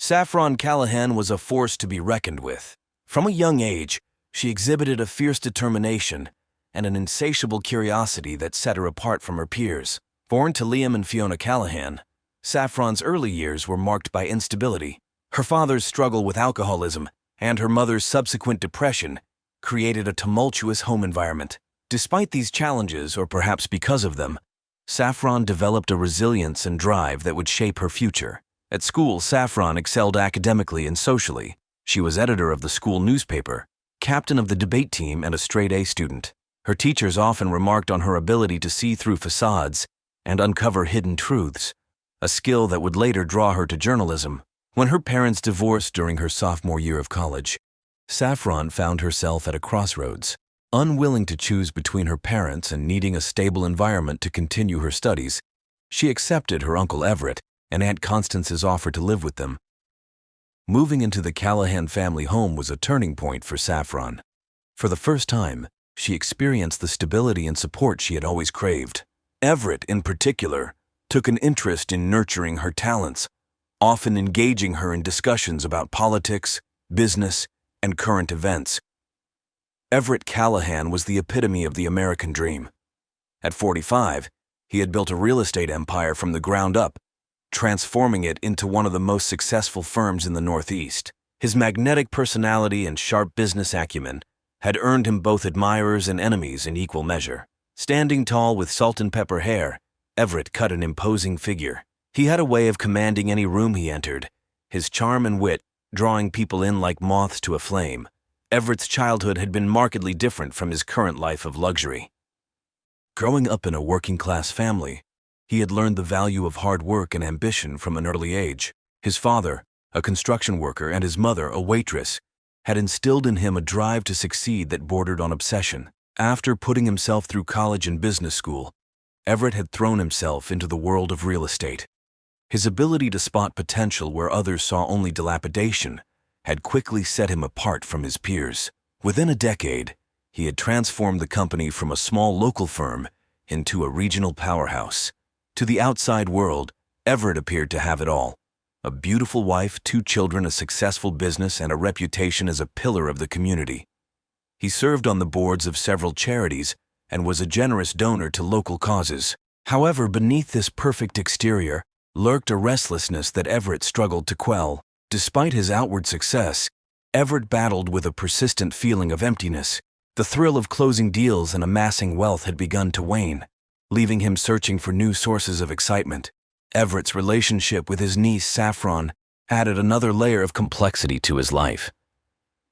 Saffron Callahan was a force to be reckoned with. From a young age, she exhibited a fierce determination and an insatiable curiosity that set her apart from her peers. Born to Liam and Fiona Callahan, Saffron's early years were marked by instability. Her father's struggle with alcoholism and her mother's subsequent depression created a tumultuous home environment. Despite these challenges, or perhaps because of them, Saffron developed a resilience and drive that would shape her future. At school, Saffron excelled academically and socially. She was editor of the school newspaper, captain of the debate team, and a straight-A student. Her teachers often remarked on her ability to see through facades and uncover hidden truths, a skill that would later draw her to journalism. When her parents divorced during her sophomore year of college, Saffron found herself at a crossroads. Unwilling to choose between her parents and needing a stable environment to continue her studies, she accepted her Uncle Everett and Aunt Constance's offer to live with them. Moving into the Callahan family home was a turning point for Saffron. For the first time, she experienced the stability and support she had always craved. Everett, in particular, took an interest in nurturing her talents, often engaging her in discussions about politics, business, and current events. Everett Callahan was the epitome of the American dream. At 45, he had built a real estate empire from the ground up, transforming it into one of the most successful firms in the Northeast. His magnetic personality and sharp business acumen had earned him both admirers and enemies in equal measure. Standing tall with salt and pepper hair, Everett cut an imposing figure. He had a way of commanding any room he entered, his charm and wit drawing people in like moths to a flame. Everett's childhood had been markedly different from his current life of luxury. Growing up in a working-class family, he had learned the value of hard work and ambition from an early age. His father, a construction worker, and his mother, a waitress, had instilled in him a drive to succeed that bordered on obsession. After putting himself through college and business school, Everett had thrown himself into the world of real estate. His ability to spot potential where others saw only dilapidation had quickly set him apart from his peers. Within a decade, he had transformed the company from a small local firm into a regional powerhouse. To the outside world, Everett appeared to have it all: a beautiful wife, 2 children, a successful business, and a reputation as a pillar of the community. He served on the boards of several charities and was a generous donor to local causes. However, beneath this perfect exterior lurked a restlessness that Everett struggled to quell. Despite his outward success, Everett battled with a persistent feeling of emptiness. The thrill of closing deals and amassing wealth had begun to wane, leaving him searching for new sources of excitement. Everett's relationship with his niece Saffron added another layer of complexity to his life.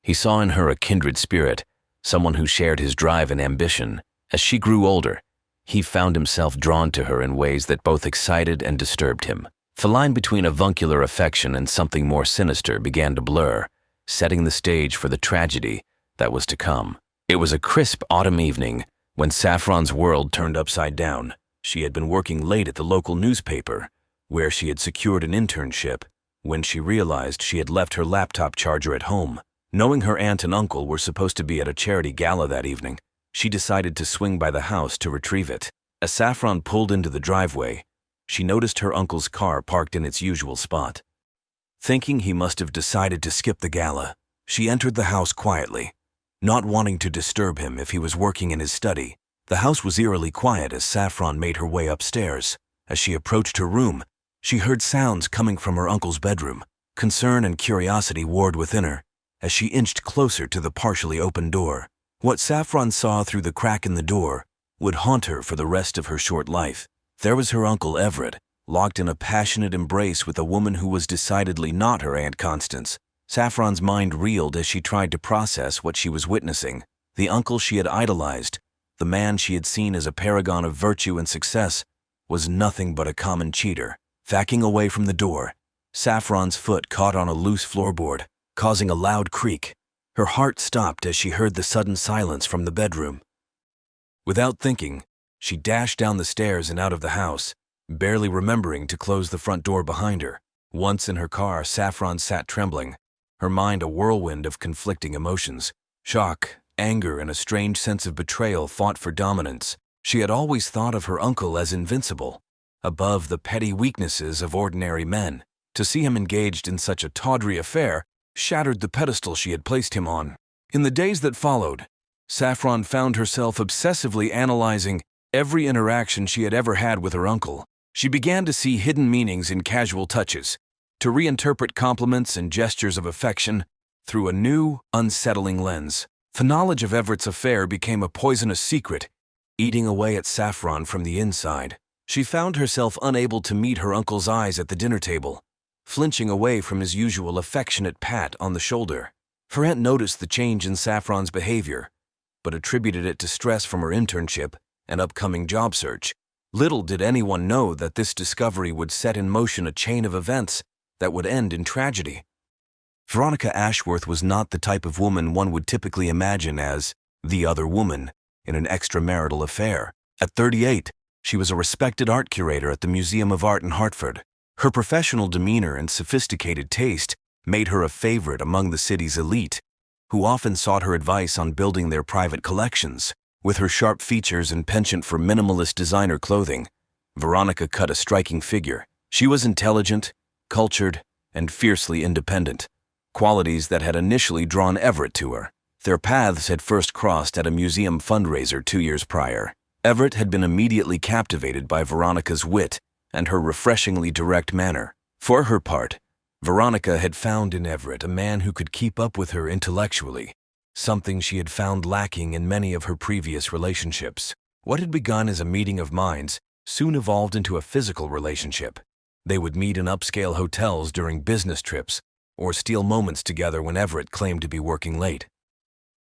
He saw in her a kindred spirit, someone who shared his drive and ambition. As she grew older, he found himself drawn to her in ways that both excited and disturbed him. The line between avuncular affection and something more sinister began to blur, setting the stage for the tragedy that was to come. It was a crisp autumn evening when Saffron's world turned upside down. She had been working late at the local newspaper, where she had secured an internship, when she realized she had left her laptop charger at home. Knowing her aunt and uncle were supposed to be at a charity gala that evening, she decided to swing by the house to retrieve it. As Saffron pulled into the driveway, she noticed her uncle's car parked in its usual spot. Thinking he must have decided to skip the gala, she entered the house quietly, not wanting to disturb him if he was working in his study. The house was eerily quiet as Saffron made her way upstairs. As she approached her room, she heard sounds coming from her uncle's bedroom. Concern and curiosity warred within her as she inched closer to the partially open door. What Saffron saw through the crack in the door would haunt her for the rest of her short life. There was her Uncle Everett, locked in a passionate embrace with a woman who was decidedly not her Aunt Constance. Saffron's mind reeled as she tried to process what she was witnessing. The uncle she had idolized, the man she had seen as a paragon of virtue and success, was nothing but a common cheater. Backing away from the door, Saffron's foot caught on a loose floorboard, causing a loud creak. Her heart stopped as she heard the sudden silence from the bedroom. Without thinking, she dashed down the stairs and out of the house, barely remembering to close the front door behind her. Once in her car, Saffron sat trembling, her mind a whirlwind of conflicting emotions. Shock, anger, and a strange sense of betrayal fought for dominance. She had always thought of her uncle as invincible, above the petty weaknesses of ordinary men. To see him engaged in such a tawdry affair shattered the pedestal she had placed him on. In the days that followed, Saffron found herself obsessively analyzing every interaction she had ever had with her uncle. She began to see hidden meanings in casual touches, to reinterpret compliments and gestures of affection through a new, unsettling lens. The knowledge of Everett's affair became a poisonous secret, eating away at Saffron from the inside. She found herself unable to meet her uncle's eyes at the dinner table, flinching away from his usual affectionate pat on the shoulder. Her aunt noticed the change in Saffron's behavior, but attributed it to stress from her internship and upcoming job search. Little did anyone know that this discovery would set in motion a chain of events that would end in tragedy. Veronica Ashworth was not the type of woman one would typically imagine as the other woman in an extramarital affair. At 38, she was a respected art curator at the Museum of Art in Hartford. Her professional demeanor and sophisticated taste made her a favorite among the city's elite, who often sought her advice on building their private collections. With her sharp features and penchant for minimalist designer clothing, Veronica cut a striking figure. She was intelligent, cultured, and fiercely independent, qualities that had initially drawn Everett to her. Their paths had first crossed at a museum fundraiser 2 years prior. Everett had been immediately captivated by Veronica's wit and her refreshingly direct manner. For her part, Veronica had found in Everett a man who could keep up with her intellectually, something she had found lacking in many of her previous relationships. What had begun as a meeting of minds soon evolved into a physical relationship. They would meet in upscale hotels during business trips, or steal moments together when Everett claimed to be working late.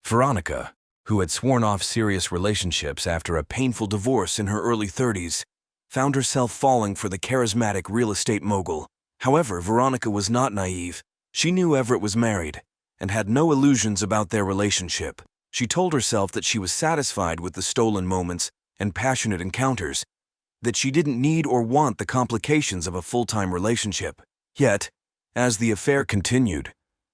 Veronica, who had sworn off serious relationships after a painful divorce in her early 30s, found herself falling for the charismatic real estate mogul. However, Veronica was not naive. She knew Everett was married and had no illusions about their relationship. She told herself that she was satisfied with the stolen moments and passionate encounters, that she didn't need or want the complications of a full-time relationship. Yet, as the affair continued,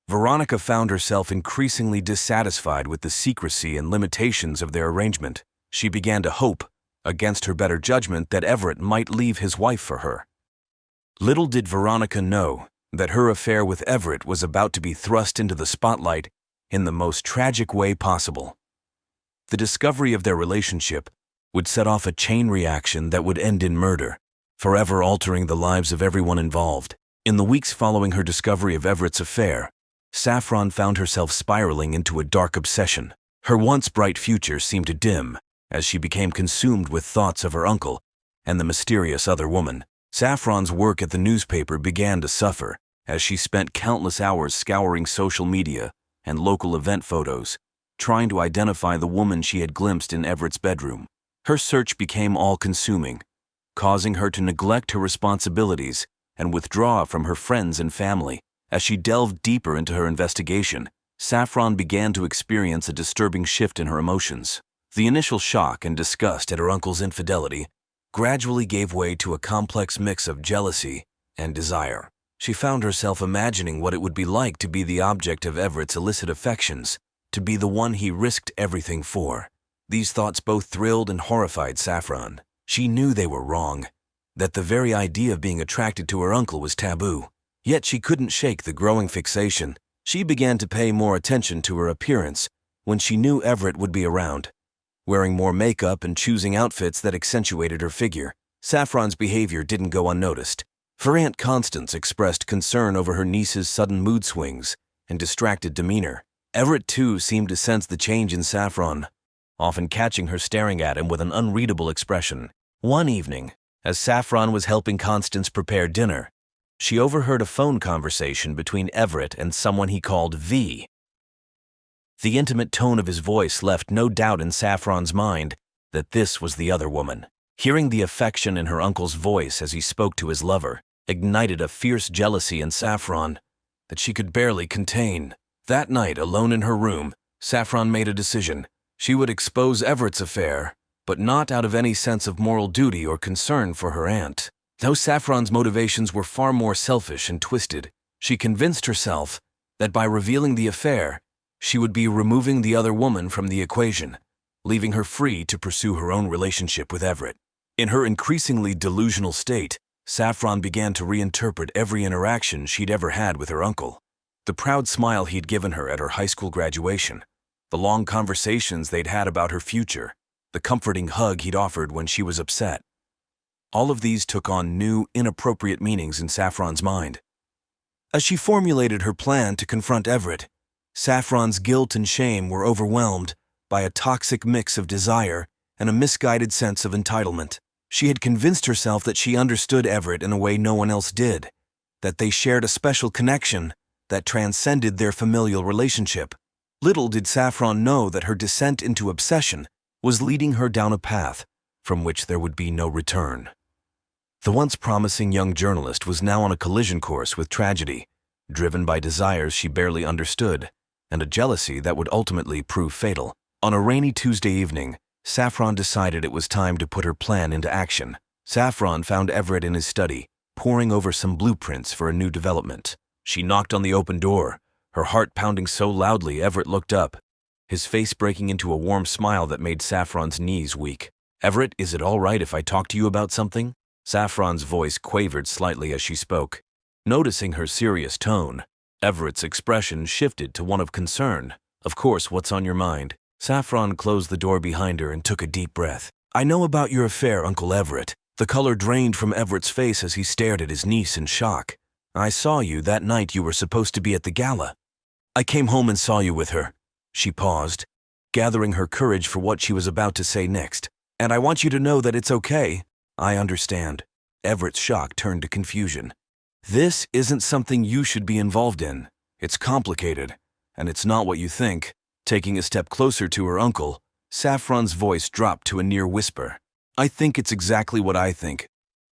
Veronica found herself increasingly dissatisfied with the secrecy and limitations of their arrangement. She began to hope, against her better judgment, that Everett might leave his wife for her. Little did Veronica know that her affair with Everett was about to be thrust into the spotlight in the most tragic way possible. The discovery of their relationship would set off a chain reaction that would end in murder, forever altering the lives of everyone involved. In the weeks following her discovery of Everett's affair, Saffron found herself spiraling into a dark obsession. Her once bright future seemed to dim as she became consumed with thoughts of her uncle and the mysterious other woman. Saffron's work at the newspaper began to suffer as she spent countless hours scouring social media and local event photos, trying to identify the woman she had glimpsed in Everett's bedroom. Her search became all-consuming, causing her to neglect her responsibilities and withdraw from her friends and family. As she delved deeper into her investigation, Saffron began to experience a disturbing shift in her emotions. The initial shock and disgust at her uncle's infidelity gradually gave way to a complex mix of jealousy and desire. She found herself imagining what it would be like to be the object of Everett's illicit affections, to be the one he risked everything for. These thoughts both thrilled and horrified Saffron. She knew they were wrong, that the very idea of being attracted to her uncle was taboo. Yet she couldn't shake the growing fixation. She began to pay more attention to her appearance when she knew Everett would be around, wearing more makeup and choosing outfits that accentuated her figure. Saffron's behavior didn't go unnoticed. Her Aunt Constance expressed concern over her niece's sudden mood swings and distracted demeanor. Everett, too, seemed to sense the change in Saffron, often catching her staring at him with an unreadable expression. One evening, as Saffron was helping Constance prepare dinner, she overheard a phone conversation between Everett and someone he called V. The intimate tone of his voice left no doubt in Saffron's mind that this was the other woman. Hearing the affection in her uncle's voice as he spoke to his lover ignited a fierce jealousy in Saffron that she could barely contain. That night, alone in her room, Saffron made a decision. She would expose Everett's affair, but not out of any sense of moral duty or concern for her aunt. Though Saffron's motivations were far more selfish and twisted, she convinced herself that by revealing the affair, she would be removing the other woman from the equation, leaving her free to pursue her own relationship with Everett. In her increasingly delusional state, Saffron began to reinterpret every interaction she'd ever had with her uncle. The proud smile he'd given her at her high school graduation, the long conversations they'd had about her future, the comforting hug he'd offered when she was upset. All of these took on new, inappropriate meanings in Saffron's mind. As she formulated her plan to confront Everett, Saffron's guilt and shame were overwhelmed by a toxic mix of desire and a misguided sense of entitlement. She had convinced herself that she understood Everett in a way no one else did, that they shared a special connection that transcended their familial relationship. Little did Saffron know that her descent into obsession was leading her down a path from which there would be no return. The once promising young journalist was now on a collision course with tragedy, driven by desires she barely understood and a jealousy that would ultimately prove fatal. On a rainy Tuesday evening, Saffron decided it was time to put her plan into action. Saffron found Everett in his study, poring over some blueprints for a new development. She knocked on the open door, her heart pounding so loudly Everett looked up, his face breaking into a warm smile that made Saffron's knees weak. "Everett, is it all right if I talk to you about something?" Saffron's voice quavered slightly as she spoke. Noticing her serious tone, Everett's expression shifted to one of concern. "Of course, what's on your mind?" Saffron closed the door behind her and took a deep breath. "I know about your affair, Uncle Everett." The color drained from Everett's face as he stared at his niece in shock. "I saw you that night you were supposed to be at the gala. I came home and saw you with her." She paused, gathering her courage for what she was about to say next. "And I want you to know that it's okay. I understand." Everett's shock turned to confusion. "This isn't something you should be involved in. It's complicated, and it's not what you think." Taking a step closer to her uncle, Saffron's voice dropped to a near whisper. "I think it's exactly what I think.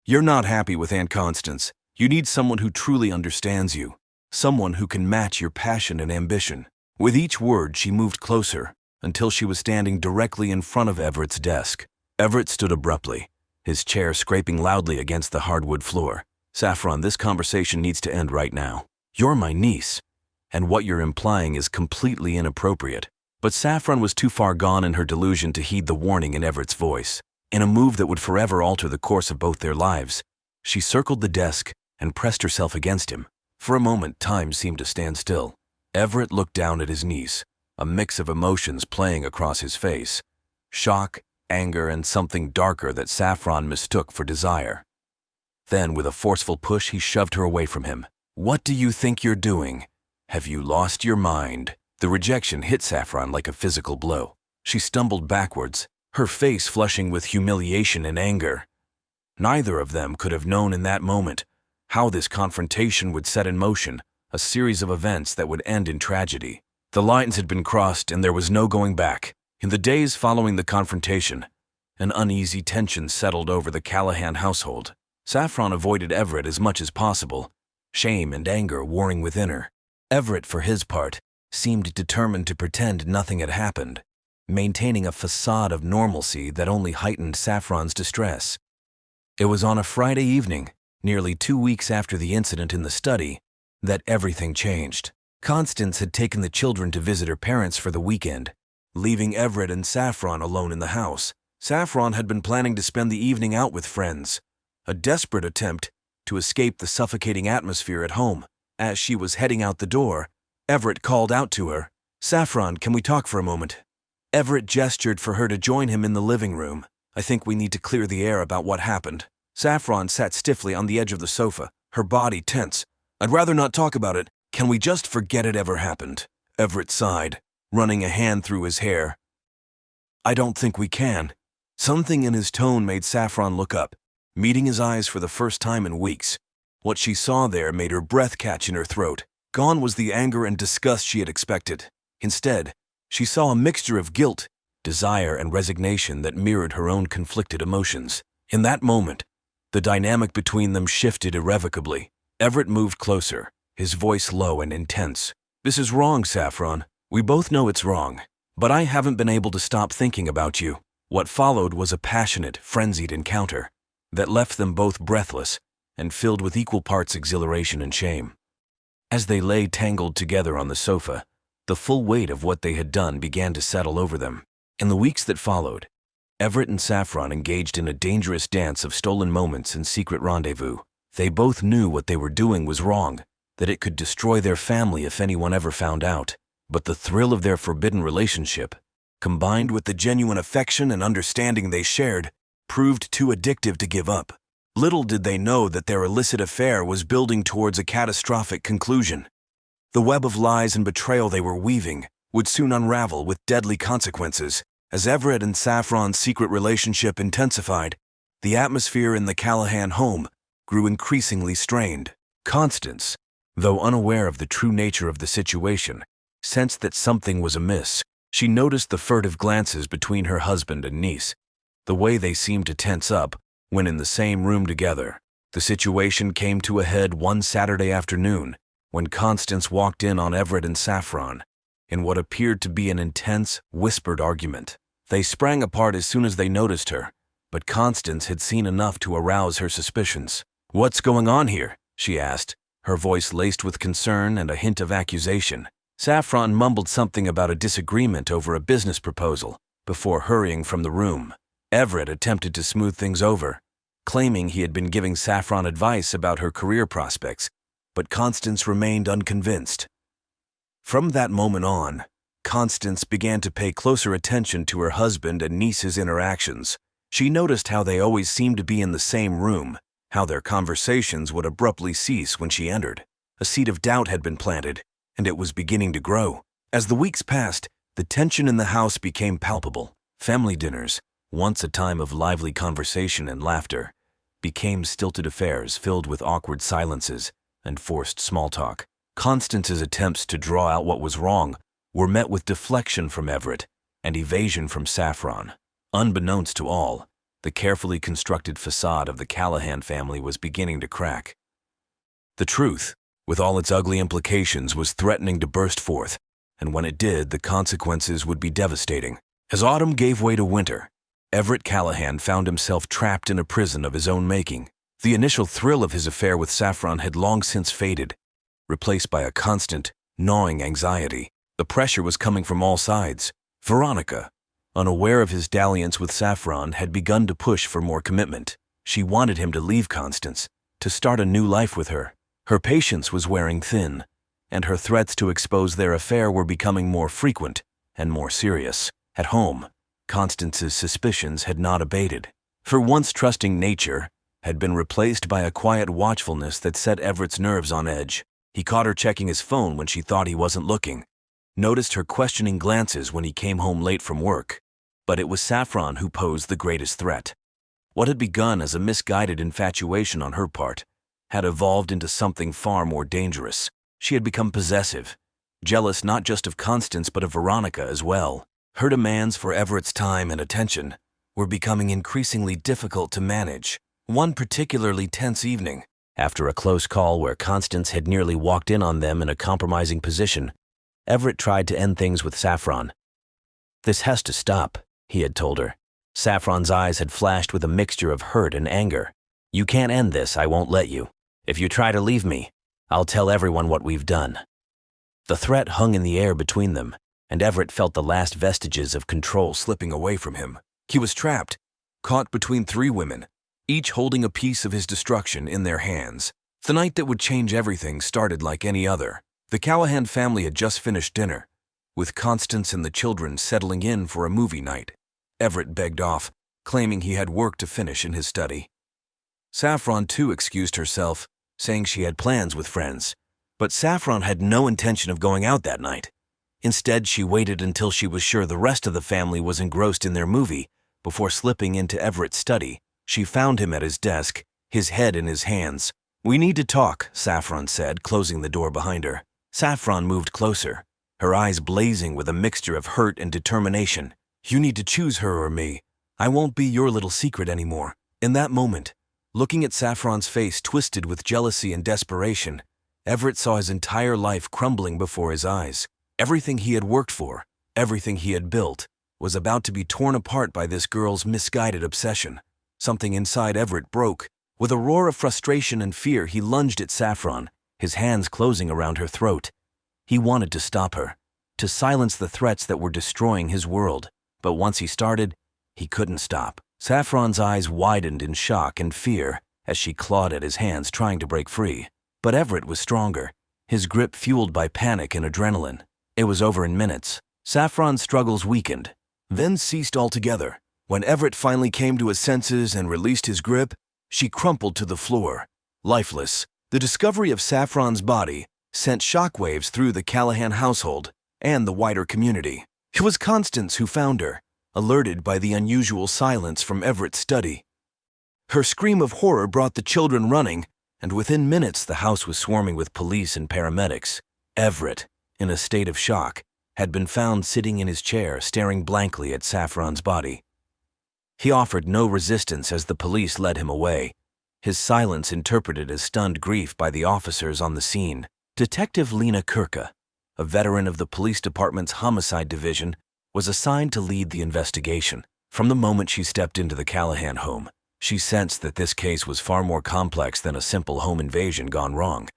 You're not happy with Aunt Constance. You need someone who truly understands you, someone who can match your passion and ambition." With each word, she moved closer, until she was standing directly in front of Everett's desk. Everett stood abruptly, his chair scraping loudly against the hardwood floor. "Saffron, this conversation needs to end right now. You're my niece, and what you're implying is completely inappropriate." But Saffron was too far gone in her delusion to heed the warning in Everett's voice. In a move that would forever alter the course of both their lives, she circled the desk and pressed herself against him. For a moment, time seemed to stand still. Everett looked down at his niece, a mix of emotions playing across his face: shock, anger, and something darker that Saffron mistook for desire. Then, with a forceful push, he shoved her away from him. "What do you think you're doing? Have you lost your mind?" The rejection hit Saffron like a physical blow. She stumbled backwards, her face flushing with humiliation and anger. Neither of them could have known in that moment how this confrontation would set in motion a series of events that would end in tragedy. The lines had been crossed and there was no going back. In the days following the confrontation, an uneasy tension settled over the Callahan household. Saffron avoided Everett as much as possible, shame and anger warring within her. Everett, for his part, seemed determined to pretend nothing had happened, maintaining a facade of normalcy that only heightened Saffron's distress. It was on a Friday evening, nearly 2 weeks after the incident in the study, that everything changed. Constance had taken the children to visit her parents for the weekend, leaving Everett and Saffron alone in the house. Saffron had been planning to spend the evening out with friends, a desperate attempt to escape the suffocating atmosphere at home. As she was heading out the door, Everett called out to her, "Saffron, can we talk for a moment?" Everett gestured for her to join him in the living room. "I think we need to clear the air about what happened." Saffron sat stiffly on the edge of the sofa, her body tense. "I'd rather not talk about it. Can we just forget it ever happened?" Everett sighed, running a hand through his hair. "I don't think we can." Something in his tone made Saffron look up, meeting his eyes for the first time in weeks. What she saw there made her breath catch in her throat. Gone was the anger and disgust she had expected. Instead, she saw a mixture of guilt, desire, and resignation that mirrored her own conflicted emotions. In that moment, the dynamic between them shifted irrevocably. Everett moved closer, his voice low and intense. "This is wrong, Saffron. We both know it's wrong. But I haven't been able to stop thinking about you." What followed was a passionate, frenzied encounter that left them both breathless and filled with equal parts exhilaration and shame. As they lay tangled together on the sofa, the full weight of what they had done began to settle over them. In the weeks that followed, Everett and Saffron engaged in a dangerous dance of stolen moments and secret rendezvous. They both knew what they were doing was wrong, that it could destroy their family if anyone ever found out. But the thrill of their forbidden relationship, combined with the genuine affection and understanding they shared, proved too addictive to give up. Little did they know that their illicit affair was building towards a catastrophic conclusion. The web of lies and betrayal they were weaving would soon unravel with deadly consequences. As Everett and Saffron's secret relationship intensified, the atmosphere in the Callahan home grew increasingly strained. Constance, though unaware of the true nature of the situation, sensed that something was amiss. She noticed the furtive glances between her husband and niece, the way they seemed to tense up when in the same room together. The situation came to a head one Saturday afternoon when Constance walked in on Everett and Saffron in what appeared to be an intense, whispered argument. They sprang apart as soon as they noticed her, but Constance had seen enough to arouse her suspicions. "What's going on here?" she asked, her voice laced with concern and a hint of accusation. Saffron mumbled something about a disagreement over a business proposal before hurrying from the room. Everett attempted to smooth things over, claiming he had been giving Saffron advice about her career prospects, but Constance remained unconvinced. From that moment on, Constance began to pay closer attention to her husband and niece's interactions. She noticed how they always seemed to be in the same room, how their conversations would abruptly cease when she entered. A seed of doubt had been planted, and it was beginning to grow. As the weeks passed, the tension in the house became palpable. Family dinners, once a time of lively conversation and laughter, became stilted affairs filled with awkward silences and forced small talk. Constance's attempts to draw out what was wrong were met with deflection from Everett and evasion from Saffron. Unbeknownst to all, the carefully constructed facade of the Callahan family was beginning to crack. The truth, with all its ugly implications, was threatening to burst forth, and when it did, the consequences would be devastating. As autumn gave way to winter, Everett Callahan found himself trapped in a prison of his own making. The initial thrill of his affair with Saffron had long since faded, replaced by a constant, gnawing anxiety. The pressure was coming from all sides. Veronica, unaware of his dalliance with Saffron, had begun to push for more commitment. She wanted him to leave Constance, to start a new life with her. Her patience was wearing thin, and her threats to expose their affair were becoming more frequent and more serious. At home, Constance's suspicions had not abated. Her once trusting nature had been replaced by a quiet watchfulness that set Everett's nerves on edge. He caught her checking his phone when she thought he wasn't looking, noticed her questioning glances when he came home late from work. But it was Saffron who posed the greatest threat. What had begun as a misguided infatuation on her part had evolved into something far more dangerous. She had become possessive, jealous not just of Constance but of Veronica as well. Her demands for Everett's time and attention were becoming increasingly difficult to manage. One particularly tense evening, after a close call where Constance had nearly walked in on them in a compromising position, Everett tried to end things with Saffron. "This has to stop," he had told her. Saffron's eyes had flashed with a mixture of hurt and anger. "You can't end this, I won't let you. If you try to leave me, I'll tell everyone what we've done." The threat hung in the air between them, and Everett felt the last vestiges of control slipping away from him. He was trapped, caught between three women, each holding a piece of his destruction in their hands. The night that would change everything started like any other. The Callahan family had just finished dinner, with Constance and the children settling in for a movie night. Everett begged off, claiming he had work to finish in his study. Saffron too excused herself, saying she had plans with friends. But Saffron had no intention of going out that night. Instead, she waited until she was sure the rest of the family was engrossed in their movie before slipping into Everett's study. She found him at his desk, his head in his hands. "We need to talk," Saffron said, closing the door behind her. Saffron moved closer, her eyes blazing with a mixture of hurt and determination. "You need to choose her or me. I won't be your little secret anymore." In that moment, looking at Saffron's face twisted with jealousy and desperation, Everett saw his entire life crumbling before his eyes. Everything he had worked for, everything he had built, was about to be torn apart by this girl's misguided obsession. Something inside Everett broke. With a roar of frustration and fear, he lunged at Saffron, his hands closing around her throat. He wanted to stop her, to silence the threats that were destroying his world. But once he started, He couldn't stop. Saffron's eyes widened in shock and fear as she clawed at his hands trying to break free. But Everett was stronger, his grip fueled by panic and adrenaline. It was over in minutes. Saffron's struggles weakened, then ceased altogether. When Everett finally came to his senses and released his grip, she crumpled to the floor, lifeless. The discovery of Saffron's body sent shockwaves through the Callahan household and the wider community. It was Constance who found her, alerted by the unusual silence from Everett's study. Her scream of horror brought the children running, and within minutes the house was swarming with police and paramedics. Everett, in a state of shock, had been found sitting in his chair staring blankly at Saffron's body. He offered no resistance as the police led him away, his silence interpreted as stunned grief by the officers on the scene. Detective Lena Kirka, a veteran of the police department's homicide division, was assigned to lead the investigation. From the moment she stepped into the Callahan home, she sensed that this case was far more complex than a simple home invasion gone wrong,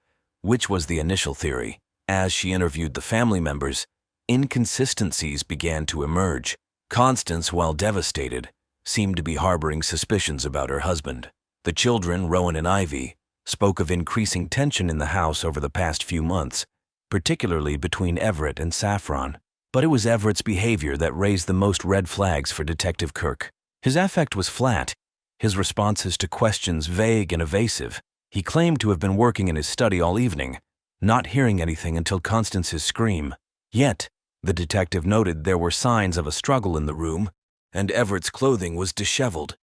which was the initial theory. As she interviewed the family members, inconsistencies began to emerge. Constance, while devastated, seemed to be harboring suspicions about her husband. The children, Rowan and Ivy, spoke of increasing tension in the house over the past few months, particularly between Everett and Saffron. But it was Everett's behavior that raised the most red flags for Detective Kirk. His affect was flat, his responses to questions vague and evasive. He claimed to have been working in his study all evening, not hearing anything until Constance's scream. Yet, the detective noted there were signs of a struggle in the room, and Everett's clothing was disheveled.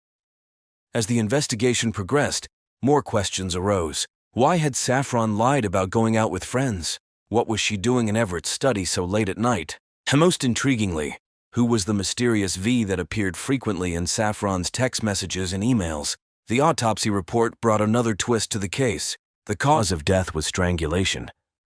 As the investigation progressed, more questions arose. Why had Saffron lied about going out with friends? What was she doing in Everett's study so late at night? And most intriguingly, who was the mysterious V that appeared frequently in Saffron's text messages and emails? The autopsy report brought another twist to the case. The cause of death was strangulation,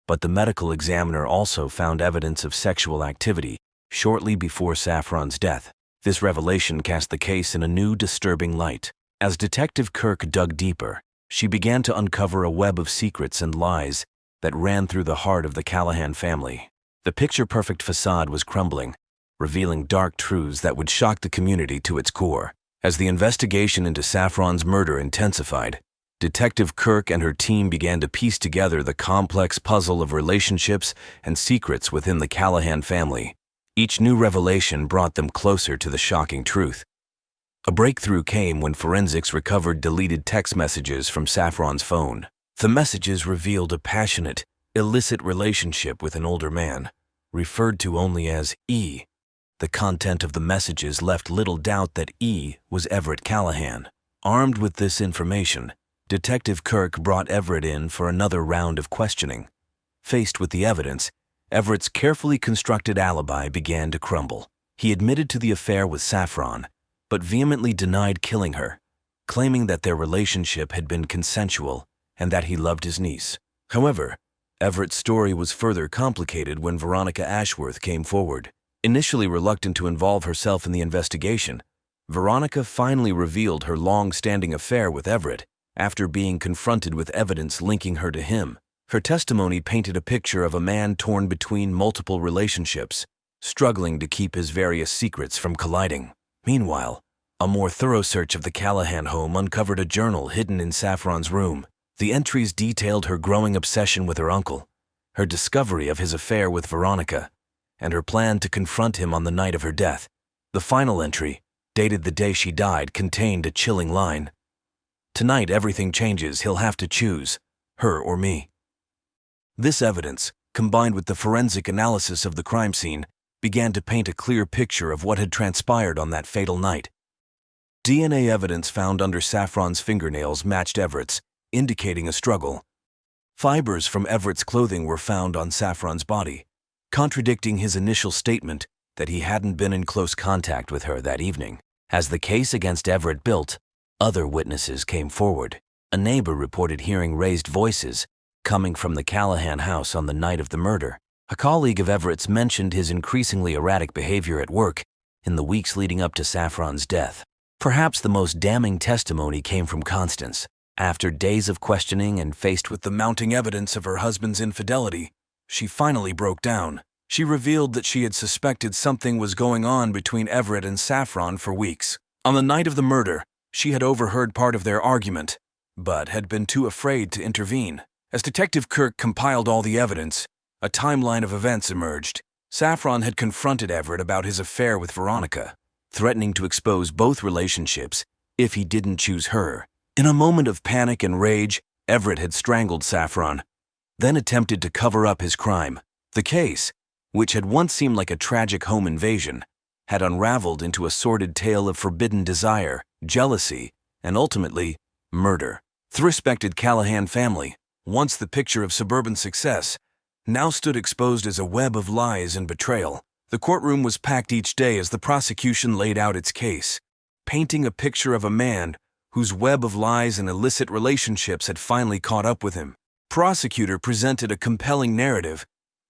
but the medical examiner also found evidence of sexual activity shortly before Saffron's death. This revelation cast the case in a new, disturbing light. As Detective Kirk dug deeper, she began to uncover a web of secrets and lies that ran through the heart of the Callahan family. The picture-perfect facade was crumbling, revealing dark truths that would shock the community to its core. As the investigation into Saffron's murder intensified, Detective Kirk and her team began to piece together the complex puzzle of relationships and secrets within the Callahan family. Each new revelation brought them closer to the shocking truth. A breakthrough came when forensics recovered deleted text messages from Saffron's phone. The messages revealed a passionate, illicit relationship with an older man, referred to only as E. The content of the messages left little doubt that E was Everett Callahan. Armed with this information, Detective Kirk brought Everett in for another round of questioning. Faced with the evidence, Everett's carefully constructed alibi began to crumble. He admitted to the affair with Saffron, but vehemently denied killing her, claiming that their relationship had been consensual and that he loved his niece. However, Everett's story was further complicated when Veronica Ashworth came forward. Initially reluctant to involve herself in the investigation, Veronica finally revealed her long-standing affair with Everett after being confronted with evidence linking her to him. Her testimony painted a picture of a man torn between multiple relationships, struggling to keep his various secrets from colliding. Meanwhile, a more thorough search of the Callahan home uncovered a journal hidden in Saffron's room. The entries detailed her growing obsession with her uncle, her discovery of his affair with Veronica, and her plan to confront him on the night of her death. The final entry, dated the day she died, contained a chilling line. "Tonight everything changes. He'll have to choose, her or me." This evidence, combined with the forensic analysis of the crime scene, began to paint a clear picture of what had transpired on that fatal night. DNA evidence found under Saffron's fingernails matched Everett's, indicating a struggle. Fibers from Everett's clothing were found on Saffron's body, contradicting his initial statement that he hadn't been in close contact with her that evening. As the case against Everett built, other witnesses came forward. A neighbor reported hearing raised voices coming from the Callahan house on the night of the murder. A colleague of Everett's mentioned his increasingly erratic behavior at work in the weeks leading up to Saffron's death. Perhaps the most damning testimony came from Constance. After days of questioning and faced with the mounting evidence of her husband's infidelity, she finally broke down. She revealed that she had suspected something was going on between Everett and Saffron for weeks. On the night of the murder, she had overheard part of their argument, but had been too afraid to intervene. As Detective Kirk compiled all the evidence, a timeline of events emerged. Saffron had confronted Everett about his affair with Veronica, threatening to expose both relationships if he didn't choose her. In a moment of panic and rage, Everett had strangled Saffron, then attempted to cover up his crime. The case, which had once seemed like a tragic home invasion, had unraveled into a sordid tale of forbidden desire, jealousy, and ultimately, murder. The respected Callahan family, once the picture of suburban success, now stood exposed as a web of lies and betrayal. The courtroom was packed each day as the prosecution laid out its case, painting a picture of a man whose web of lies and illicit relationships had finally caught up with him. Prosecutor presented a compelling narrative,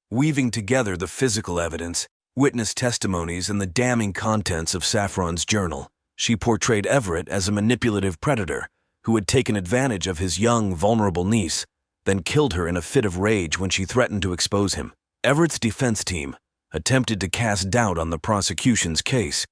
weaving together the physical evidence, witness testimonies, and the damning contents of Saffron's journal. She portrayed Everett as a manipulative predator who had taken advantage of his young, vulnerable niece, then killed her in a fit of rage when she threatened to expose him. Everett's defense team attempted to cast doubt on the prosecution's case.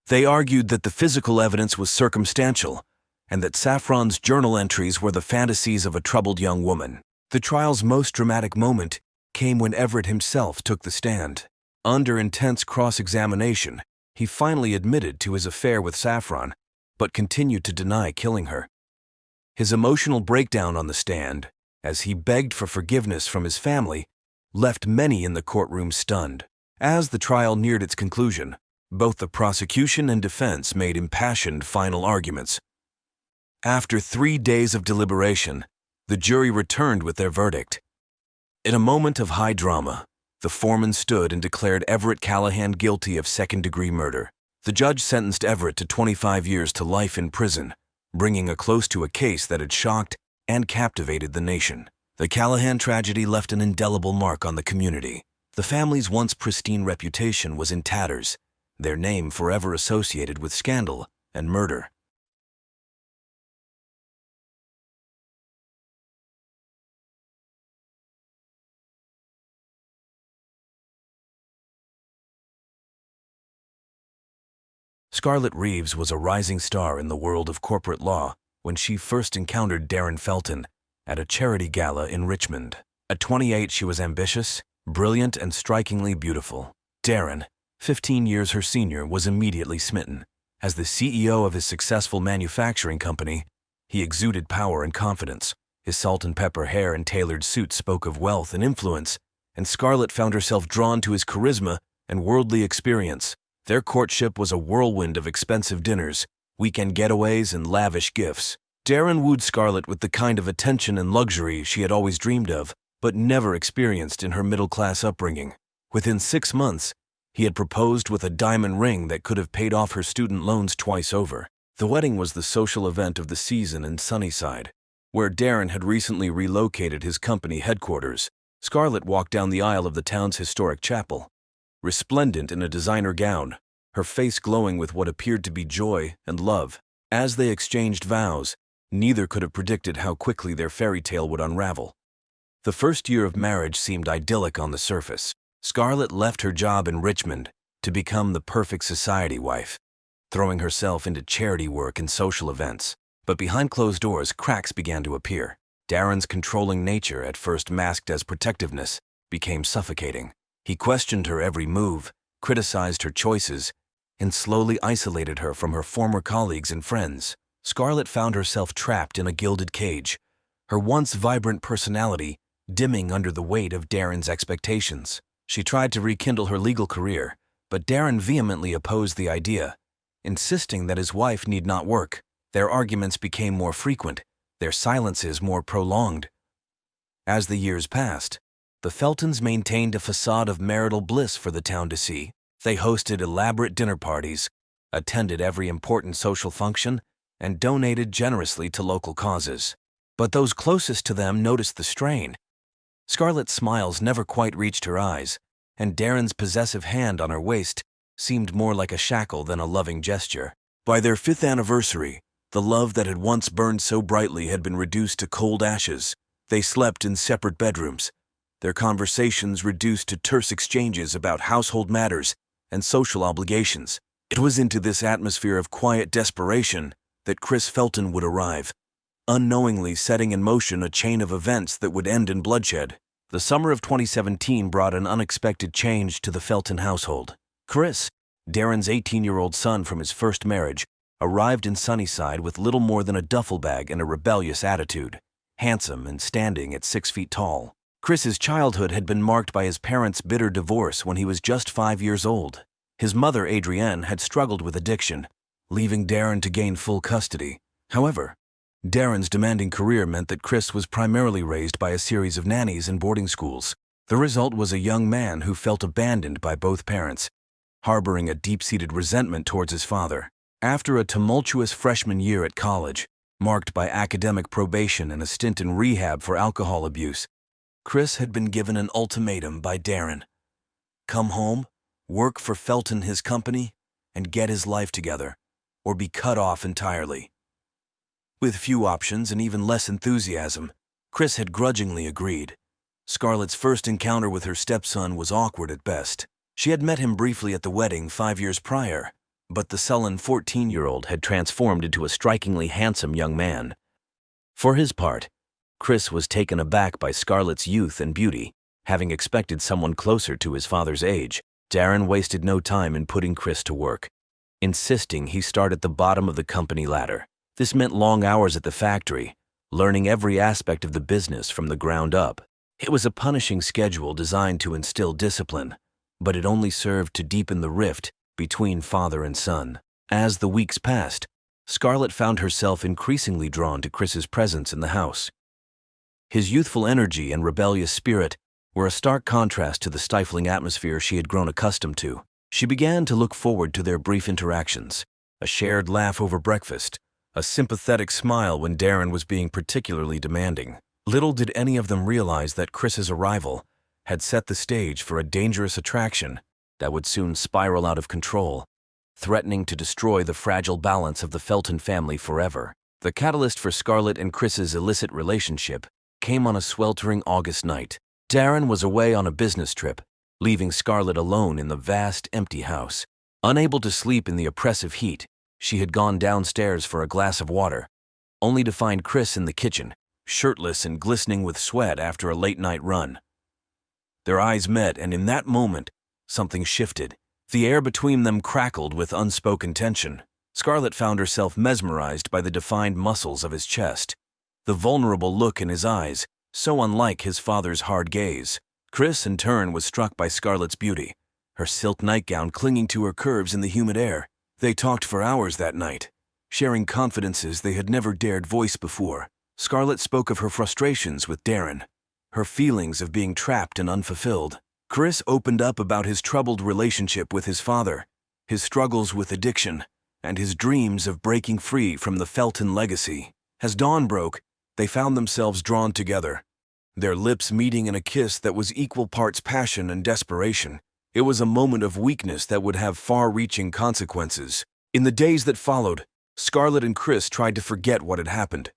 They argued that the physical evidence was circumstantial and that Saffron's journal entries were the fantasies of a troubled young woman. The trial's most dramatic moment came when Everett himself took the stand. Under intense cross-examination, he finally admitted to his affair with Saffron, but continued to deny killing her. His emotional breakdown on the stand, as he begged for forgiveness from his family, left many in the courtroom stunned. As the trial neared its conclusion, both the prosecution and defense made impassioned final arguments. After 3 days of deliberation, the jury returned with their verdict. In a moment of high drama, the foreman stood and declared Everett Callahan guilty of second-degree murder. The judge sentenced Everett to 25 years to life in prison, bringing a close to a case that had shocked and captivated the nation. The Callahan tragedy left an indelible mark on the community. The family's once pristine reputation was in tatters, their name forever associated with scandal and murder. Scarlet Reeves was a rising star in the world of corporate law when she first encountered Darren Felton at a charity gala in Richmond. At 28, she was ambitious, brilliant, and strikingly beautiful. Darren, 15 years her senior, was immediately smitten. As the CEO of his successful manufacturing company, he exuded power and confidence. His salt and pepper hair and tailored suit spoke of wealth and influence, and Scarlet found herself drawn to his charisma and worldly experience. Their courtship was a whirlwind of expensive dinners, weekend getaways, and lavish gifts. Darren wooed Scarlet with the kind of attention and luxury she had always dreamed of, but never experienced in her middle-class upbringing. Within 6 months, he had proposed with a diamond ring that could have paid off her student loans twice over. The wedding was the social event of the season in Sunnyside, where Darren had recently relocated his company headquarters. Scarlet walked down the aisle of the town's historic chapel, resplendent in a designer gown, her face glowing with what appeared to be joy and love. As they exchanged vows, neither could have predicted how quickly their fairy tale would unravel. The first year of marriage seemed idyllic on the surface. Scarlet left her job in Richmond to become the perfect society wife, throwing herself into charity work and social events. But behind closed doors, cracks began to appear. Darren's controlling nature, at first masked as protectiveness, became suffocating. He questioned her every move, criticized her choices, and slowly isolated her from her former colleagues and friends. Scarlet found herself trapped in a gilded cage, her once vibrant personality dimming under the weight of Darren's expectations. She tried to rekindle her legal career, but Darren vehemently opposed the idea, insisting that his wife need not work. Their arguments became more frequent, their silences more prolonged. As the years passed, the Feltons maintained a facade of marital bliss for the town to see. They hosted elaborate dinner parties, attended every important social function, and donated generously to local causes. But those closest to them noticed the strain. Scarlet's smiles never quite reached her eyes, and Darren's possessive hand on her waist seemed more like a shackle than a loving gesture. By their 5th anniversary, the love that had once burned so brightly had been reduced to cold ashes. They slept in separate bedrooms, their conversations reduced to terse exchanges about household matters and social obligations. It was into this atmosphere of quiet desperation that Chris Felton would arrive, unknowingly setting in motion a chain of events that would end in bloodshed. The summer of 2017 brought an unexpected change to the Felton household. Chris, Darren's 18-year-old son from his first marriage, arrived in Sunnyside with little more than a duffel bag and a rebellious attitude, handsome and standing at 6 feet tall. Chris's childhood had been marked by his parents' bitter divorce when he was just 5 years old. His mother, Adrienne, had struggled with addiction, leaving Darren to gain full custody. However, Darren's demanding career meant that Chris was primarily raised by a series of nannies and boarding schools. The result was a young man who felt abandoned by both parents, harboring a deep-seated resentment towards his father. After a tumultuous freshman year at college, marked by academic probation and a stint in rehab for alcohol abuse, Chris had been given an ultimatum by Darren: come home, work for Felton his company, and get his life together, or be cut off entirely. With few options and even less enthusiasm, Chris had grudgingly agreed. Scarlett's first encounter with her stepson was awkward at best. She had met him briefly at the wedding 5 years prior, but the sullen 14-year-old had transformed into a strikingly handsome young man. For his part, Chris was taken aback by Scarlett's youth and beauty, having expected someone closer to his father's age. Darren wasted no time in putting Chris to work, insisting he start at the bottom of the company ladder. This meant long hours at the factory, learning every aspect of the business from the ground up. It was a punishing schedule designed to instill discipline, but it only served to deepen the rift between father and son. As the weeks passed, Scarlett found herself increasingly drawn to Chris's presence in the house. His youthful energy and rebellious spirit were a stark contrast to the stifling atmosphere she had grown accustomed to. She began to look forward to their brief interactions, a shared laugh over breakfast, a sympathetic smile when Darren was being particularly demanding. Little did any of them realize that Chris's arrival had set the stage for a dangerous attraction that would soon spiral out of control, threatening to destroy the fragile balance of the Felton family forever. The catalyst for Scarlett and Chris's illicit relationship came on a sweltering August night. Darren was away on a business trip, leaving Scarlett alone in the vast, empty house. Unable to sleep in the oppressive heat, she had gone downstairs for a glass of water, only to find Chris in the kitchen, shirtless and glistening with sweat after a late-night run. Their eyes met, and in that moment, something shifted. The air between them crackled with unspoken tension. Scarlett found herself mesmerized by the defined muscles of his chest, the vulnerable look in his eyes, so unlike his father's hard gaze. Chris, in turn, was struck by Scarlett's beauty, her silk nightgown clinging to her curves in the humid air. They talked for hours that night, sharing confidences they had never dared voice before. Scarlett spoke of her frustrations with Darren, her feelings of being trapped and unfulfilled. Chris opened up about his troubled relationship with his father, his struggles with addiction, and his dreams of breaking free from the Felton legacy. As dawn broke, they found themselves drawn together, their lips meeting in a kiss that was equal parts passion and desperation. It was a moment of weakness that would have far-reaching consequences. In the days that followed, Scarlett and Chris tried to forget what had happened,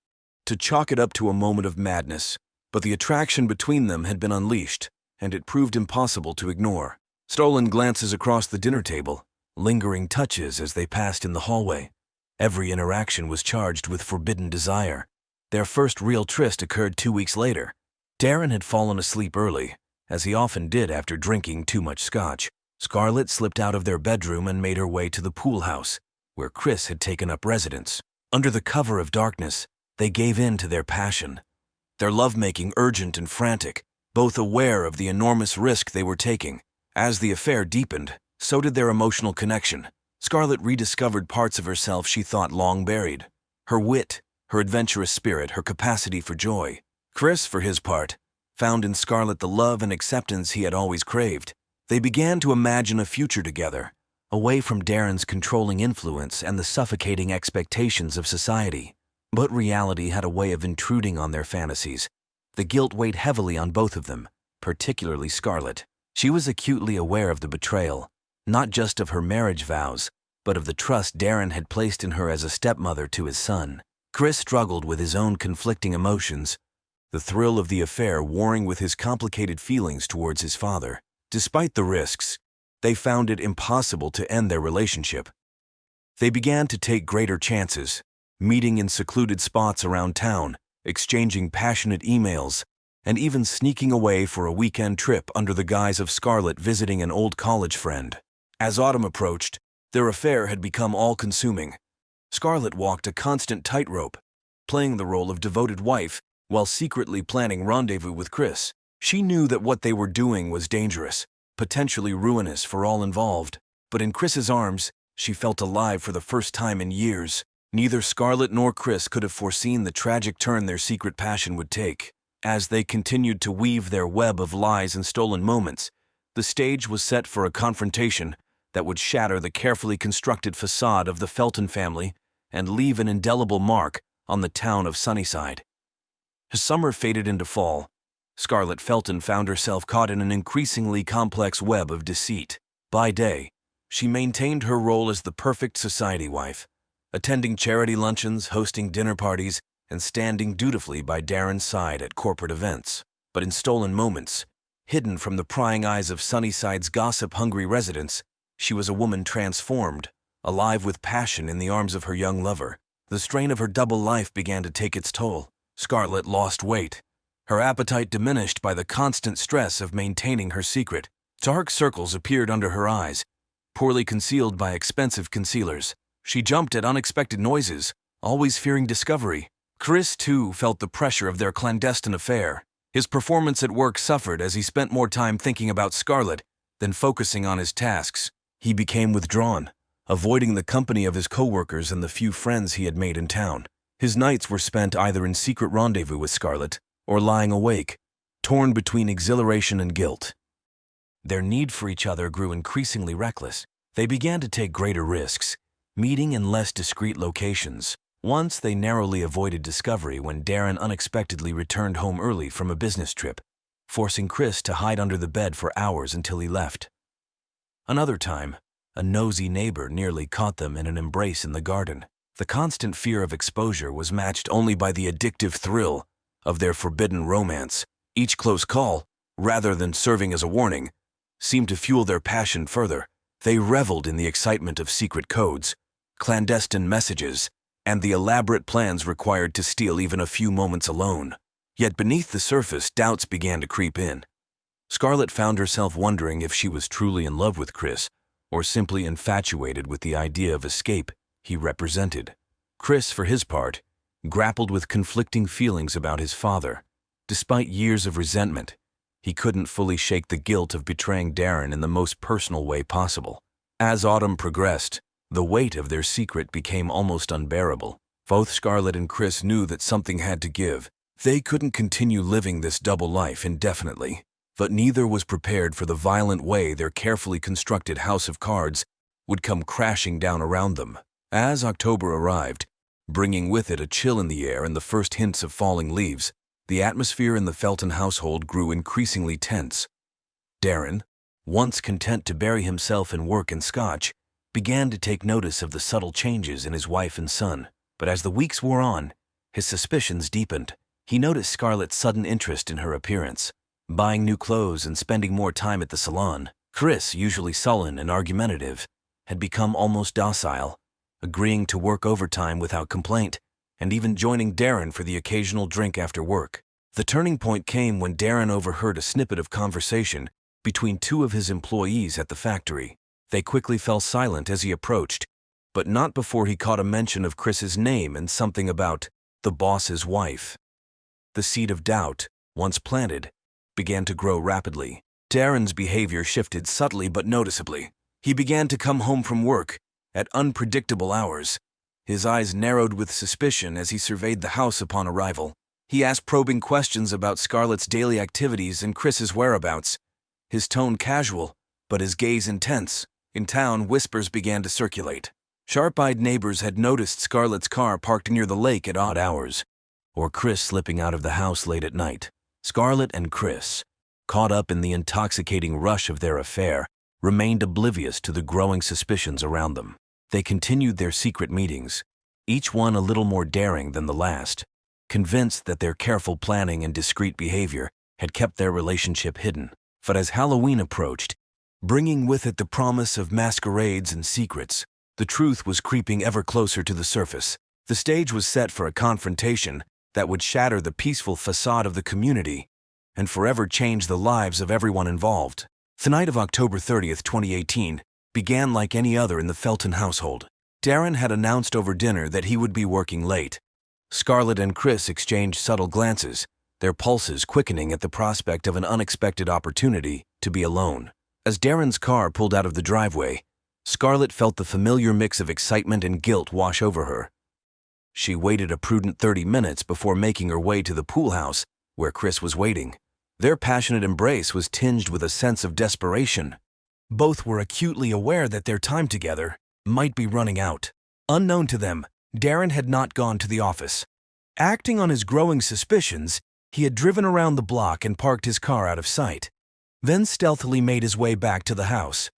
to chalk it up to a moment of madness. But the attraction between them had been unleashed, and it proved impossible to ignore. Stolen glances across the dinner table, lingering touches as they passed in the hallway. Every interaction was charged with forbidden desire. Their first real tryst occurred 2 weeks later. Darren had fallen asleep early, as he often did after drinking too much scotch. Scarlett slipped out of their bedroom and made her way to the pool house, where Chris had taken up residence. Under the cover of darkness, they gave in to their passion, their lovemaking urgent and frantic, both aware of the enormous risk they were taking. As the affair deepened, so did their emotional connection. Scarlett rediscovered parts of herself she thought long buried: her wit, her adventurous spirit, her capacity for joy. Chris, for his part, found in Scarlett the love and acceptance he had always craved. They began to imagine a future together, away from Darren's controlling influence and the suffocating expectations of society. But reality had a way of intruding on their fantasies. The guilt weighed heavily on both of them, particularly Scarlett. She was acutely aware of the betrayal, not just of her marriage vows, but of the trust Darren had placed in her as a stepmother to his son. Chris struggled with his own conflicting emotions, the thrill of the affair warring with his complicated feelings towards his father. Despite the risks, they found it impossible to end their relationship. They began to take greater chances, meeting in secluded spots around town, exchanging passionate emails, and even sneaking away for a weekend trip under the guise of Scarlet visiting an old college friend. As autumn approached, their affair had become all-consuming. Scarlet walked a constant tightrope, playing the role of devoted wife while secretly planning rendezvous with Chris. She knew that what they were doing was dangerous, potentially ruinous for all involved. But in Chris's arms, she felt alive for the first time in years. Neither Scarlet nor Chris could have foreseen the tragic turn their secret passion would take. As they continued to weave their web of lies and stolen moments, the stage was set for a confrontation that would shatter the carefully constructed facade of the Felton family and leave an indelible mark on the town of Sunnyside. As summer faded into fall, Scarlet Felton found herself caught in an increasingly complex web of deceit. By day, she maintained her role as the perfect society wife, attending charity luncheons, hosting dinner parties, and standing dutifully by Darren's side at corporate events. But in stolen moments, hidden from the prying eyes of Sunnyside's gossip-hungry residents, she was a woman transformed, alive with passion in the arms of her young lover. The strain of her double life began to take its toll. Scarlet lost weight, her appetite diminished by the constant stress of maintaining her secret. Dark circles appeared under her eyes, poorly concealed by expensive concealers. She jumped at unexpected noises, always fearing discovery. Chris, too, felt the pressure of their clandestine affair. His performance at work suffered as he spent more time thinking about Scarlet than focusing on his tasks. He became withdrawn, avoiding the company of his co-workers and the few friends he had made in town. His nights were spent either in secret rendezvous with Scarlet or lying awake, torn between exhilaration and guilt. Their need for each other grew increasingly reckless. They began to take greater risks, meeting in less discreet locations. Once they narrowly avoided discovery when Darren unexpectedly returned home early from a business trip, forcing Chris to hide under the bed for hours until he left. Another time, a nosy neighbor nearly caught them in an embrace in the garden. The constant fear of exposure was matched only by the addictive thrill of their forbidden romance. Each close call, rather than serving as a warning, seemed to fuel their passion further. They reveled in the excitement of secret codes, clandestine messages, and the elaborate plans required to steal even a few moments alone. Yet beneath the surface, doubts began to creep in. Scarlet found herself wondering if she was truly in love with Chris, or simply infatuated with the idea of escape he represented. Chris, for his part, grappled with conflicting feelings about his father. Despite years of resentment, he couldn't fully shake the guilt of betraying Darren in the most personal way possible. As autumn progressed, the weight of their secret became almost unbearable. Both Scarlet and Chris knew that something had to give. They couldn't continue living this double life indefinitely, but neither was prepared for the violent way their carefully constructed house of cards would come crashing down around them. As October arrived, bringing with it a chill in the air and the first hints of falling leaves, the atmosphere in the Felton household grew increasingly tense. Darren, once content to bury himself in work and scotch, began to take notice of the subtle changes in his wife and son. But as the weeks wore on, his suspicions deepened. He noticed Scarlet's sudden interest in her appearance, buying new clothes and spending more time at the salon. Chris, usually sullen and argumentative, had become almost docile, agreeing to work overtime without complaint, and even joining Darren for the occasional drink after work. The turning point came when Darren overheard a snippet of conversation between two of his employees at the factory. They quickly fell silent as he approached, but not before he caught a mention of Chris's name and something about the boss's wife. The seed of doubt, once planted, began to grow rapidly. Darren's behavior shifted subtly but noticeably. He began to come home from work at unpredictable hours. His eyes narrowed with suspicion as he surveyed the house upon arrival. He asked probing questions about Scarlet's daily activities and Chris's whereabouts, his tone casual, but his gaze intense. In town, whispers began to circulate. Sharp-eyed neighbors had noticed Scarlet's car parked near the lake at odd hours, or Chris slipping out of the house late at night. Scarlet and Chris, caught up in the intoxicating rush of their affair, remained oblivious to the growing suspicions around them. They continued their secret meetings, each one a little more daring than the last, convinced that their careful planning and discreet behavior had kept their relationship hidden. But as Halloween approached, bringing with it the promise of masquerades and secrets, the truth was creeping ever closer to the surface. The stage was set for a confrontation that would shatter the peaceful facade of the community and forever change the lives of everyone involved. The night of October 30th, 2018, began like any other in the Felton household. Darren had announced over dinner that he would be working late. Scarlet and Chris exchanged subtle glances, their pulses quickening at the prospect of an unexpected opportunity to be alone. As Darren's car pulled out of the driveway, Scarlet felt the familiar mix of excitement and guilt wash over her. She waited a prudent 30 minutes before making her way to the pool house, where Chris was waiting. Their passionate embrace was tinged with a sense of desperation. Both were acutely aware that their time together might be running out. Unknown to them, Darren had not gone to the office. Acting on his growing suspicions, he had driven around the block and parked his car out of sight, then stealthily made his way back to the house.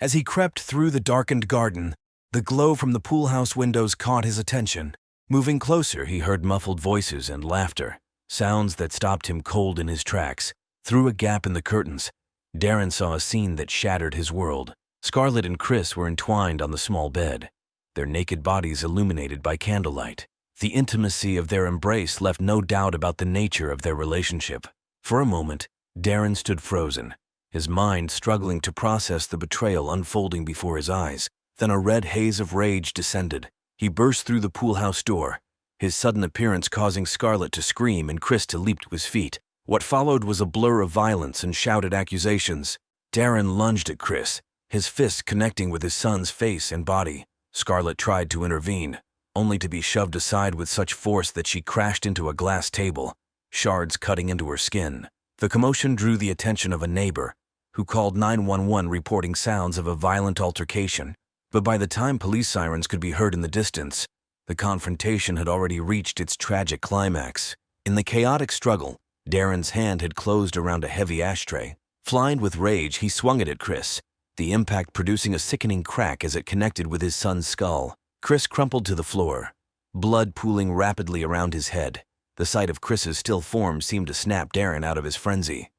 As he crept through the darkened garden, the glow from the pool house windows caught his attention. Moving closer, he heard muffled voices and laughter, sounds that stopped him cold in his tracks. Through a gap in the curtains, Darren saw a scene that shattered his world. Scarlet and Chris were entwined on the small bed, their naked bodies illuminated by candlelight. The intimacy of their embrace left no doubt about the nature of their relationship. For a moment, Darren stood frozen, his mind struggling to process the betrayal unfolding before his eyes. Then a red haze of rage descended. He burst through the pool house door, his sudden appearance causing Scarlet to scream and Chris to leap to his feet. What followed was a blur of violence and shouted accusations. Darren lunged at Chris, his fists connecting with his son's face and body. Scarlet tried to intervene, only to be shoved aside with such force that she crashed into a glass table, shards cutting into her skin. The commotion drew the attention of a neighbor, who called 911 reporting sounds of a violent altercation. But by the time police sirens could be heard in the distance, the confrontation had already reached its tragic climax. In the chaotic struggle, Darren's hand had closed around a heavy ashtray. Flying with rage, he swung it at Chris, the impact producing a sickening crack as it connected with his son's skull. Chris crumpled to the floor, blood pooling rapidly around his head. The sight of Chris's still form seemed to snap Darren out of his frenzy.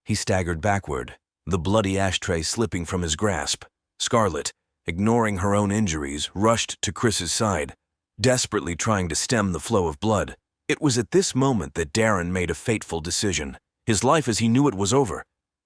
He staggered backward, the bloody ashtray slipping from his grasp. Scarlet, ignoring her own injuries, rushed to Chris's side, desperately trying to stem the flow of blood. It was at this moment that Darren made a fateful decision. His life as he knew it was over,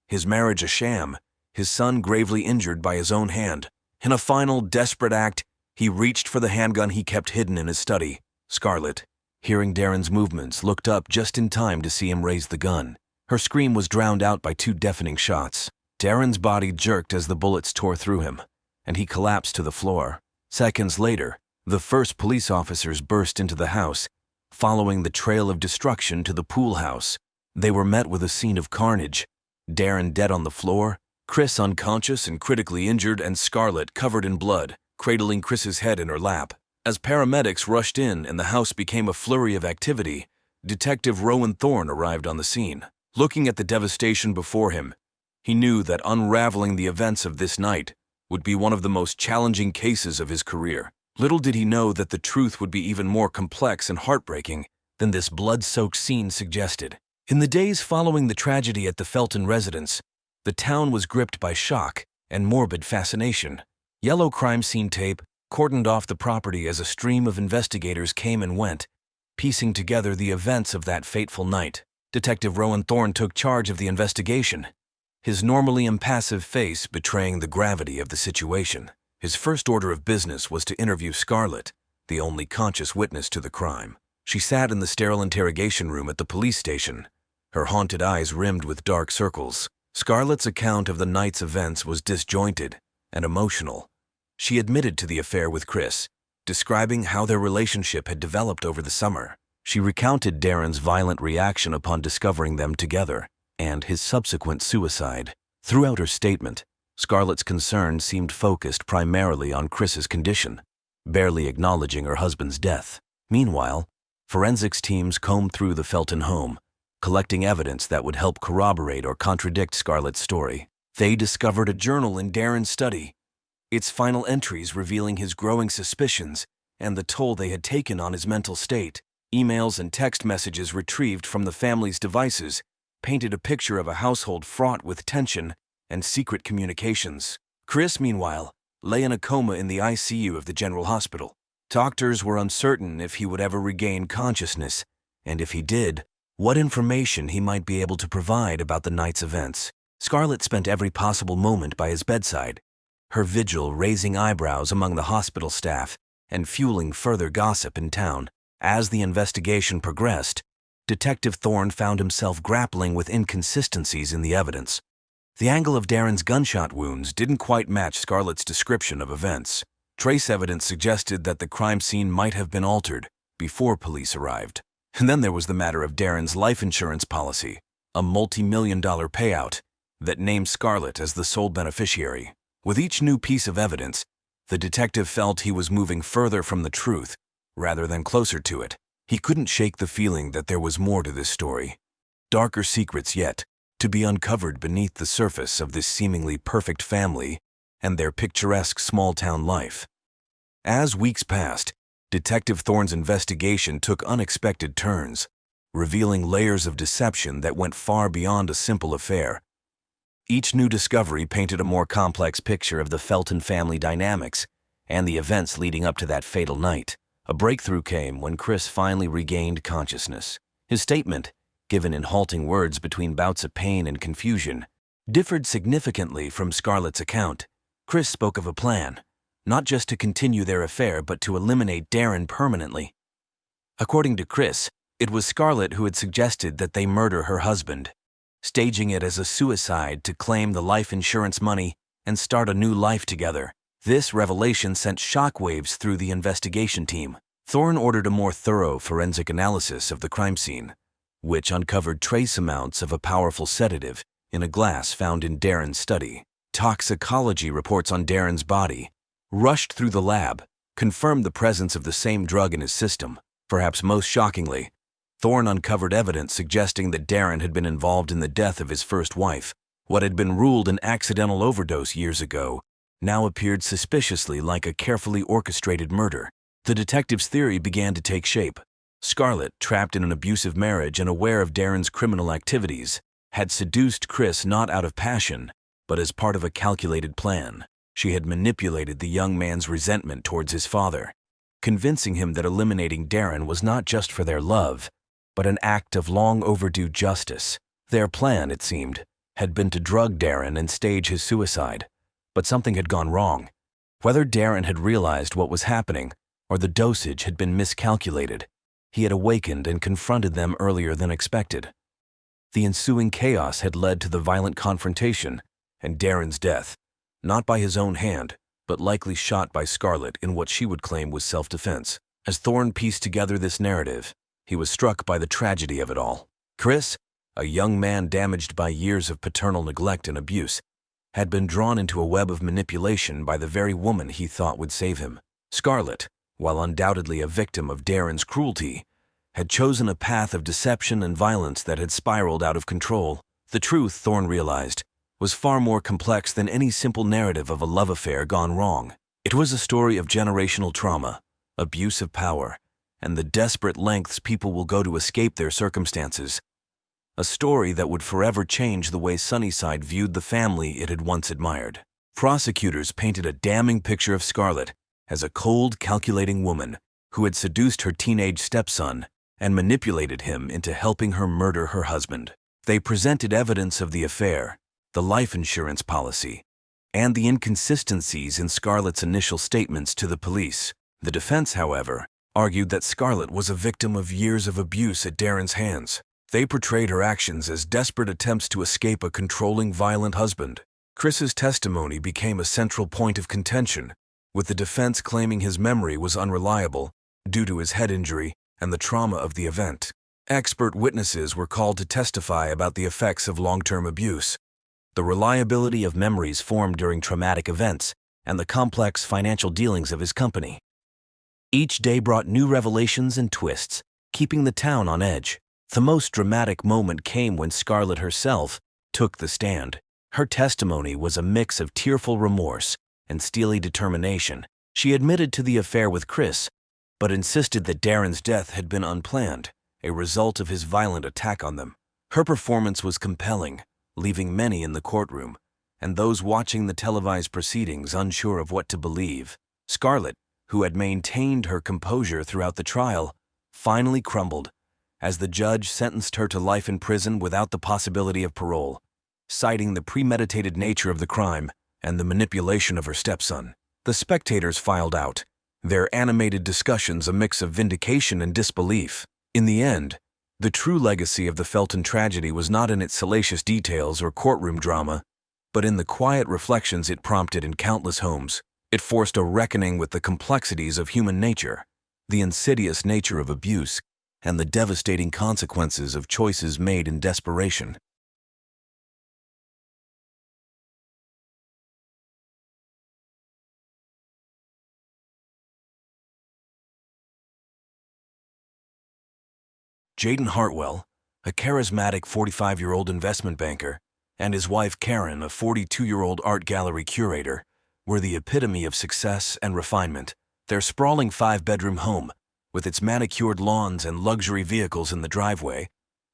his marriage a sham, his son gravely injured by his own hand. In a final, desperate act, he reached for the handgun he kept hidden in his study. Scarlet, hearing Darren's movements, looked up just in time to see him raise the gun. Her scream was drowned out by 2 deafening shots. Darren's body jerked as the bullets tore through him, and he collapsed to the floor. Seconds later, the first police officers burst into the house, following the trail of destruction to the pool house. They were met with a scene of carnage. Darren dead on the floor, Chris unconscious and critically injured, and Scarlet covered in blood, cradling Chris's head in her lap. As paramedics rushed in and the house became a flurry of activity, Detective Rowan Thorne arrived on the scene. Looking at the devastation before him, he knew that unraveling the events of this night would be one of the most challenging cases of his career. Little did he know that the truth would be even more complex and heartbreaking than this blood-soaked scene suggested. In the days following the tragedy at the Felton residence, the town was gripped by shock and morbid fascination. Yellow crime scene tape cordoned off the property as a stream of investigators came and went, piecing together the events of that fateful night. Detective Rowan Thorne took charge of the investigation, his normally impassive face betraying the gravity of the situation. His first order of business was to interview Scarlet, the only conscious witness to the crime. She sat in the sterile interrogation room at the police station, her haunted eyes rimmed with dark circles. Scarlet's account of the night's events was disjointed and emotional. She admitted to the affair with Chris, describing how their relationship had developed over the summer. She recounted Darren's violent reaction upon discovering them together and his subsequent suicide. Throughout her statement, Scarlet's concern seemed focused primarily on Chris's condition, barely acknowledging her husband's death. Meanwhile, forensics teams combed through the Felton home, collecting evidence that would help corroborate or contradict Scarlet's story. They discovered a journal in Darren's study, its final entries revealing his growing suspicions and the toll they had taken on his mental state. Emails and text messages retrieved from the family's devices painted a picture of a household fraught with tension and secret communications. Chris, meanwhile, lay in a coma in the ICU of the General Hospital. Doctors were uncertain if he would ever regain consciousness, and if he did, what information he might be able to provide about the night's events. Scarlet spent every possible moment by his bedside, her vigil raising eyebrows among the hospital staff and fueling further gossip in town. As the investigation progressed, Detective Thorne found himself grappling with inconsistencies in the evidence. The angle of Darren's gunshot wounds didn't quite match Scarlet's description of events. Trace evidence suggested that the crime scene might have been altered before police arrived. And then there was the matter of Darren's life insurance policy, a multi-million-dollar payout that named Scarlet as the sole beneficiary. With each new piece of evidence, the detective felt he was moving further from the truth rather than closer to it. He couldn't shake the feeling that there was more to this story. Darker secrets yet to be uncovered beneath the surface of this seemingly perfect family and their picturesque small-town life. As weeks passed, Detective Thorne's investigation took unexpected turns, revealing layers of deception that went far beyond a simple affair. Each new discovery painted a more complex picture of the Felton family dynamics and the events leading up to that fatal night. A breakthrough came when Chris finally regained consciousness. His statement, given in halting words between bouts of pain and confusion, differed significantly from Scarlet's account. Chris spoke of a plan, not just to continue their affair but to eliminate Darren permanently. According to Chris, it was Scarlet who had suggested that they murder her husband, staging it as a suicide to claim the life insurance money and start a new life together. This revelation sent shockwaves through the investigation team. Thorne ordered a more thorough forensic analysis of the crime scene, which uncovered trace amounts of a powerful sedative in a glass found in Darren's study. Toxicology reports on Darren's body, rushed through the lab, confirmed the presence of the same drug in his system. Perhaps most shockingly, Thorne uncovered evidence suggesting that Darren had been involved in the death of his first wife. What had been ruled an accidental overdose years ago now appeared suspiciously like a carefully orchestrated murder. The detective's theory began to take shape. Scarlet, trapped in an abusive marriage and aware of Darren's criminal activities, had seduced Chris not out of passion, but as part of a calculated plan. She had manipulated the young man's resentment towards his father, convincing him that eliminating Darren was not just for their love, but an act of long overdue justice. Their plan, it seemed, had been to drug Darren and stage his suicide. But something had gone wrong. Whether Darren had realized what was happening or the dosage had been miscalculated, he had awakened and confronted them earlier than expected. The ensuing chaos had led to the violent confrontation and Darren's death, not by his own hand, but likely shot by Scarlet in what she would claim was self-defense. As Thorne pieced together this narrative, he was struck by the tragedy of it all. Chris, a young man damaged by years of paternal neglect and abuse, had been drawn into a web of manipulation by the very woman he thought would save him. Scarlet, while undoubtedly a victim of Darren's cruelty, had chosen a path of deception and violence that had spiraled out of control. The truth, Thorne realized, was far more complex than any simple narrative of a love affair gone wrong. It was a story of generational trauma, abuse of power, and the desperate lengths people will go to escape their circumstances. A story that would forever change the way Sunnyside viewed the family it had once admired. Prosecutors painted a damning picture of Scarlet as a cold, calculating woman who had seduced her teenage stepson and manipulated him into helping her murder her husband. They presented evidence of the affair, the life insurance policy, and the inconsistencies in Scarlet's initial statements to the police. The defense, however, argued that Scarlet was a victim of years of abuse at Darren's hands. They portrayed her actions as desperate attempts to escape a controlling, violent husband. Chris's testimony became a central point of contention, with the defense claiming his memory was unreliable due to his head injury and the trauma of the event. Expert witnesses were called to testify about the effects of long-term abuse, the reliability of memories formed during traumatic events, and the complex financial dealings of his company. Each day brought new revelations and twists, keeping the town on edge. The most dramatic moment came when Scarlet herself took the stand. Her testimony was a mix of tearful remorse and steely determination. She admitted to the affair with Chris, but insisted that Darren's death had been unplanned, a result of his violent attack on them. Her performance was compelling, leaving many in the courtroom, and those watching the televised proceedings unsure of what to believe. Scarlet, who had maintained her composure throughout the trial, finally crumbled as the judge sentenced her to life in prison without the possibility of parole, citing the premeditated nature of the crime and the manipulation of her stepson. The spectators filed out, their animated discussions a mix of vindication and disbelief. In the end, the true legacy of the Felton tragedy was not in its salacious details or courtroom drama, but in the quiet reflections it prompted in countless homes. It forced a reckoning with the complexities of human nature, the insidious nature of abuse, and the devastating consequences of choices made in desperation. Jaden Hartwell, a charismatic 45-year-old investment banker, and his wife Karen, a 42-year-old art gallery curator, were the epitome of success and refinement. Their sprawling 5-bedroom home, with its manicured lawns and luxury vehicles in the driveway,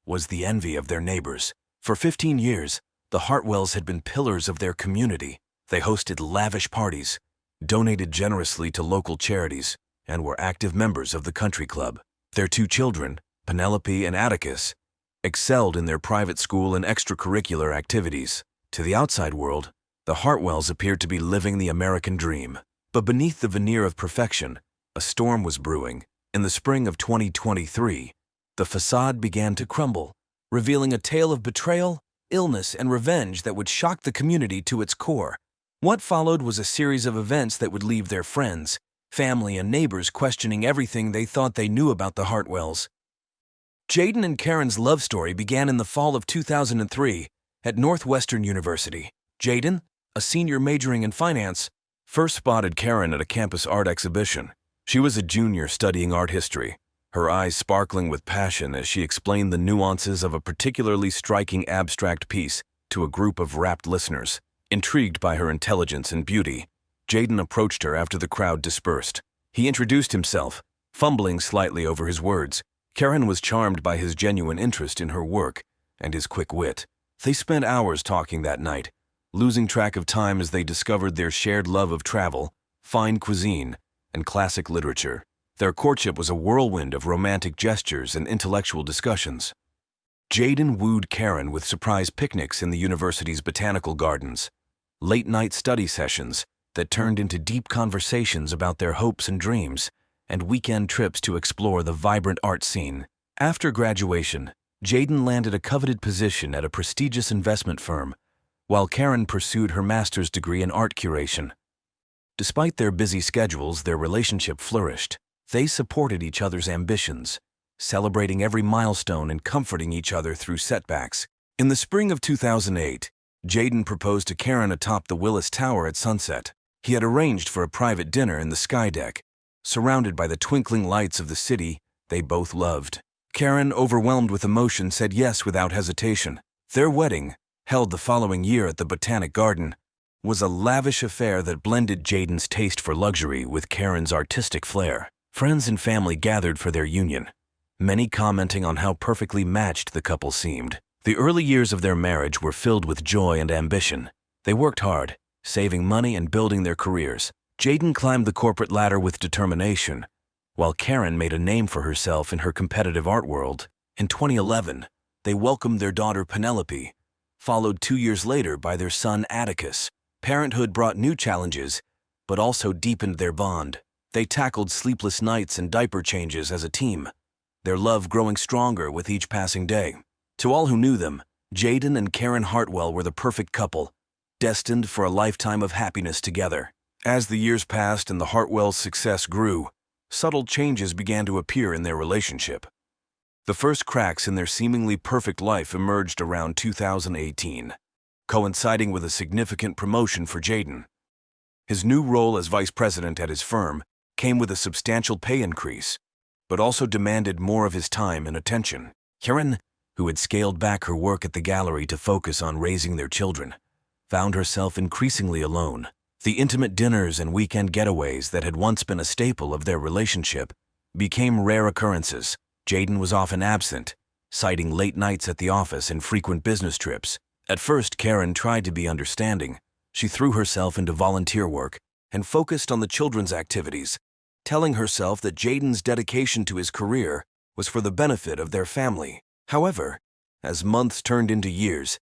was the envy of their neighbors. For 15 years, the Hartwells had been pillars of their community. They hosted lavish parties, donated generously to local charities, and were active members of the country club. Their 2 children, Penelope and Atticus, excelled in their private school and extracurricular activities. To the outside world, the Hartwells appeared to be living the American dream. But beneath the veneer of perfection, a storm was brewing. In the spring of 2023, the facade began to crumble, revealing a tale of betrayal, illness, and revenge that would shock the community to its core. What followed was a series of events that would leave their friends, family, and neighbors questioning everything they thought they knew about the Hartwells. Jaden and Karen's love story began in the fall of 2003 at Northwestern University. Jaden, a senior majoring in finance, first spotted Karen at a campus art exhibition. She was a junior studying art history, her eyes sparkling with passion as she explained the nuances of a particularly striking abstract piece to a group of rapt listeners. Intrigued by her intelligence and beauty, Jaden approached her after the crowd dispersed. He introduced himself, fumbling slightly over his words. Karen was charmed by his genuine interest in her work and his quick wit. They spent hours talking that night, losing track of time as they discovered their shared love of travel, fine cuisine, and classic literature. Their courtship was a whirlwind of romantic gestures and intellectual discussions. Jaden wooed Karen with surprise picnics in the university's botanical gardens, late-night study sessions that turned into deep conversations about their hopes and dreams, and weekend trips to explore the vibrant art scene. After graduation, Jaden landed a coveted position at a prestigious investment firm, while Karen pursued her master's degree in art curation. Despite their busy schedules, their relationship flourished. They supported each other's ambitions, celebrating every milestone and comforting each other through setbacks. In the spring of 2008, Jaden proposed to Karen atop the Willis Tower at sunset. He had arranged for a private dinner in the sky deck, surrounded by the twinkling lights of the city they both loved. Karen, overwhelmed with emotion, said yes without hesitation. Their wedding, held the following year at the Botanic Garden, was a lavish affair that blended Jaden's taste for luxury with Karen's artistic flair. Friends and family gathered for their union, many commenting on how perfectly matched the couple seemed. The early years of their marriage were filled with joy and ambition. They worked hard, saving money and building their careers. Jaden climbed the corporate ladder with determination, while Karen made a name for herself in her competitive art world. In 2011, they welcomed their daughter Penelope, followed 2 years later by their son Atticus. Parenthood brought new challenges, but also deepened their bond. They tackled sleepless nights and diaper changes as a team, their love growing stronger with each passing day. To all who knew them, Jaden and Karen Hartwell were the perfect couple, destined for a lifetime of happiness together. As the years passed and the Hartwells' success grew, subtle changes began to appear in their relationship. The first cracks in their seemingly perfect life emerged around 2018, coinciding with a significant promotion for Jaden. His new role as vice president at his firm came with a substantial pay increase, but also demanded more of his time and attention. Karen, who had scaled back her work at the gallery to focus on raising their children, found herself increasingly alone. The intimate dinners and weekend getaways that had once been a staple of their relationship became rare occurrences. Jaden was often absent, citing late nights at the office and frequent business trips. At first, Karen tried to be understanding. She threw herself into volunteer work and focused on the children's activities, telling herself that Jaden's dedication to his career was for the benefit of their family. However, as months turned into years,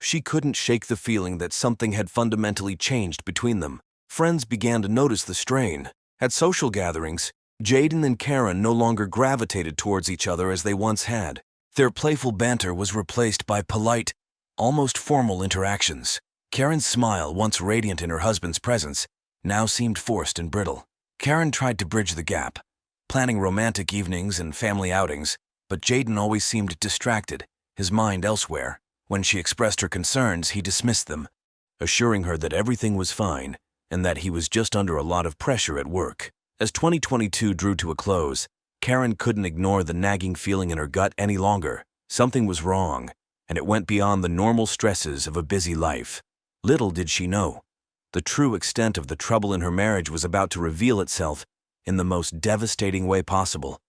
she couldn't shake the feeling that something had fundamentally changed between them. Friends began to notice the strain. At social gatherings, Jaden and Karen no longer gravitated towards each other as they once had. Their playful banter was replaced by polite, almost formal interactions. Karen's smile, once radiant in her husband's presence, now seemed forced and brittle. Karen tried to bridge the gap, planning romantic evenings and family outings, but Jaden always seemed distracted, his mind elsewhere. When she expressed her concerns, he dismissed them, assuring her that everything was fine and that he was just under a lot of pressure at work. As 2022 drew to a close, Karen couldn't ignore the nagging feeling in her gut any longer. Something was wrong, and it went beyond the normal stresses of a busy life. Little did she know, the true extent of the trouble in her marriage was about to reveal itself in the most devastating way possible.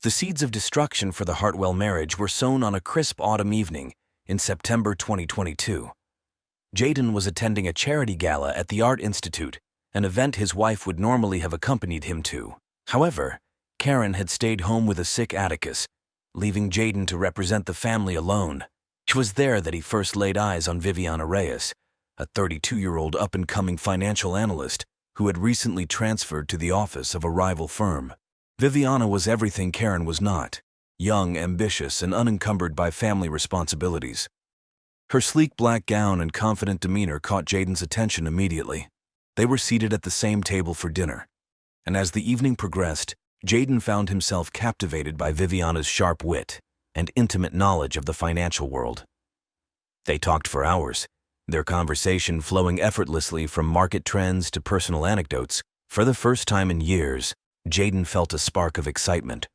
The seeds of destruction for the Hartwell marriage were sown on a crisp autumn evening in September 2022. Jaden was attending a charity gala at the Art Institute, an event his wife would normally have accompanied him to. However, Karen had stayed home with a sick Atticus, leaving Jaden to represent the family alone. It was there that he first laid eyes on Viviana Reyes, a 32-year-old up-and-coming financial analyst who had recently transferred to the office of a rival firm. Viviana was everything Karen was not: young, ambitious, and unencumbered by family responsibilities. Her sleek black gown and confident demeanor caught Jaden's attention immediately. They were seated at the same table for dinner, and as the evening progressed, Jaden found himself captivated by Viviana's sharp wit and intimate knowledge of the financial world. They talked for hours, their conversation flowing effortlessly from market trends to personal anecdotes. For the first time in years, Jaden felt a spark of excitement,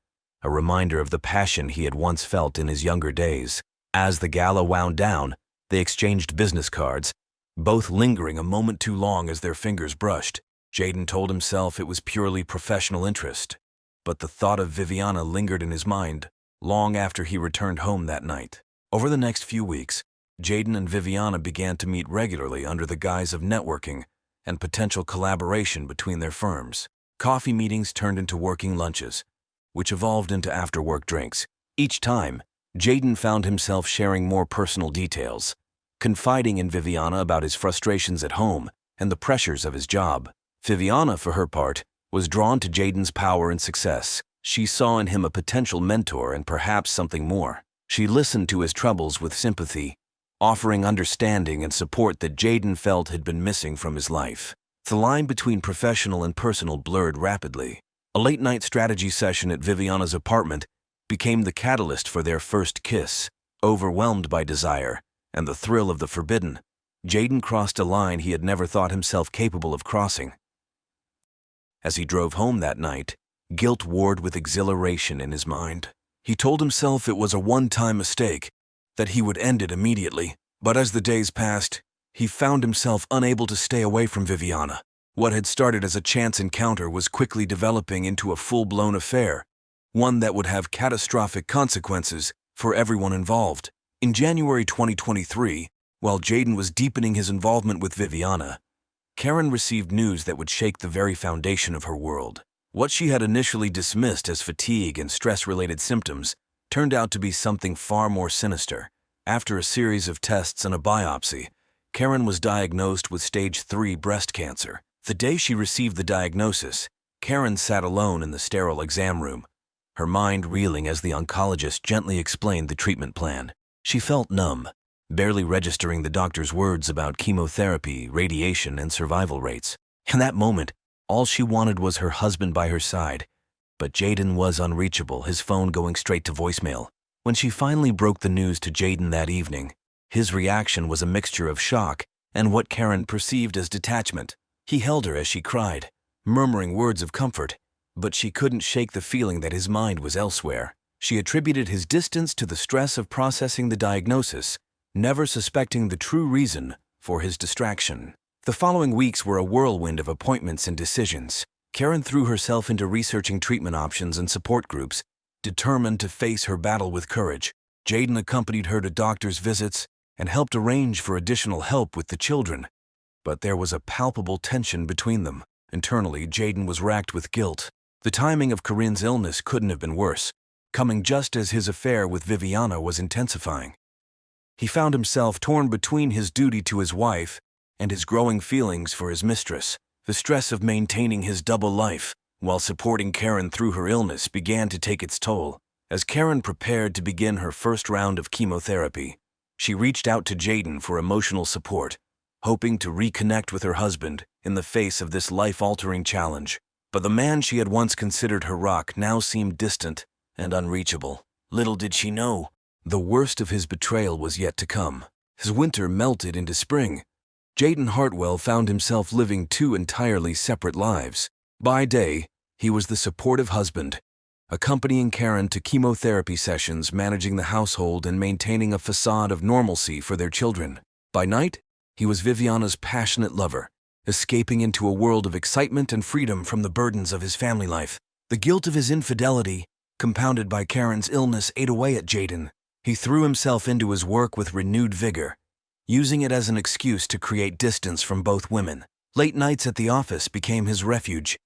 a reminder of the passion he had once felt in his younger days. As the gala wound down, they exchanged business cards, both lingering a moment too long as their fingers brushed. Jaden told himself it was purely professional interest, but the thought of Viviana lingered in his mind long after he returned home that night. Over the next few weeks, Jaden and Viviana began to meet regularly under the guise of networking and potential collaboration between their firms. Coffee meetings turned into working lunches, which evolved into after-work drinks. Each time, Jaden found himself sharing more personal details, confiding in Viviana about his frustrations at home and the pressures of his job. Viviana, for her part, was drawn to Jaden's power and success. She saw in him a potential mentor and perhaps something more. She listened to his troubles with sympathy, offering understanding and support that Jaden felt had been missing from his life. The line between professional and personal blurred rapidly. A late-night strategy session at Viviana's apartment became the catalyst for their first kiss. Overwhelmed by desire and the thrill of the forbidden, Jaden crossed a line he had never thought himself capable of crossing. As he drove home that night, guilt warred with exhilaration in his mind. He told himself it was a one-time mistake, that he would end it immediately. But as the days passed, he found himself unable to stay away from Viviana. What had started as a chance encounter was quickly developing into a full-blown affair, one that would have catastrophic consequences for everyone involved. In January 2023, while Jaden was deepening his involvement with Viviana, Karen received news that would shake the very foundation of her world. What she had initially dismissed as fatigue and stress-related symptoms turned out to be something far more sinister. After a series of tests and a biopsy, Karen was diagnosed with stage 3 breast cancer. The day she received the diagnosis, Karen sat alone in the sterile exam room, her mind reeling as the oncologist gently explained the treatment plan. She felt numb, barely registering the doctor's words about chemotherapy, radiation, and survival rates. In that moment, all she wanted was her husband by her side. But Jaden was unreachable, his phone going straight to voicemail. When she finally broke the news to Jaden that evening, his reaction was a mixture of shock and what Karen perceived as detachment. He held her as she cried, murmuring words of comfort, but she couldn't shake the feeling that his mind was elsewhere. She attributed his distance to the stress of processing the diagnosis, never suspecting the true reason for his distraction. The following weeks were a whirlwind of appointments and decisions. Karen threw herself into researching treatment options and support groups, determined to face her battle with courage. Jayden accompanied her to doctor's visits and helped arrange for additional help with the children. But there was a palpable tension between them. Internally, Jayden was racked with guilt. The timing of Corinne's illness couldn't have been worse, coming just as his affair with Viviana was intensifying. He found himself torn between his duty to his wife and his growing feelings for his mistress. The stress of maintaining his double life while supporting Karen through her illness began to take its toll. As Karen prepared to begin her first round of chemotherapy, she reached out to Jayden for emotional support, hoping to reconnect with her husband in the face of this life-altering challenge. But the man she had once considered her rock now seemed distant and unreachable. Little did she know, the worst of his betrayal was yet to come. As winter melted into spring, Jayden Hartwell found himself living two entirely separate lives. By day, he was the supportive husband, accompanying Karen to chemotherapy sessions, managing the household and maintaining a facade of normalcy for their children. By night, he was Viviana's passionate lover, escaping into a world of excitement and freedom from the burdens of his family life. The guilt of his infidelity, compounded by Karen's illness, ate away at Jayden. He threw himself into his work with renewed vigor, using it as an excuse to create distance from both women. Late nights at the office became his refuge,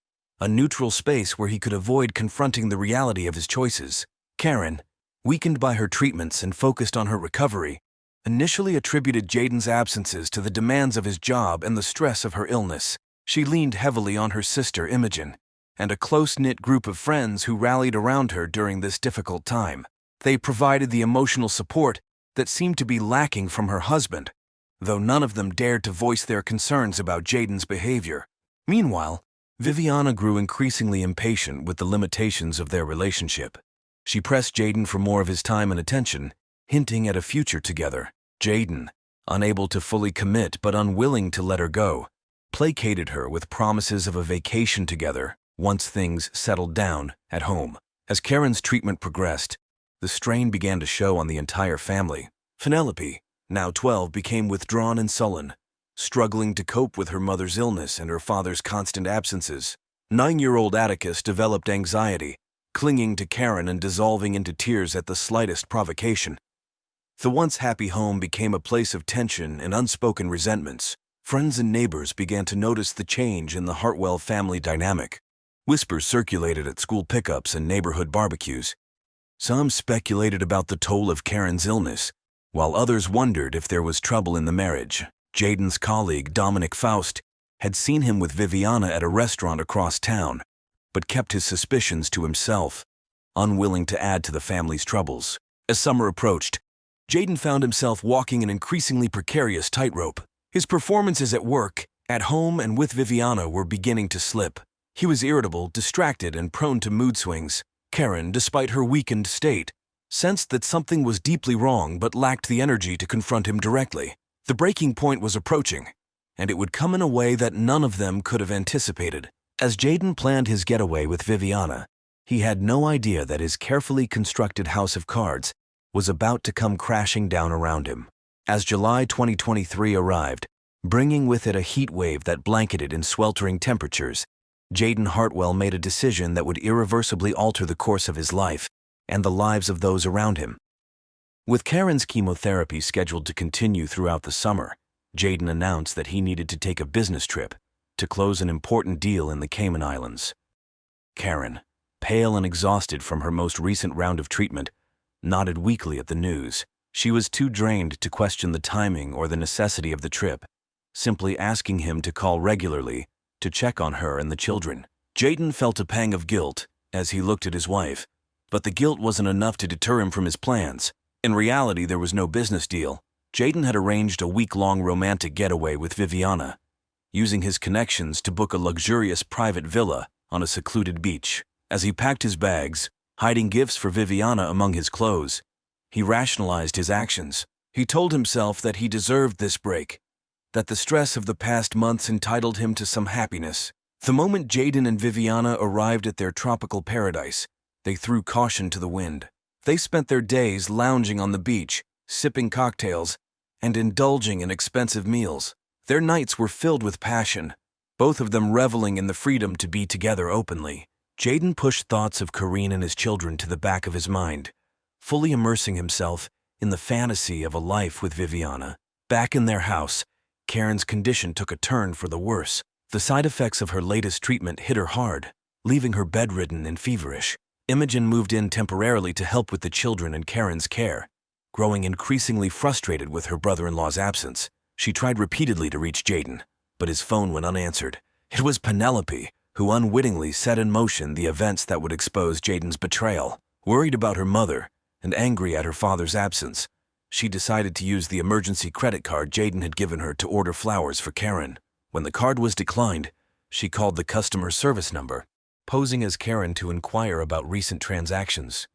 a neutral space where he could avoid confronting the reality of his choices. Karen, weakened by her treatments and focused on her recovery, initially attributed Jayden's absences to the demands of his job and the stress of her illness. She leaned heavily on her sister Imogen and a close-knit group of friends who rallied around her during this difficult time. They provided the emotional support that seemed to be lacking from her husband, though none of them dared to voice their concerns about Jayden's behavior. Meanwhile, Viviana grew increasingly impatient with the limitations of their relationship. She pressed Jayden for more of his time and attention, hinting at a future together. Jayden, unable to fully commit but unwilling to let her go, placated her with promises of a vacation together once things settled down at home. As Karen's treatment progressed, the strain began to show on the entire family. Penelope, now 12, became withdrawn and sullen, struggling to cope with her mother's illness and her father's constant absences. 9-year-old Atticus developed anxiety, clinging to Karen and dissolving into tears at the slightest provocation. The once happy home became a place of tension and unspoken resentments. Friends and neighbors began to notice the change in the Hartwell family dynamic. Whispers circulated at school pickups and neighborhood barbecues. Some speculated about the toll of Karen's illness, while others wondered if there was trouble in the marriage. Jayden's colleague, Dominic Faust, had seen him with Viviana at a restaurant across town, but kept his suspicions to himself, unwilling to add to the family's troubles. As summer approached, Jayden found himself walking an increasingly precarious tightrope. His performances at work, at home, and with Viviana were beginning to slip. He was irritable, distracted, and prone to mood swings. Karen, despite her weakened state, sensed that something was deeply wrong but lacked the energy to confront him directly. The breaking point was approaching, and it would come in a way that none of them could have anticipated. As Jayden planned his getaway with Viviana, he had no idea that his carefully constructed house of cards was about to come crashing down around him. As July 2023 arrived, bringing with it a heat wave that blanketed in sweltering temperatures, Jayden Hartwell made a decision that would irreversibly alter the course of his life and the lives of those around him. With Karen's chemotherapy scheduled to continue throughout the summer, Jayden announced that he needed to take a business trip to close an important deal in the Cayman Islands. Karen, pale and exhausted from her most recent round of treatment, nodded weakly at the news. She was too drained to question the timing or the necessity of the trip, simply asking him to call regularly to check on her and the children. Jayden felt a pang of guilt as he looked at his wife, but the guilt wasn't enough to deter him from his plans. In reality, there was no business deal. Jayden had arranged a week-long romantic getaway with Viviana, using his connections to book a luxurious private villa on a secluded beach. As he packed his bags, hiding gifts for Viviana among his clothes, he rationalized his actions. He told himself that he deserved this break, that the stress of the past months entitled him to some happiness. The moment Jayden and Viviana arrived at their tropical paradise, they threw caution to the wind. They spent their days lounging on the beach, sipping cocktails, and indulging in expensive meals. Their nights were filled with passion, both of them reveling in the freedom to be together openly. Jaden pushed thoughts of Kareen and his children to the back of his mind, fully immersing himself in the fantasy of a life with Viviana. Back in their house, Karen's condition took a turn for the worse. The side effects of her latest treatment hit her hard, leaving her bedridden and feverish. Imogen moved in temporarily to help with the children and Karen's care. Growing increasingly frustrated with her brother-in-law's absence, she tried repeatedly to reach Jaden, but his phone went unanswered. It was Penelope, who unwittingly set in motion the events that would expose Jaden's betrayal. Worried about her mother and angry at her father's absence, she decided to use the emergency credit card Jaden had given her to order flowers for Karen. When the card was declined, she called the customer service number, posing as Karen to inquire about recent transactions.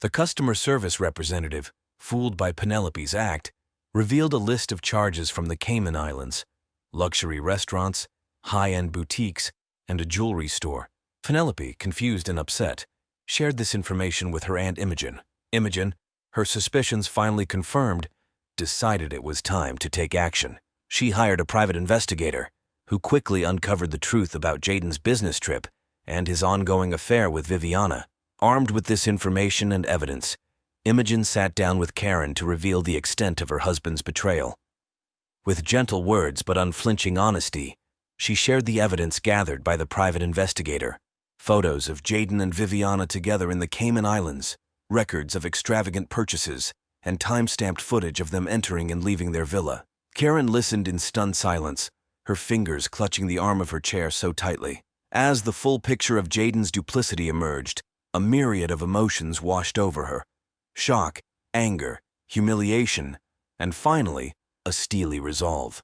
The customer service representative, fooled by Penelope's act, revealed a list of charges from the Cayman Islands, luxury restaurants, high-end boutiques, and a jewelry store. Penelope, confused and upset, shared this information with her Aunt Imogen. Imogen, her suspicions finally confirmed, decided it was time to take action. She hired a private investigator, who quickly uncovered the truth about Jaden's business trip and his ongoing affair with Viviana. Armed with this information and evidence, Imogen sat down with Karen to reveal the extent of her husband's betrayal. With gentle words but unflinching honesty, she shared the evidence gathered by the private investigator. Photos of Jaden and Viviana together in the Cayman Islands, records of extravagant purchases, and time-stamped footage of them entering and leaving their villa. Karen listened in stunned silence, her fingers clutching the arm of her chair so tightly. As the full picture of Jaden's duplicity emerged, a myriad of emotions washed over her. Shock, anger, humiliation, and finally, a steely resolve.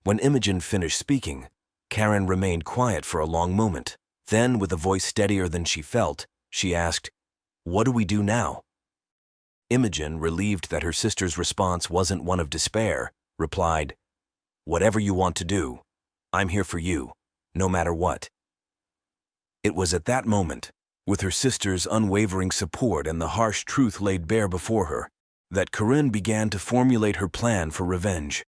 When Imogen finished speaking, Karen remained quiet for a long moment. Then, with a voice steadier than she felt, she asked, "What do we do now?" Imogen, relieved that her sister's response wasn't one of despair, replied, "Whatever you want to do, I'm here for you, no matter what." It was at that moment, with her sister's unwavering support and the harsh truth laid bare before her, that Corinne began to formulate her plan for revenge.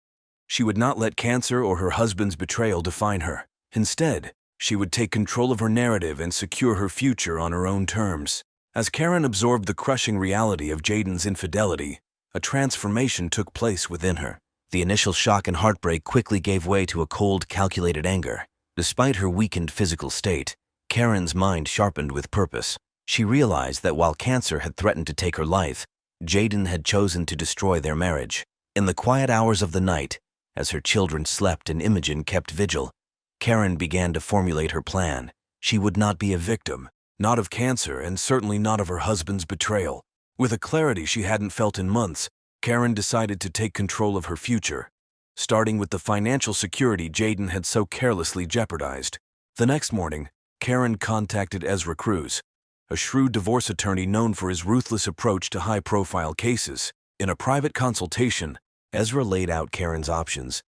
She would not let cancer or her husband's betrayal define her. Instead, she would take control of her narrative and secure her future on her own terms. As Karen absorbed the crushing reality of Jaden's infidelity, a transformation took place within her. The initial shock and heartbreak quickly gave way to a cold, calculated anger. Despite her weakened physical state, Karen's mind sharpened with purpose. She realized that while cancer had threatened to take her life, Jaden had chosen to destroy their marriage. In the quiet hours of the night, as her children slept and Imogen kept vigil, Karen began to formulate her plan. She would not be a victim, not of cancer and certainly not of her husband's betrayal. With a clarity she hadn't felt in months, Karen decided to take control of her future, starting with the financial security Jaden had so carelessly jeopardized. The next morning, Karen contacted Ezra Cruz, a shrewd divorce attorney known for his ruthless approach to high-profile cases. In a private consultation, Ezra laid out Karen's options,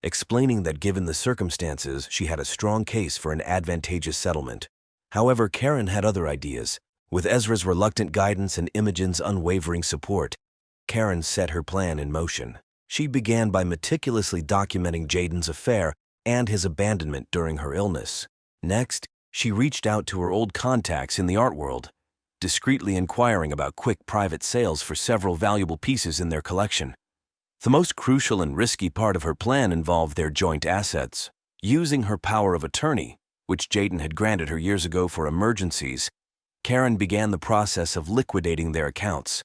explaining that given the circumstances, she had a strong case for an advantageous settlement. However, Karen had other ideas. With Ezra's reluctant guidance and Imogen's unwavering support, Karen set her plan in motion. She began by meticulously documenting Jaden's affair and his abandonment during her illness. Next, she reached out to her old contacts in the art world, discreetly inquiring about quick private sales for several valuable pieces in their collection. The most crucial and risky part of her plan involved their joint assets. Using her power of attorney, which Jaden had granted her years ago for emergencies, Karen began the process of liquidating their accounts.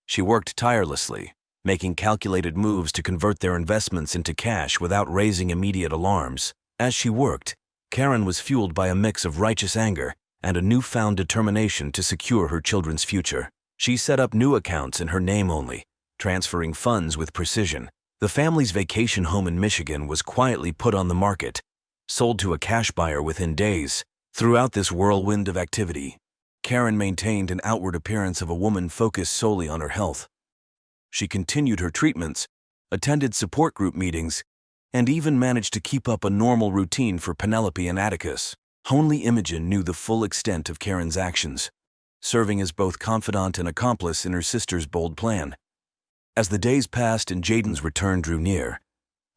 She worked tirelessly, making calculated moves to convert their investments into cash without raising immediate alarms. As she worked, Karen was fueled by a mix of righteous anger and a newfound determination to secure her children's future. She set up new accounts in her name only, transferring funds with precision. The family's vacation home in Michigan was quietly put on the market, sold to a cash buyer within days. Throughout this whirlwind of activity, Karen maintained an outward appearance of a woman focused solely on her health. She continued her treatments, attended support group meetings, and even managed to keep up a normal routine for Penelope and Atticus. Only Imogen knew the full extent of Karen's actions, serving as both confidant and accomplice in her sister's bold plan. As the days passed and Jaden's return drew near,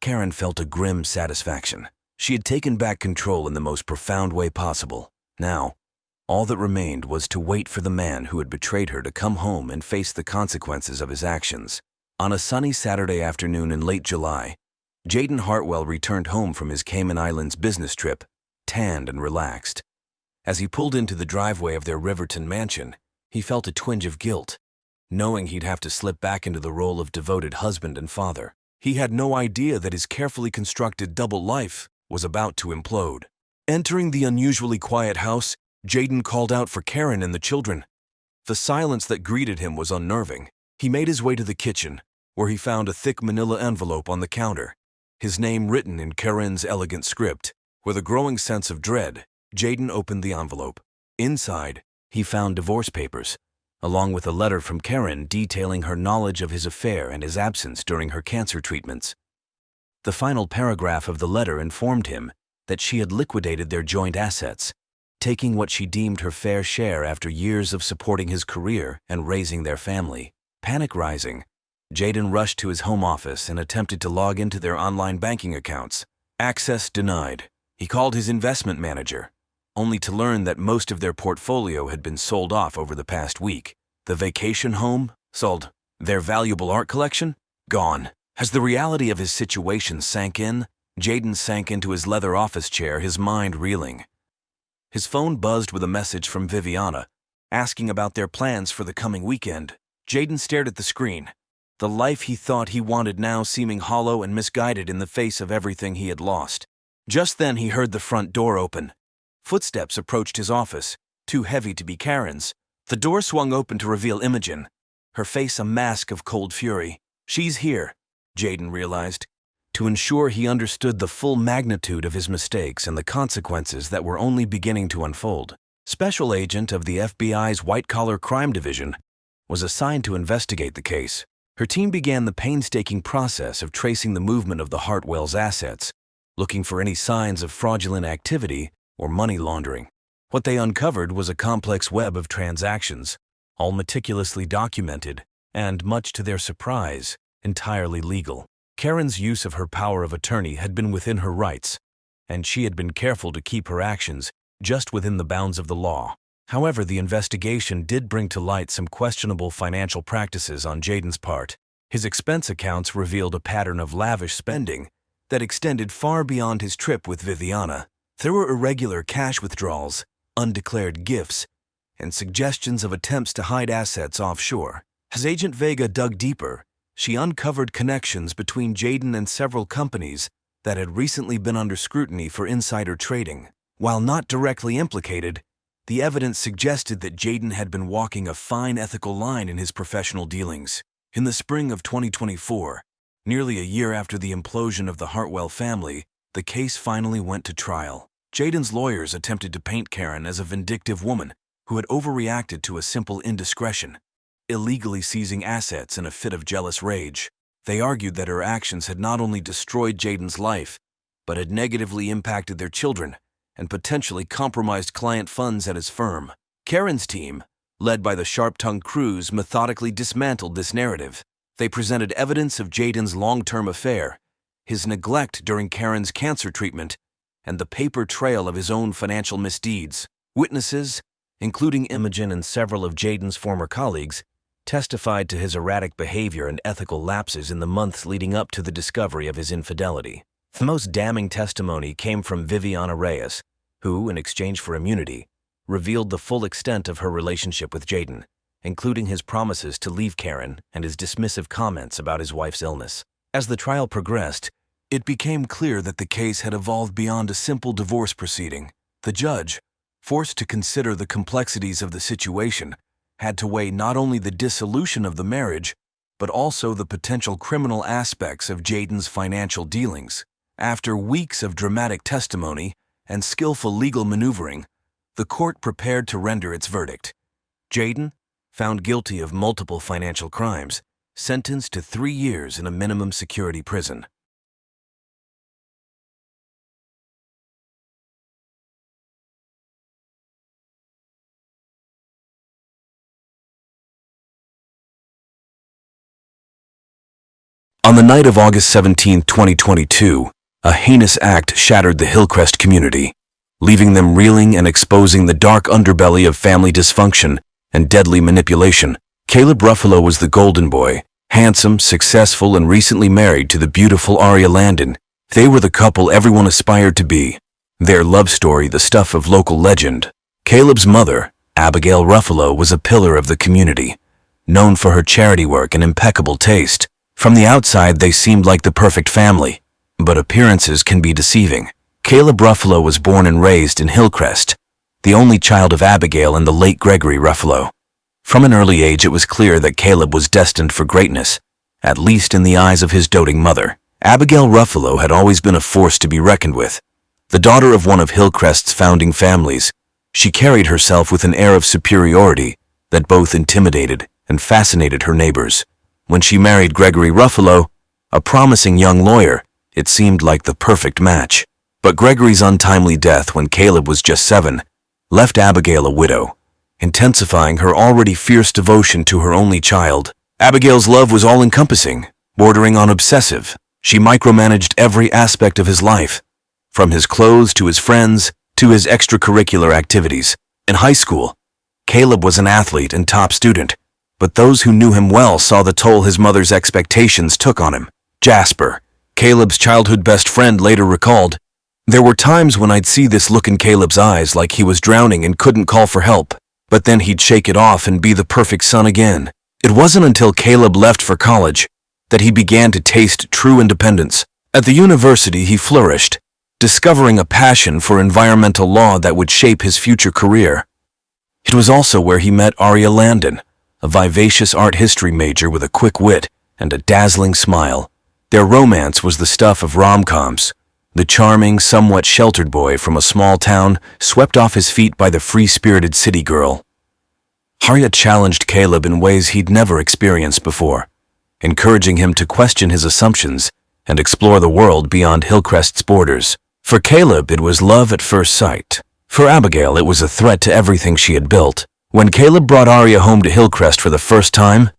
Karen felt a grim satisfaction. She had taken back control in the most profound way possible. Now, all that remained was to wait for the man who had betrayed her to come home and face the consequences of his actions. On a sunny Saturday afternoon in late July, Jaden Hartwell returned home from his Cayman Islands business trip, tanned and relaxed. As he pulled into the driveway of their Riverton mansion, he felt a twinge of guilt, knowing he'd have to slip back into the role of devoted husband and father. He had no idea that his carefully constructed double life was about to implode. Entering the unusually quiet house, Jaden called out for Karen and the children. The silence that greeted him was unnerving. He made his way to the kitchen, where he found a thick manila envelope on the counter, his name written in Karen's elegant script. With a growing sense of dread, Jaden opened the envelope. Inside, he found divorce papers, along with a letter from Karen detailing her knowledge of his affair and his absence during her cancer treatments. The final paragraph of the letter informed him that she had liquidated their joint assets, taking what she deemed her fair share after years of supporting his career and raising their family. Panic rising, Jaden rushed to his home office and attempted to log into their online banking accounts. Access denied. He called his investment manager, only to learn that most of their portfolio had been sold off over the past week. The vacation home? Sold. Their valuable art collection? Gone. As the reality of his situation sank in, Jaden sank into his leather office chair, his mind reeling. His phone buzzed with a message from Viviana, asking about their plans for the coming weekend. Jaden stared at the screen, the life he thought he wanted now seeming hollow and misguided in the face of everything he had lost. Just then he heard the front door open. Footsteps approached his office, too heavy to be Karen's. The door swung open to reveal Imogen, her face a mask of cold fury. She's here, Jaden realized, to ensure he understood the full magnitude of his mistakes and the consequences that were only beginning to unfold. Special agent of the FBI's white-collar crime division was assigned to investigate the case. Her team began the painstaking process of tracing the movement of the Hartwell's assets, looking for any signs of fraudulent activity or money laundering. What they uncovered was a complex web of transactions, all meticulously documented and, much to their surprise, entirely legal. Karen's use of her power of attorney had been within her rights, and she had been careful to keep her actions just within the bounds of the law. However, the investigation did bring to light some questionable financial practices on Jaden's part. His expense accounts revealed a pattern of lavish spending that extended far beyond his trip with Viviana. There were irregular cash withdrawals, undeclared gifts, and suggestions of attempts to hide assets offshore. As Agent Vega dug deeper, she uncovered connections between Jaden and several companies that had recently been under scrutiny for insider trading. While not directly implicated, the evidence suggested that Jaden had been walking a fine ethical line in his professional dealings. In the spring of 2024, nearly a year after the implosion of the Hartwell family, the case finally went to trial. Jaden's lawyers attempted to paint Karen as a vindictive woman who had overreacted to a simple indiscretion, illegally seizing assets in a fit of jealous rage. They argued that her actions had not only destroyed Jaden's life, but had negatively impacted their children and potentially compromised client funds at his firm. Karen's team, led by the sharp-tongued Cruz, methodically dismantled this narrative. They presented evidence of Jaden's long-term affair, his neglect during Karen's cancer treatment, and the paper trail of his own financial misdeeds. Witnesses, including Imogen and several of Jaden's former colleagues, testified to his erratic behavior and ethical lapses in the months leading up to the discovery of his infidelity. The most damning testimony came from Viviana Reyes, who, in exchange for immunity, revealed the full extent of her relationship with Jaden, including his promises to leave Karen and his dismissive comments about his wife's illness. As the trial progressed, it became clear that the case had evolved beyond a simple divorce proceeding. The judge, forced to consider the complexities of the situation, had to weigh not only the dissolution of the marriage, but also the potential criminal aspects of Jaden's financial dealings. After weeks of dramatic testimony and skillful legal maneuvering, the court prepared to render its verdict. Jaden, found guilty of multiple financial crimes, sentenced to 3 years in a minimum security prison. On the night of August 17, 2022, A heinous act shattered the Hillcrest community, leaving them reeling and exposing the dark underbelly of family dysfunction and deadly manipulation. Caleb Ruffalo was the golden boy, handsome, successful, and recently married to the beautiful Aria Landon. They were the couple everyone aspired to be. Their love story the stuff of local legend. Caleb's mother, Abigail Ruffalo, was a pillar of the community, known for her charity work and impeccable taste. From the outside, they seemed like the perfect family, but appearances can be deceiving. Caleb Ruffalo was born and raised in Hillcrest, the only child of Abigail and the late Gregory Ruffalo. From an early age, it was clear that Caleb was destined for greatness, at least in the eyes of his doting mother. Abigail Ruffalo had always been a force to be reckoned with. The daughter of one of Hillcrest's founding families, she carried herself with an air of superiority that both intimidated and fascinated her neighbors. When she married Gregory Ruffalo, a promising young lawyer, it seemed like the perfect match. But Gregory's untimely death when Caleb was just 7 left Abigail a widow, intensifying her already fierce devotion to her only child. Abigail's love was all-encompassing, bordering on obsessive. She micromanaged every aspect of his life, from his clothes to his friends to his extracurricular activities. In high school, Caleb was an athlete and top student, but those who knew him well saw the toll his mother's expectations took on him. Jasper, Caleb's childhood best friend, later recalled, "There were times when I'd see this look in Caleb's eyes like he was drowning and couldn't call for help, but then he'd shake it off and be the perfect son again." It wasn't until Caleb left for college that he began to taste true independence. At the university, he flourished, discovering a passion for environmental law that would shape his future career. It was also where he met Aria Landon, a vivacious art history major with a quick wit and a dazzling smile. Their romance was the stuff of rom-coms. The charming, somewhat sheltered boy from a small town swept off his feet by the free-spirited city girl. Aria challenged Caleb in ways he'd never experienced before, encouraging him to question his assumptions and explore the world beyond Hillcrest's borders. For Caleb, it was love at first sight. For Abigail, it was a threat to everything she had built. When Caleb brought Aria home to Hillcrest for the first time,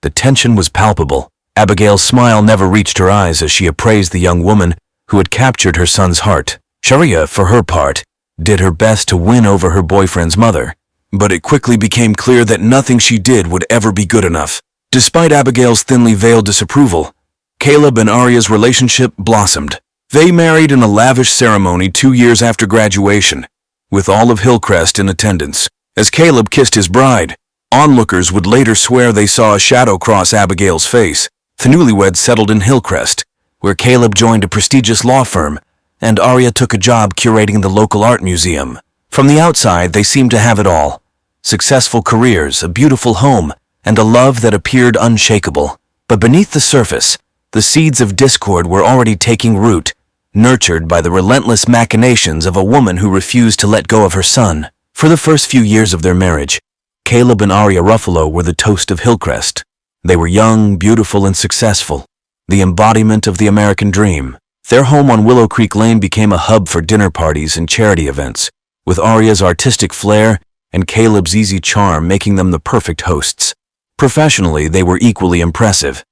the tension was palpable. Abigail's smile never reached her eyes as she appraised the young woman who had captured her son's heart. Sharia, for her part, did her best to win over her boyfriend's mother, but it quickly became clear that nothing she did would ever be good enough. Despite Abigail's thinly veiled disapproval, Caleb and Aria's relationship blossomed. They married in a lavish ceremony 2 years after graduation, with all of Hillcrest in attendance. As Caleb kissed his bride, onlookers would later swear they saw a shadow cross Abigail's face. The newlyweds settled in Hillcrest, where Caleb joined a prestigious law firm, and Aria took a job curating the local art museum. From the outside, they seemed to have it all: successful careers, a beautiful home, and a love that appeared unshakable. But beneath the surface, the seeds of discord were already taking root, nurtured by the relentless machinations of a woman who refused to let go of her son. For the first few years of their marriage, Caleb and Aria Ruffalo were the toast of Hillcrest. They were young, beautiful, and successful, the embodiment of the American dream. Their home on Willow Creek Lane became a hub for dinner parties and charity events, with Aria's artistic flair and Caleb's easy charm making them the perfect hosts. Professionally, they were equally impressive.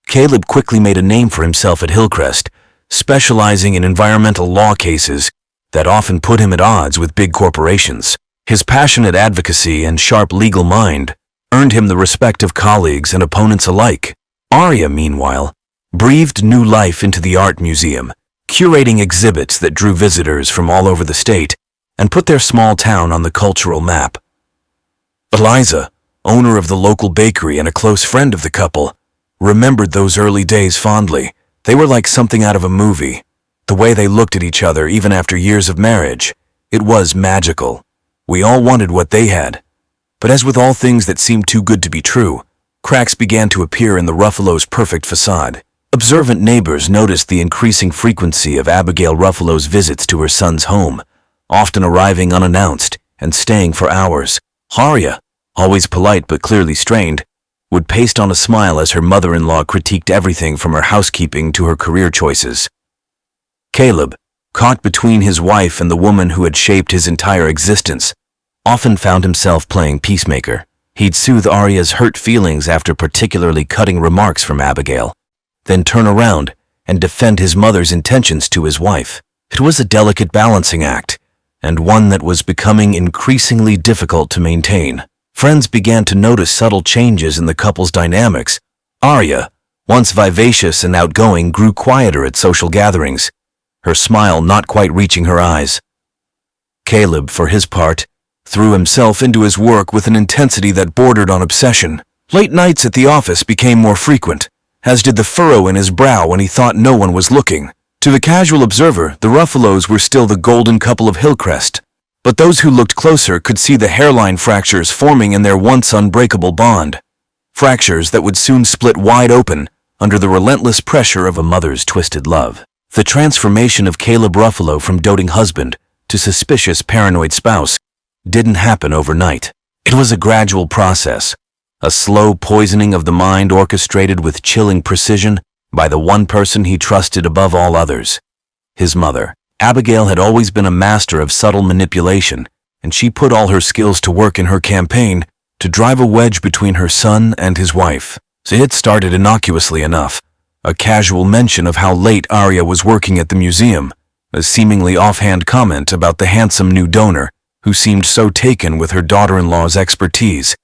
Caleb quickly made a name for himself at Hillcrest, specializing in environmental law cases that often put him at odds with big corporations. His passionate advocacy and sharp legal mind earned him the respect of colleagues and opponents alike. Aria, meanwhile, breathed new life into the art museum, curating exhibits that drew visitors from all over the state and put their small town on the cultural map. Eliza, owner of the local bakery and a close friend of the couple, remembered those early days fondly. They were like something out of a movie. The way they looked at each other even after years of marriage, it was magical. We all wanted what they had. But as with all things that seemed too good to be true, cracks began to appear in the Ruffalo's perfect facade. Observant neighbors noticed the increasing frequency of Abigail Ruffalo's visits to her son's home, often arriving unannounced and staying for hours. Aria, always polite but clearly strained, would paste on a smile as her mother-in-law critiqued everything from her housekeeping to her career choices. Caleb, caught between his wife and the woman who had shaped his entire existence, often found himself playing peacemaker. He'd soothe Aria's hurt feelings after particularly cutting remarks from Abigail, then turn around and defend his mother's intentions to his wife. It was a delicate balancing act, and one that was becoming increasingly difficult to maintain. Friends began to notice subtle changes in the couple's dynamics. Arya, once vivacious and outgoing, grew quieter at social gatherings, her smile not quite reaching her eyes. Caleb, for his part, threw himself into his work with an intensity that bordered on obsession. Late nights at the office became more frequent, as did the furrow in his brow when he thought no one was looking. To the casual observer, the Ruffalos were still the golden couple of Hillcrest, but those who looked closer could see the hairline fractures forming in their once unbreakable bond. Fractures that would soon split wide open under the relentless pressure of a mother's twisted love. The transformation of Caleb Ruffalo from doting husband to suspicious, paranoid spouse didn't happen overnight. It was a gradual process, a slow poisoning of the mind orchestrated with chilling precision by the one person he trusted above all others, his mother. Abigail had always been a master of subtle manipulation, and she put all her skills to work in her campaign to drive a wedge between her son and his wife. So it started innocuously enough, a casual mention of how late Arya was working at the museum, a seemingly offhand comment about the handsome new donor who seemed so taken with her daughter-in-law's expertise.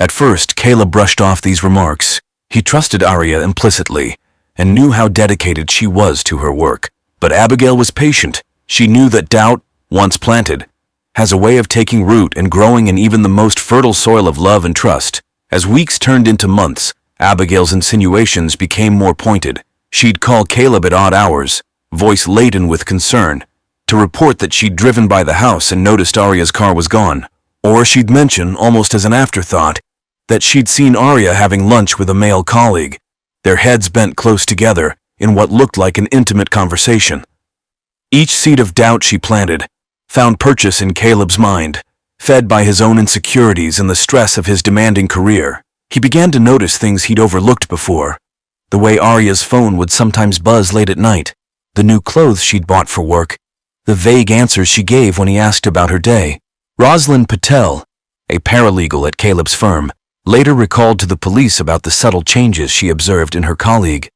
At first, Caleb brushed off these remarks. He trusted Arya implicitly and knew how dedicated she was to her work. But Abigail was patient. She knew that doubt, once planted, has a way of taking root and growing in even the most fertile soil of love and trust. As weeks turned into months, Abigail's insinuations became more pointed. She'd call Caleb at odd hours, voice laden with concern, to report that she'd driven by the house and noticed Arya's car was gone. Or she'd mention, almost as an afterthought, that she'd seen Arya having lunch with a male colleague, their heads bent close together in what looked like an intimate conversation. Each seed of doubt she planted found purchase in Caleb's mind, fed by his own insecurities and the stress of his demanding career. He began to notice things he'd overlooked before, the way Arya's phone would sometimes buzz late at night, the new clothes she'd bought for work, the vague answers she gave when he asked about her day. Rosalind Patel, a paralegal at Caleb's firm, later recalled to the police about the subtle changes she observed in her colleague.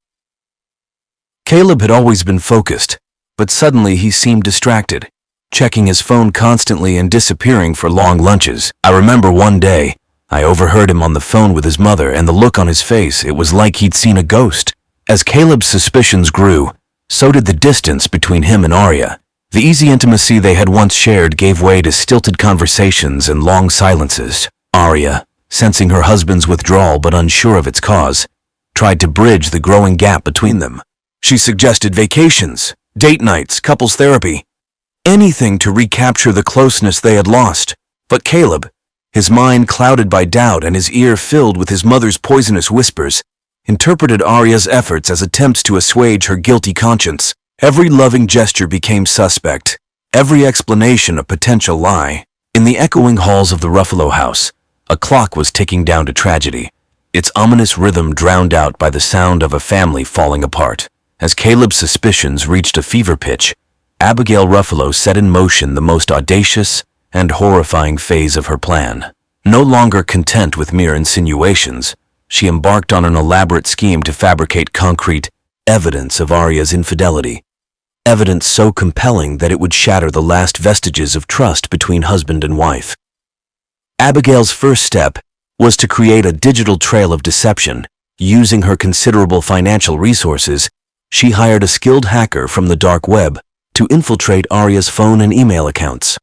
Caleb had always been focused, but suddenly he seemed distracted, checking his phone constantly and disappearing for long lunches. I remember one day, I overheard him on the phone with his mother, and the look on his face, it was like he'd seen a ghost. As Caleb's suspicions grew, so did the distance between him and Arya. The easy intimacy they had once shared gave way to stilted conversations and long silences. Arya, sensing her husband's withdrawal but unsure of its cause, tried to bridge the growing gap between them. She suggested vacations, date nights, couples therapy, anything to recapture the closeness they had lost. But Caleb, his mind clouded by doubt and his ear filled with his mother's poisonous whispers, interpreted Arya's efforts as attempts to assuage her guilty conscience. Every loving gesture became suspect, every explanation a potential lie. In the echoing halls of the Ruffalo house, a clock was ticking down to tragedy, its ominous rhythm drowned out by the sound of a family falling apart. As Caleb's suspicions reached a fever pitch, Abigail Ruffalo set in motion the most audacious and horrifying phase of her plan. No longer content with mere insinuations, she embarked on an elaborate scheme to fabricate concrete evidence of Arya's infidelity. Evidence so compelling that it would shatter the last vestiges of trust between husband and wife. Abigail's first step was to create a digital trail of deception. Using her considerable financial resources, she hired a skilled hacker from the dark web to infiltrate Arya's phone and email accounts.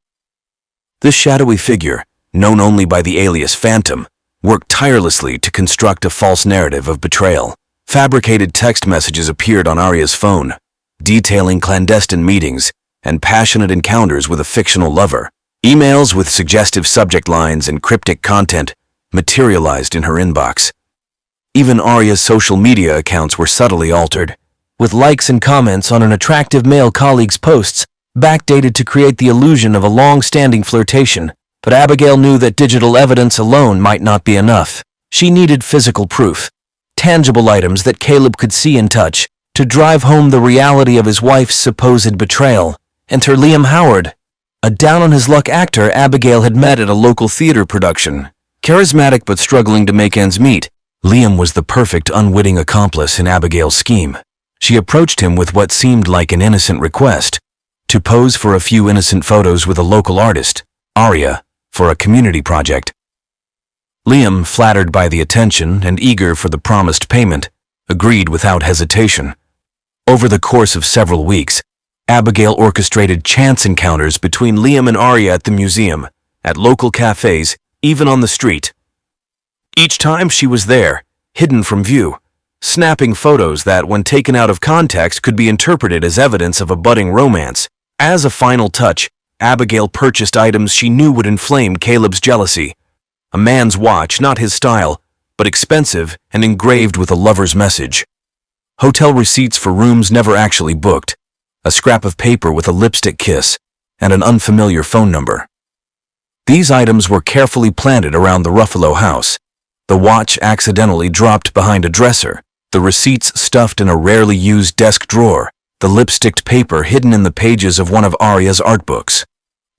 This shadowy figure, known only by the alias Phantom, worked tirelessly to construct a false narrative of betrayal. Fabricated text messages appeared on Arya's phone, detailing clandestine meetings and passionate encounters with a fictional lover. Emails with suggestive subject lines and cryptic content materialized in her inbox. Even Arya's social media accounts were subtly altered, with likes and comments on an attractive male colleague's posts backdated to create the illusion of a long-standing flirtation. But Abigail knew that digital evidence alone might not be enough. She needed physical proof, tangible items that Caleb could see and touch, to drive home the reality of his wife's supposed betrayal. Enter Liam Howard, a down-on-his-luck actor Abigail had met at a local theater production. Charismatic but struggling to make ends meet, Liam was the perfect unwitting accomplice in Abigail's scheme. She approached him with what seemed like an innocent request, to pose for a few innocent photos with a local artist, Aria, for a community project. Liam, flattered by the attention and eager for the promised payment, agreed without hesitation. Over the course of several weeks, Abigail orchestrated chance encounters between Liam and Aria at the museum, at local cafes, even on the street. Each time she was there, hidden from view, snapping photos that, when taken out of context, could be interpreted as evidence of a budding romance. As a final touch, Abigail purchased items she knew would inflame Caleb's jealousy. A man's watch, not his style, but expensive and engraved with a lover's message. Hotel receipts for rooms never actually booked, a scrap of paper with a lipstick kiss, and an unfamiliar phone number. These items were carefully planted around the Ruffalo house. The watch accidentally dropped behind a dresser, the receipts stuffed in a rarely used desk drawer, the lipsticked paper hidden in the pages of one of Aria's art books.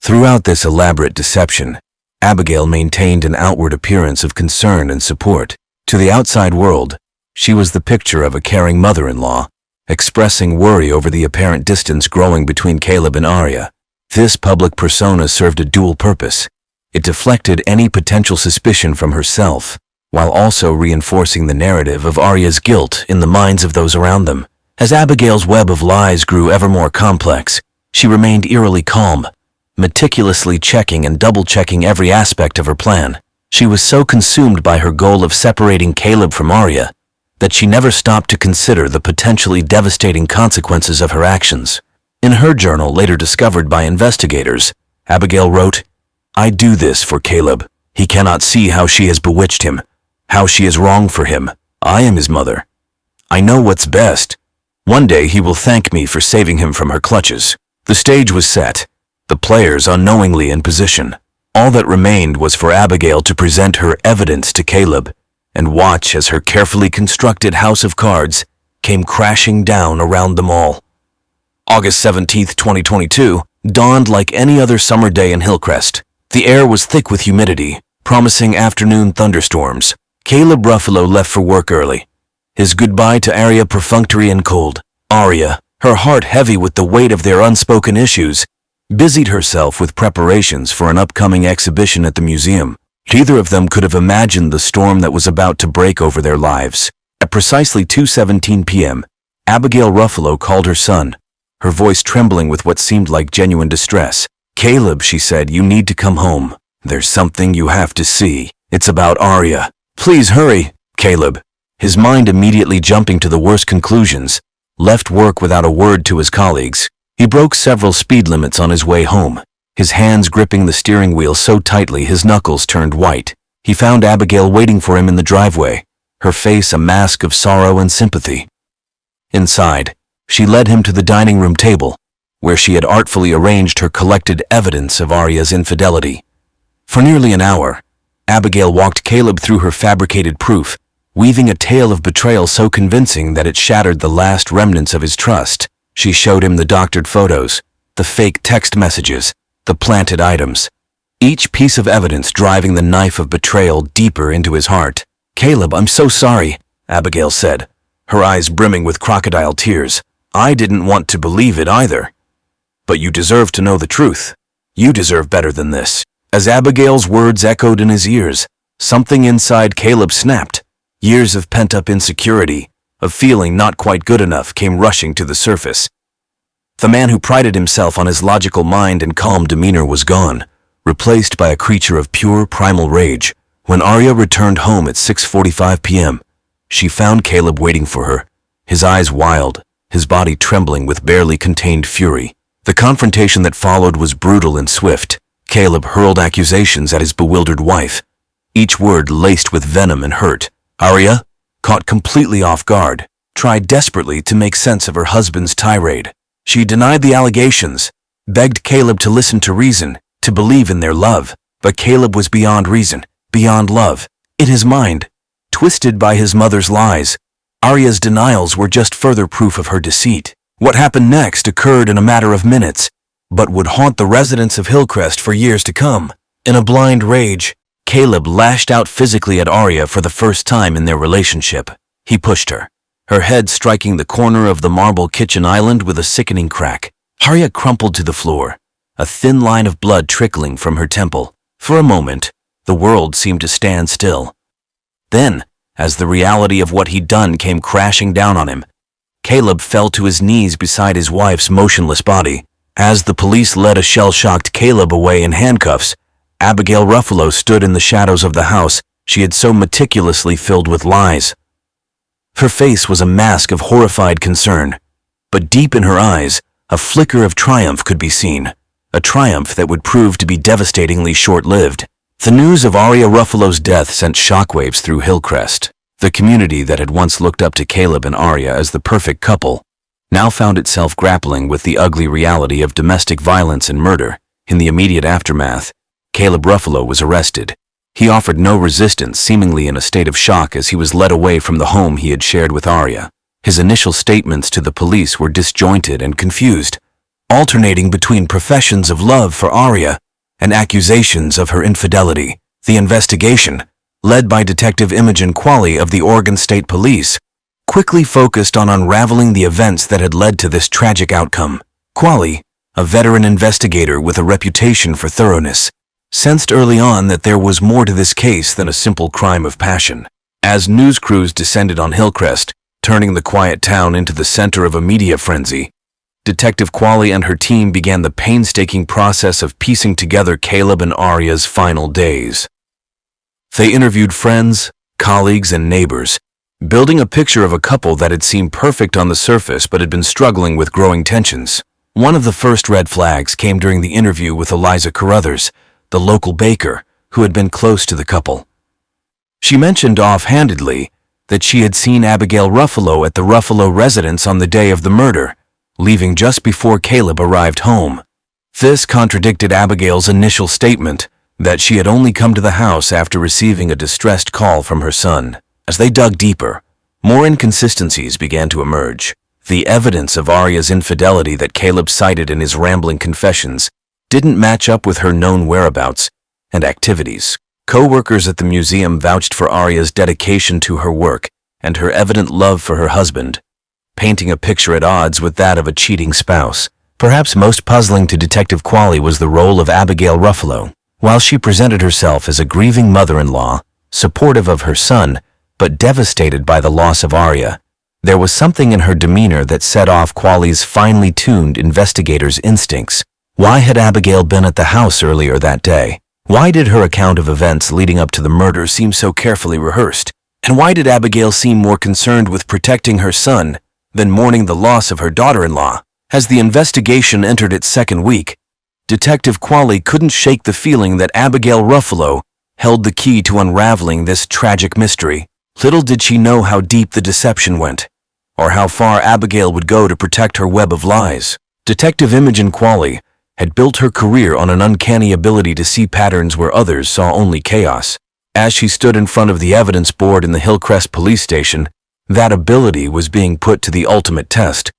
Throughout this elaborate deception, Abigail maintained an outward appearance of concern and support. To the outside world, she was the picture of a caring mother-in-law, expressing worry over the apparent distance growing between Caleb and Aria. This public persona served a dual purpose. It deflected any potential suspicion from herself, while also reinforcing the narrative of Aria's guilt in the minds of those around them. As Abigail's web of lies grew ever more complex, she remained eerily calm, meticulously checking and double-checking every aspect of her plan. She was so consumed by her goal of separating Caleb from Aria that she never stopped to consider the potentially devastating consequences of her actions. In her journal, later discovered by investigators, Abigail wrote, "I do this for Caleb. He cannot see how she has bewitched him, how she is wrong for him. I am his mother. I know what's best. One day he will thank me for saving him from her clutches." The stage was set, the players unknowingly in position. All that remained was for Abigail to present her evidence to Caleb and watch as her carefully constructed house of cards came crashing down around them all. August 17th, 2022, dawned like any other summer day in Hillcrest. The air was thick with humidity, promising afternoon thunderstorms. Caleb Ruffalo left for work early, his goodbye to Aria perfunctory and cold. Aria, her heart heavy with the weight of their unspoken issues, busied herself with preparations for an upcoming exhibition at the museum. Neither of them could have imagined the storm that was about to break over their lives. At precisely 2:17 p.m., Abigail Ruffalo called her son, her voice trembling with what seemed like genuine distress. "Caleb," she said, "you need to come home. There's something you have to see. It's about Aria. Please hurry." Caleb, his mind immediately jumping to the worst conclusions, left work without a word to his colleagues. He broke several speed limits on his way home, his hands gripping the steering wheel so tightly his knuckles turned white. He found Abigail waiting for him in the driveway, her face a mask of sorrow and sympathy. Inside, she led him to the dining room table, where she had artfully arranged her collected evidence of Aria's infidelity. For nearly an hour, Abigail walked Caleb through her fabricated proof, weaving a tale of betrayal so convincing that it shattered the last remnants of his trust. She showed him the doctored photos, the fake text messages, the planted items, each piece of evidence driving the knife of betrayal deeper into his heart. "Caleb, I'm so sorry," Abigail said, her eyes brimming with crocodile tears. "I didn't want to believe it either. But you deserve to know the truth. You deserve better than this." As Abigail's words echoed in his ears, something inside Caleb snapped. Years of pent-up insecurity, of feeling not quite good enough, came rushing to the surface. The man who prided himself on his logical mind and calm demeanor was gone, replaced by a creature of pure primal rage. When Aria returned home at 6:45 p.m., she found Caleb waiting for her, his eyes wild, his body trembling with barely contained fury. The confrontation that followed was brutal and swift. Caleb hurled accusations at his bewildered wife, each word laced with venom and hurt. Aria, caught completely off guard, tried desperately to make sense of her husband's tirade. She denied the allegations, begged Caleb to listen to reason, to believe in their love. But Caleb was beyond reason, beyond love. In his mind, twisted by his mother's lies, Aria's denials were just further proof of her deceit. What happened next occurred in a matter of minutes, but would haunt the residents of Hillcrest for years to come. In a blind rage, Caleb lashed out physically at Aria for the first time in their relationship. He pushed her, her head striking the corner of the marble kitchen island with a sickening crack. Arya crumpled to the floor, a thin line of blood trickling from her temple. For a moment, the world seemed to stand still. Then, as the reality of what he'd done came crashing down on him, Caleb fell to his knees beside his wife's motionless body. As the police led a shell-shocked Caleb away in handcuffs, Abigail Ruffalo stood in the shadows of the house she had so meticulously filled with lies. Her face was a mask of horrified concern, but deep in her eyes, a flicker of triumph could be seen, a triumph that would prove to be devastatingly short-lived. The news of Arya Ruffalo's death sent shockwaves through Hillcrest. The community that had once looked up to Caleb and Arya as the perfect couple now found itself grappling with the ugly reality of domestic violence and murder. In the immediate aftermath, Caleb Ruffalo was arrested. He offered no resistance, seemingly in a state of shock as he was led away from the home he had shared with Arya. His initial statements to the police were disjointed and confused, alternating between professions of love for Arya and accusations of her infidelity. The investigation, led by Detective Imogen Qualley of the Oregon State Police, quickly focused on unraveling the events that had led to this tragic outcome. Qualley, a veteran investigator with a reputation for thoroughness, sensed early on that there was more to this case than a simple crime of passion. As news crews descended on Hillcrest, turning the quiet town into the center of a media frenzy, Detective Qualley and her team began the painstaking process of piecing together Caleb and Arya's final days. They interviewed friends, colleagues, and neighbors, building a picture of a couple that had seemed perfect on the surface but had been struggling with growing tensions. One of the first red flags came during the interview with Eliza Carruthers, the local baker who had been close to the couple. She mentioned offhandedly that she had seen Abigail Ruffalo at the Ruffalo residence on the day of the murder, leaving just before Caleb arrived home. This contradicted Abigail's initial statement that she had only come to the house after receiving a distressed call from her son. As they dug deeper, more inconsistencies began to emerge. The evidence of Arya's infidelity that Caleb cited in his rambling confessions didn't match up with her known whereabouts and activities. Co-workers at the museum vouched for Arya's dedication to her work and her evident love for her husband, painting a picture at odds with that of a cheating spouse. Perhaps most puzzling to Detective Qualley was the role of Abigail Ruffalo. While she presented herself as a grieving mother-in-law, supportive of her son, but devastated by the loss of Arya, there was something in her demeanor that set off Qualley's finely tuned investigator's instincts. Why had Abigail been at the house earlier that day? Why did her account of events leading up to the murder seem so carefully rehearsed? And why did Abigail seem more concerned with protecting her son than mourning the loss of her daughter-in-law? As the investigation entered its second week, Detective Qualley couldn't shake the feeling that Abigail Ruffalo held the key to unraveling this tragic mystery. Little did she know how deep the deception went, or how far Abigail would go to protect her web of lies. Detective Imogen Qualley had built her career on an uncanny ability to see patterns where others saw only chaos. As she stood in front of the evidence board in the Hillcrest police station, that ability was being put to the ultimate test.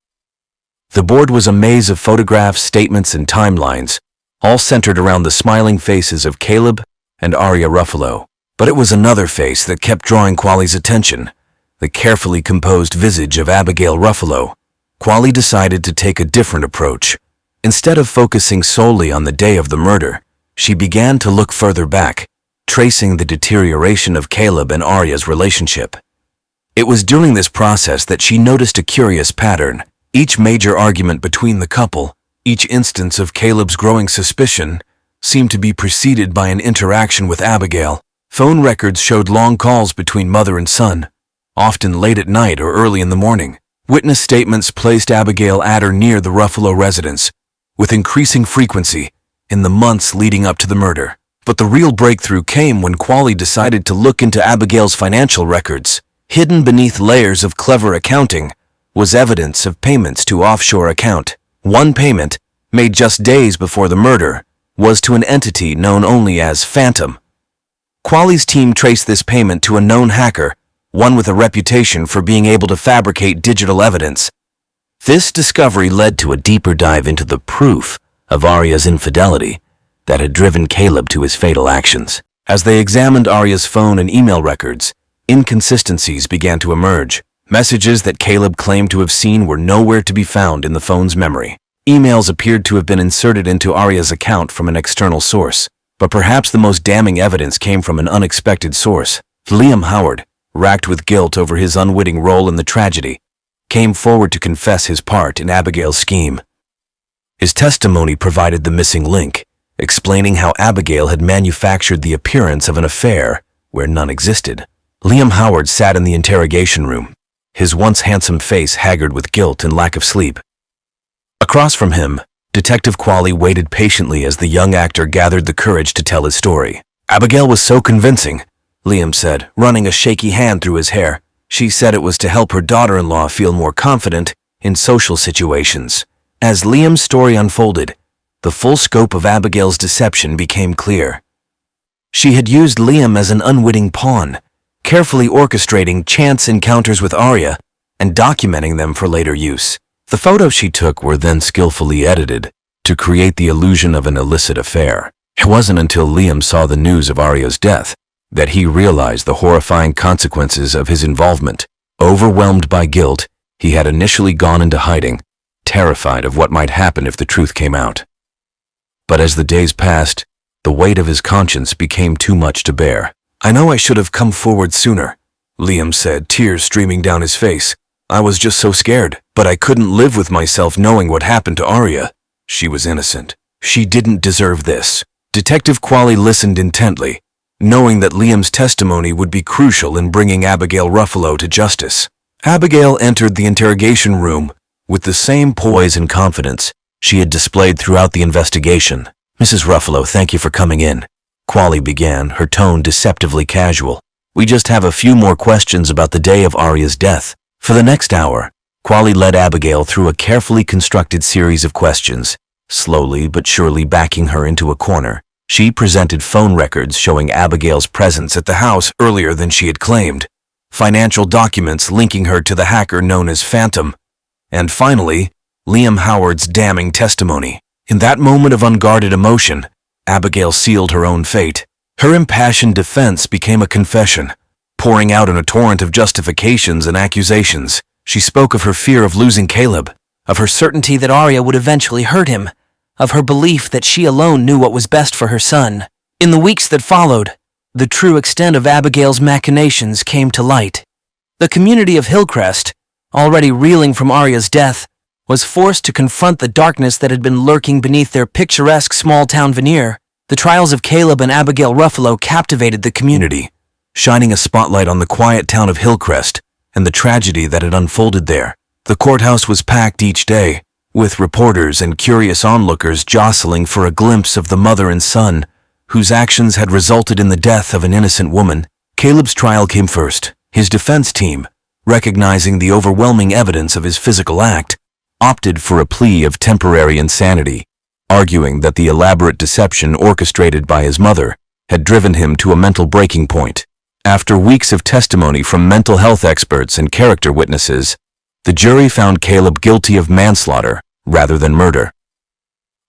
The board was a maze of photographs, statements, and timelines, all centered around the smiling faces of Caleb and Arya Ruffalo. But it was another face that kept drawing Qualley's attention, the carefully composed visage of Abigail Ruffalo. Qualley decided to take a different approach. Instead of focusing solely on the day of the murder, she began to look further back, tracing the deterioration of Caleb and Arya's relationship. It was during this process that she noticed a curious pattern. Each major argument between the couple, each instance of Caleb's growing suspicion, seemed to be preceded by an interaction with Abigail. Phone records showed long calls between mother and son, often late at night or early in the morning. Witness statements placed Abigail at or near the Ruffalo residence, with increasing frequency, in the months leading up to the murder. But the real breakthrough came when Qualley decided to look into Abigail's financial records. Hidden beneath layers of clever accounting was evidence of payments to offshore account. One payment, made just days before the murder, was to an entity known only as Phantom. Qualley's team traced this payment to a known hacker, one with a reputation for being able to fabricate digital evidence. This discovery led to a deeper dive into the proof of Arya's infidelity that had driven Caleb to his fatal actions. As they examined Arya's phone and email records, inconsistencies began to emerge. Messages that Caleb claimed to have seen were nowhere to be found in the phone's memory. Emails appeared to have been inserted into Arya's account from an external source, but perhaps the most damning evidence came from an unexpected source. Liam Howard, racked with guilt over his unwitting role in the tragedy, came forward to confess his part in Abigail's scheme. His testimony provided the missing link, explaining how Abigail had manufactured the appearance of an affair where none existed. Liam Howard sat in the interrogation room, his once handsome face haggard with guilt and lack of sleep. Across from him, Detective Qualley waited patiently as the young actor gathered the courage to tell his story. "Abigail was so convincing," Liam said, running a shaky hand through his hair. "She said it was to help her daughter-in-law feel more confident in social situations." As Liam's story unfolded, the full scope of Abigail's deception became clear. She had used Liam as an unwitting pawn, carefully orchestrating chance encounters with Arya and documenting them for later use. The photos she took were then skillfully edited to create the illusion of an illicit affair. It wasn't until Liam saw the news of Arya's death that he realized the horrifying consequences of his involvement. Overwhelmed by guilt, he had initially gone into hiding, terrified of what might happen if the truth came out. But as the days passed, the weight of his conscience became too much to bear. "I know I should have come forward sooner," Liam said, tears streaming down his face. "I was just so scared, but I couldn't live with myself knowing what happened to Arya. She was innocent. She didn't deserve this." Detective Qualley listened intently, knowing that Liam's testimony would be crucial in bringing Abigail Ruffalo to justice. Abigail entered the interrogation room with the same poise and confidence she had displayed throughout the investigation. "Mrs. Ruffalo, thank you for coming in," Qualley began, her tone deceptively casual. "We just have a few more questions about the day of Arya's death." For the next hour, Qualley led Abigail through a carefully constructed series of questions, slowly but surely backing her into a corner. She presented phone records showing Abigail's presence at the house earlier than she had claimed, financial documents linking her to the hacker known as Phantom, and finally, Liam Howard's damning testimony. In that moment of unguarded emotion, Abigail sealed her own fate. Her impassioned defense became a confession, pouring out in a torrent of justifications and accusations. She spoke of her fear of losing Caleb, of her certainty that Arya would eventually hurt him, of her belief that she alone knew what was best for her son. In the weeks that followed, the true extent of Abigail's machinations came to light. The community of Hillcrest, already reeling from Arya's death, was forced to confront the darkness that had been lurking beneath their picturesque small-town veneer. The trials of Caleb and Abigail Ruffalo captivated the community, shining a spotlight on the quiet town of Hillcrest and the tragedy that had unfolded there. The courthouse was packed each day, with reporters and curious onlookers jostling for a glimpse of the mother and son, whose actions had resulted in the death of an innocent woman. Caleb's trial came first. His defense team, recognizing the overwhelming evidence of his physical act, opted for a plea of temporary insanity, arguing that the elaborate deception orchestrated by his mother had driven him to a mental breaking point. After weeks of testimony from mental health experts and character witnesses, the jury found Caleb guilty of manslaughter rather than murder.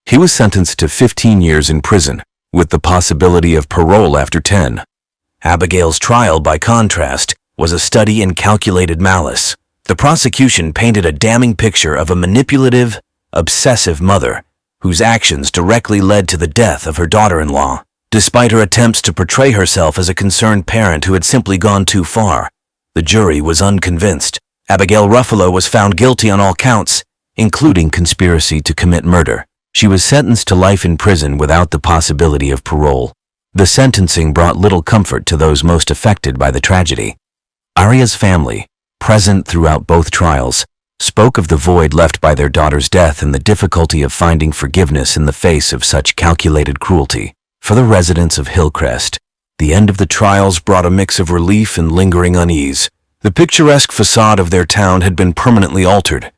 He was sentenced to 15 years in prison, with the possibility of parole after 10. Abigail's trial, by contrast, was a study in calculated malice. The prosecution painted a damning picture of a manipulative, obsessive mother whose actions directly led to the death of her daughter-in-law. Despite her attempts to portray herself as a concerned parent who had simply gone too far, the jury was unconvinced. Abigail Ruffalo was found guilty on all counts, including conspiracy to commit murder. She was sentenced to life in prison without the possibility of parole. The sentencing brought little comfort to those most affected by the tragedy. Arya's family, present throughout both trials, spoke of the void left by their daughter's death and the difficulty of finding forgiveness in the face of such calculated cruelty. For the residents of Hillcrest, the end of the trials brought a mix of relief and lingering unease. The picturesque facade of their town had been permanently altered,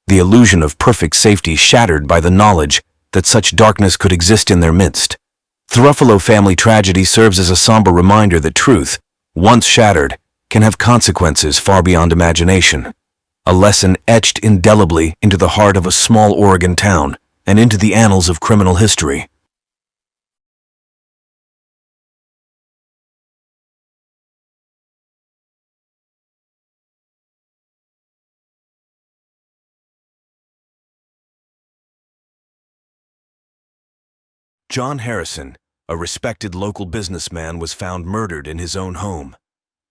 the illusion of perfect safety shattered by the knowledge that such darkness could exist in their midst. The Ruffalo family tragedy serves as a somber reminder that truth, once shattered, can have consequences far beyond imagination. A lesson etched indelibly into the heart of a small Oregon town and into the annals of criminal history. John Harrison, a respected local businessman, was found murdered in his own home.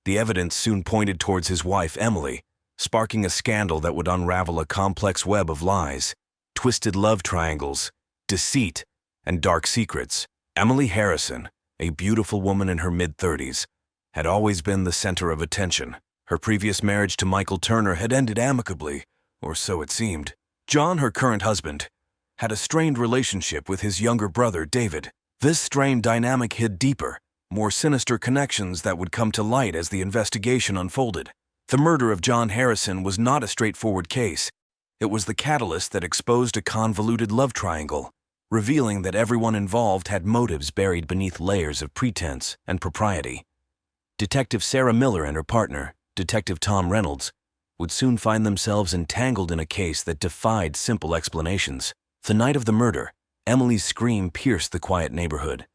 The evidence soon pointed towards his wife, Emily, sparking a scandal that would unravel a complex web of lies, twisted love triangles, deceit, and dark secrets. Emily Harrison, a beautiful woman in her mid-30s, had always been the center of attention. Her previous marriage to Michael Turner had ended amicably, or so it seemed. John, her current husband, had a strained relationship with his younger brother, David. This strained dynamic hid deeper, more sinister connections that would come to light as the investigation unfolded. The murder of John Harrison was not a straightforward case. It was the catalyst that exposed a convoluted love triangle, revealing that everyone involved had motives buried beneath layers of pretense and propriety. Detective Sarah Miller and her partner, Detective Tom Reynolds, would soon find themselves entangled in a case that defied simple explanations. The night of the murder, Emily's scream pierced the quiet neighborhood.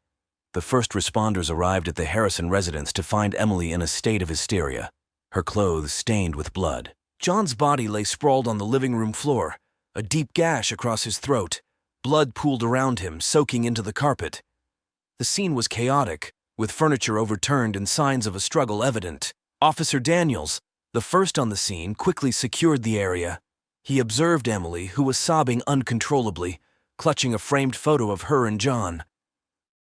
The first responders arrived at the Harrison residence to find Emily in a state of hysteria, her clothes stained with blood. John's body lay sprawled on the living room floor, a deep gash across his throat. Blood pooled around him, soaking into the carpet. The scene was chaotic, with furniture overturned and signs of a struggle evident. Officer Daniels, the first on the scene, quickly secured the area. He observed Emily, who was sobbing uncontrollably, clutching a framed photo of her and John.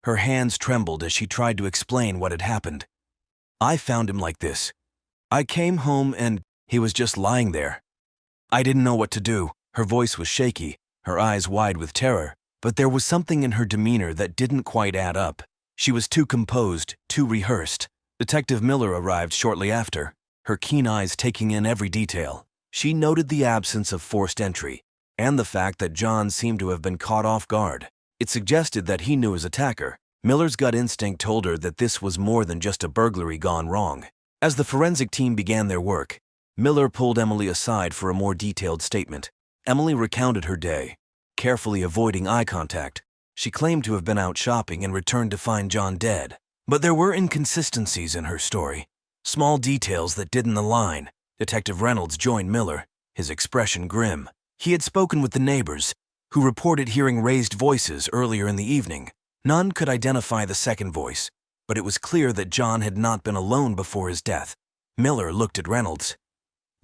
Her hands trembled as she tried to explain what had happened. "I found him like this. I came home and he was just lying there. I didn't know what to do." Her voice was shaky, her eyes wide with terror, but there was something in her demeanor that didn't quite add up. She was too composed, too rehearsed. Detective Miller arrived shortly after, her keen eyes taking in every detail. She noted the absence of forced entry, and the fact that John seemed to have been caught off guard. It suggested that he knew his attacker. Miller's gut instinct told her that this was more than just a burglary gone wrong. As the forensic team began their work, Miller pulled Emily aside for a more detailed statement. Emily recounted her day, carefully avoiding eye contact. She claimed to have been out shopping and returned to find John dead. But there were inconsistencies in her story, small details that didn't align. Detective Reynolds joined Miller, his expression grim. He had spoken with the neighbors, who reported hearing raised voices earlier in the evening. None could identify the second voice, but it was clear that John had not been alone before his death. Miller looked at Reynolds.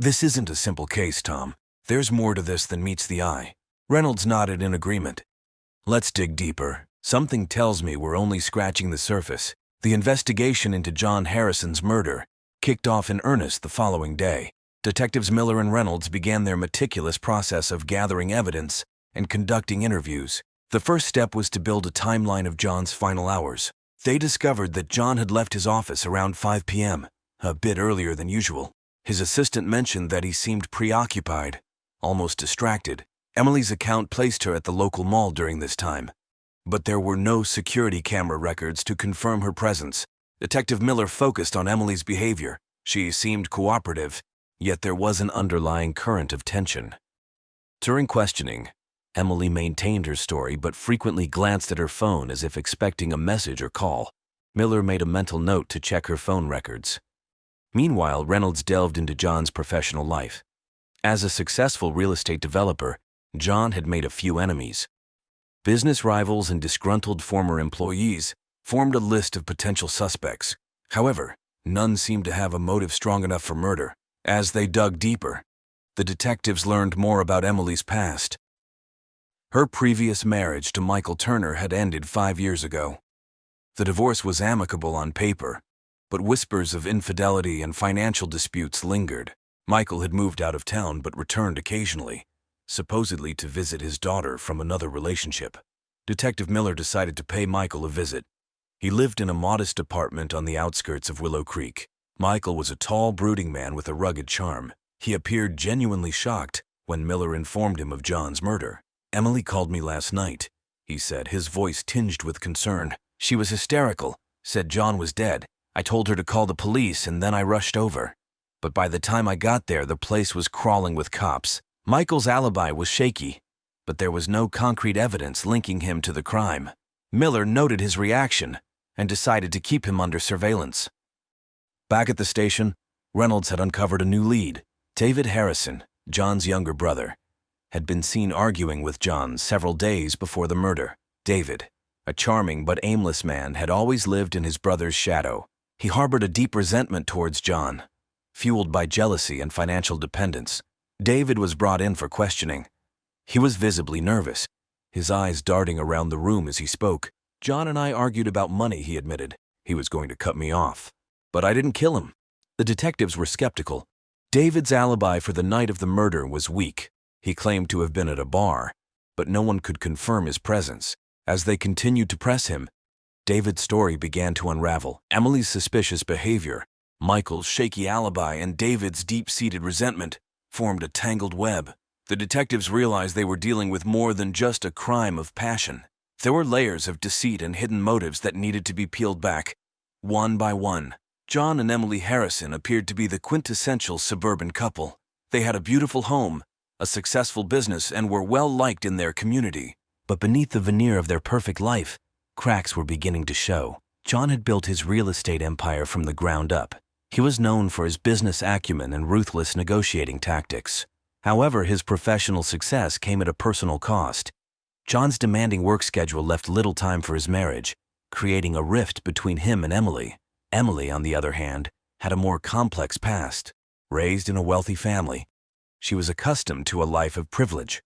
"This isn't a simple case, Tom. There's more to this than meets the eye." Reynolds nodded in agreement. "Let's dig deeper. Something tells me we're only scratching the surface." The investigation into John Harrison's murder kicked off in earnest the following day. Detectives Miller and Reynolds began their meticulous process of gathering evidence and conducting interviews. The first step was to build a timeline of John's final hours. They discovered that John had left his office around 5 p.m., a bit earlier than usual. His assistant mentioned that he seemed preoccupied, almost distracted. Emily's account placed her at the local mall during this time, but there were no security camera records to confirm her presence. Detective Miller focused on Emily's behavior. She seemed cooperative, yet there was an underlying current of tension. During questioning, Emily maintained her story but frequently glanced at her phone as if expecting a message or call. Miller made a mental note to check her phone records. Meanwhile, Reynolds delved into John's professional life. As a successful real estate developer, John had made a few enemies. Business rivals and disgruntled former employees formed a list of potential suspects. However, none seemed to have a motive strong enough for murder. As they dug deeper, the detectives learned more about Emily's past. Her previous marriage to Michael Turner had ended 5 years ago. The divorce was amicable on paper, but whispers of infidelity and financial disputes lingered. Michael had moved out of town but returned occasionally, supposedly to visit his daughter from another relationship. Detective Miller decided to pay Michael a visit. He lived in a modest apartment on the outskirts of Willow Creek. Michael was a tall, brooding man with a rugged charm. He appeared genuinely shocked when Miller informed him of John's murder. "Emily called me last night," he said, his voice tinged with concern. "She was hysterical, said John was dead. I told her to call the police and then I rushed over. But by the time I got there, the place was crawling with cops." Michael's alibi was shaky, but there was no concrete evidence linking him to the crime. Miller noted his reaction and decided to keep him under surveillance. Back at the station, Reynolds had uncovered a new lead. David Harrison, John's younger brother, had been seen arguing with John several days before the murder. David, a charming but aimless man, had always lived in his brother's shadow. He harbored a deep resentment towards John, fueled by jealousy and financial dependence. David was brought in for questioning. He was visibly nervous, his eyes darting around the room as he spoke. "John and I argued about money," he admitted. "He was going to cut me off. But I didn't kill him." The detectives were skeptical. David's alibi for the night of the murder was weak. He claimed to have been at a bar, but no one could confirm his presence. As they continued to press him, David's story began to unravel. Emily's suspicious behavior, Michael's shaky alibi, and David's deep-seated resentment formed a tangled web. The detectives realized they were dealing with more than just a crime of passion. There were layers of deceit and hidden motives that needed to be peeled back, one by one. John and Emily Harrison appeared to be the quintessential suburban couple. They had a beautiful home, a successful business, and were well-liked in their community. But beneath the veneer of their perfect life, cracks were beginning to show. John had built his real estate empire from the ground up. He was known for his business acumen and ruthless negotiating tactics. However, his professional success came at a personal cost. John's demanding work schedule left little time for his marriage, creating a rift between him and Emily. Emily, on the other hand, had a more complex past. Raised in a wealthy family, she was accustomed to a life of privilege.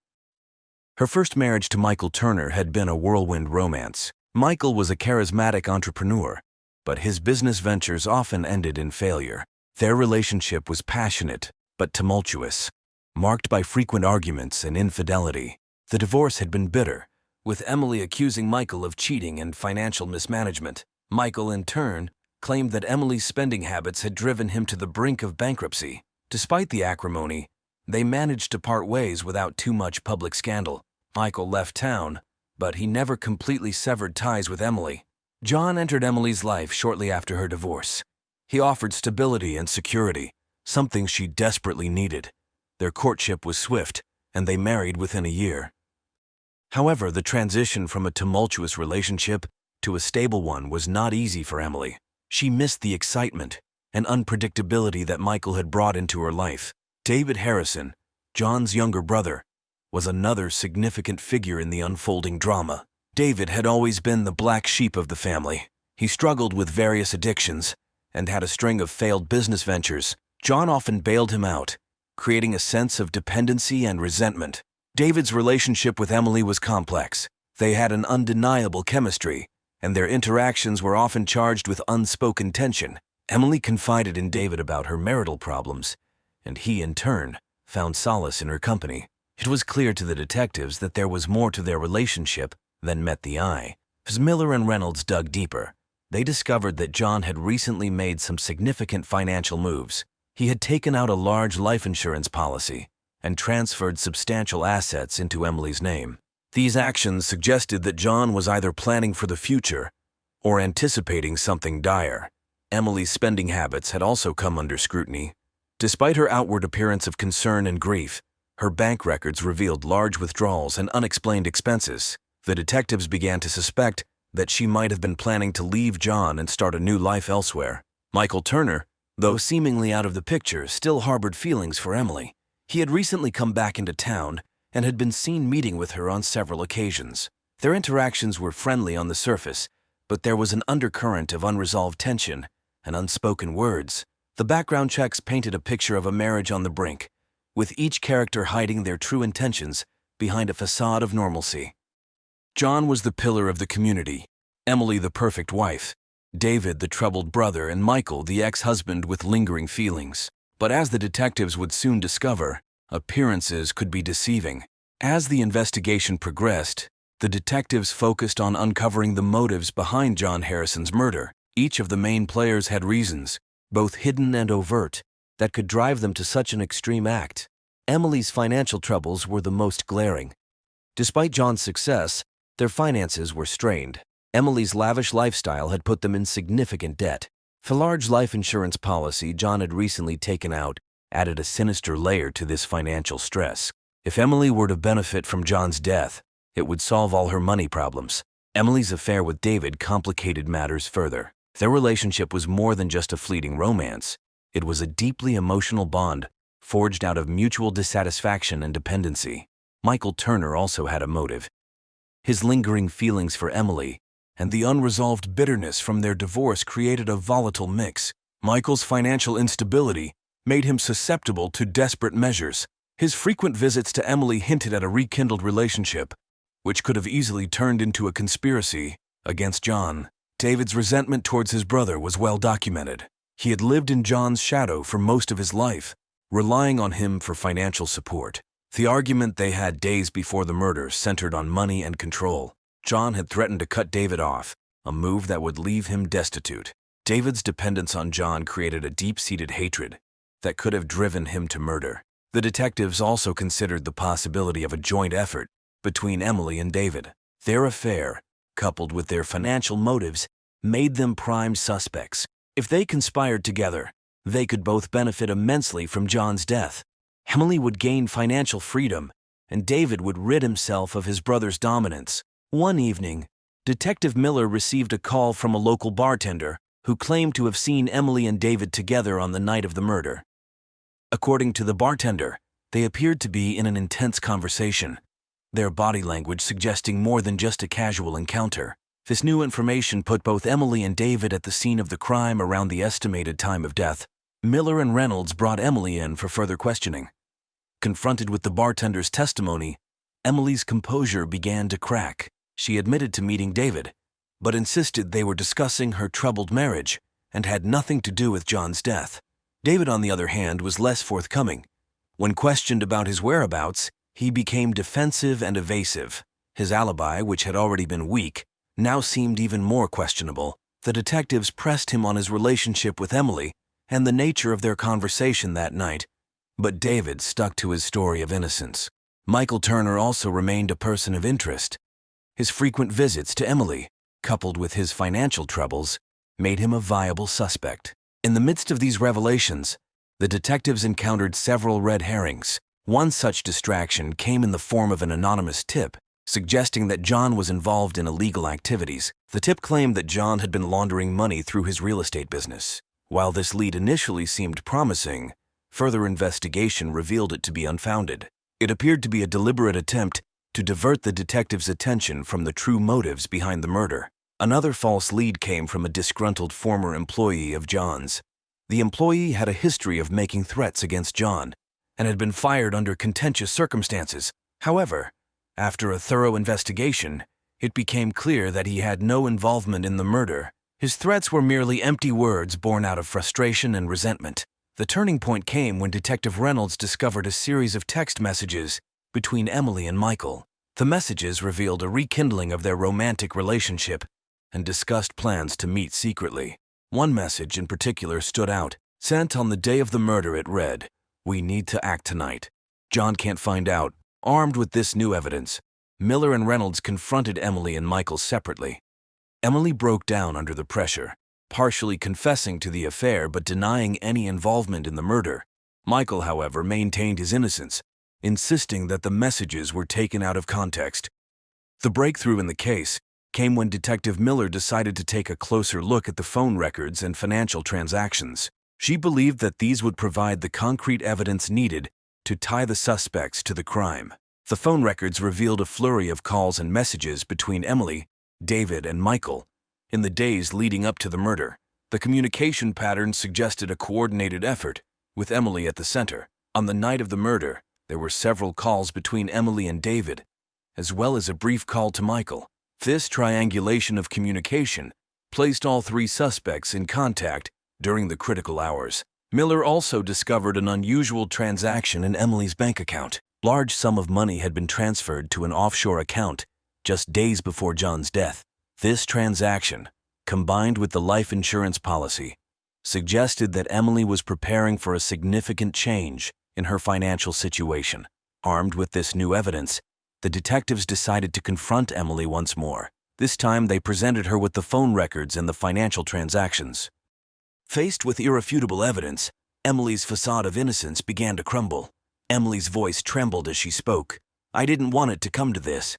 Her first marriage to Michael Turner had been a whirlwind romance. Michael was a charismatic entrepreneur, but his business ventures often ended in failure. Their relationship was passionate but tumultuous, marked by frequent arguments and infidelity. The divorce had been bitter, with Emily accusing Michael of cheating and financial mismanagement. Michael, in turn, claimed that Emily's spending habits had driven him to the brink of bankruptcy. Despite the acrimony, they managed to part ways without too much public scandal. Michael left town, but he never completely severed ties with Emily. John entered Emily's life shortly after her divorce. He offered stability and security, something she desperately needed. Their courtship was swift, and they married within a year. However, the transition from a tumultuous relationship to a stable one was not easy for Emily. She missed the excitement and unpredictability that Michael had brought into her life. David Harrison, John's younger brother, was another significant figure in the unfolding drama. David had always been the black sheep of the family. He struggled with various addictions and had a string of failed business ventures. John often bailed him out, creating a sense of dependency and resentment. David's relationship with Emily was complex. They had an undeniable chemistry, and their interactions were often charged with unspoken tension. Emily confided in David about her marital problems, and he, in turn, found solace in her company. It was clear to the detectives that there was more to their relationship than met the eye. As Miller and Reynolds dug deeper, they discovered that John had recently made some significant financial moves. He had taken out a large life insurance policy and transferred substantial assets into Emily's name. These actions suggested that John was either planning for the future or anticipating something dire. Emily's spending habits had also come under scrutiny. Despite her outward appearance of concern and grief, her bank records revealed large withdrawals and unexplained expenses. The detectives began to suspect that she might have been planning to leave John and start a new life elsewhere. Michael Turner, though seemingly out of the picture, still harbored feelings for Emily. He had recently come back into town and had been seen meeting with her on several occasions. Their interactions were friendly on the surface, but there was an undercurrent of unresolved tension and unspoken words. The background checks painted a picture of a marriage on the brink, with each character hiding their true intentions behind a facade of normalcy. John was the pillar of the community, Emily the perfect wife, David the troubled brother, and Michael the ex-husband with lingering feelings. But as the detectives would soon discover, appearances could be deceiving. As the investigation progressed, the detectives focused on uncovering the motives behind John Harrison's murder. Each of the main players had reasons, both hidden and overt, that could drive them to such an extreme act. Emily's financial troubles were the most glaring. Despite John's success, their finances were strained. Emily's lavish lifestyle had put them in significant debt. The large life insurance policy John had recently taken out added a sinister layer to this financial stress. If Emily were to benefit from John's death, it would solve all her money problems. Emily's affair with David complicated matters further. Their relationship was more than just a fleeting romance. It was a deeply emotional bond, forged out of mutual dissatisfaction and dependency. Michael Turner also had a motive. His lingering feelings for Emily and the unresolved bitterness from their divorce created a volatile mix. Michael's financial instability made him susceptible to desperate measures. His frequent visits to Emily hinted at a rekindled relationship, which could have easily turned into a conspiracy against John. David's resentment towards his brother was well documented. He had lived in John's shadow for most of his life, relying on him for financial support. The argument they had days before the murder centered on money and control. John had threatened to cut David off, a move that would leave him destitute. David's dependence on John created a deep-seated hatred that could have driven him to murder. The detectives also considered the possibility of a joint effort between Emily and David. Their affair, coupled with their financial motives, made them prime suspects. If they conspired together, they could both benefit immensely from John's death. Emily would gain financial freedom, and David would rid himself of his brother's dominance. One evening, Detective Miller received a call from a local bartender who claimed to have seen Emily and David together on the night of the murder. According to the bartender, they appeared to be in an intense conversation, their body language suggesting more than just a casual encounter. This new information put both Emily and David at the scene of the crime around the estimated time of death. Miller and Reynolds brought Emily in for further questioning. Confronted with the bartender's testimony, Emily's composure began to crack. She admitted to meeting David, but insisted they were discussing her troubled marriage and had nothing to do with John's death. David, on the other hand, was less forthcoming. When questioned about his whereabouts, he became defensive and evasive. His alibi, which had already been weak, now seemed even more questionable. The detectives pressed him on his relationship with Emily and the nature of their conversation that night, but David stuck to his story of innocence. Michael Turner also remained a person of interest. His frequent visits to Emily, coupled with his financial troubles, made him a viable suspect. In the midst of these revelations, the detectives encountered several red herrings. One such distraction came in the form of an anonymous tip, suggesting that John was involved in illegal activities. The tip claimed that John had been laundering money through his real estate business. While this lead initially seemed promising, further investigation revealed it to be unfounded. It appeared to be a deliberate attempt to divert the detectives' attention from the true motives behind the murder. Another false lead came from a disgruntled former employee of John's. The employee had a history of making threats against John and had been fired under contentious circumstances. However, after a thorough investigation, it became clear that he had no involvement in the murder. His threats were merely empty words born out of frustration and resentment. The turning point came when Detective Reynolds discovered a series of text messages between Emily and Michael. The messages revealed a rekindling of their romantic relationship and discussed plans to meet secretly. One message in particular stood out. Sent on the day of the murder, it read, "We need to act tonight. John can't find out." Armed with this new evidence, Miller and Reynolds confronted Emily and Michael separately. Emily broke down under the pressure, partially confessing to the affair but denying any involvement in the murder. Michael, however, maintained his innocence, insisting that the messages were taken out of context. The breakthrough in the case came when Detective Miller decided to take a closer look at the phone records and financial transactions. She believed that these would provide the concrete evidence needed to tie the suspects to the crime. The phone records revealed a flurry of calls and messages between Emily, David, and Michael in the days leading up to the murder. The communication pattern suggested a coordinated effort, with Emily at the center. On the night of the murder, there were several calls between Emily and David, as well as a brief call to Michael. This triangulation of communication placed all three suspects in contact during the critical hours. Miller also discovered an unusual transaction in Emily's bank account. A large sum of money had been transferred to an offshore account just days before John's death. This transaction, combined with the life insurance policy, suggested that Emily was preparing for a significant change in her financial situation. Armed with this new evidence, the detectives decided to confront Emily once more. This time they presented her with the phone records and the financial transactions. Faced with irrefutable evidence, Emily's facade of innocence began to crumble. Emily's voice trembled as she spoke. "I didn't want it to come to this.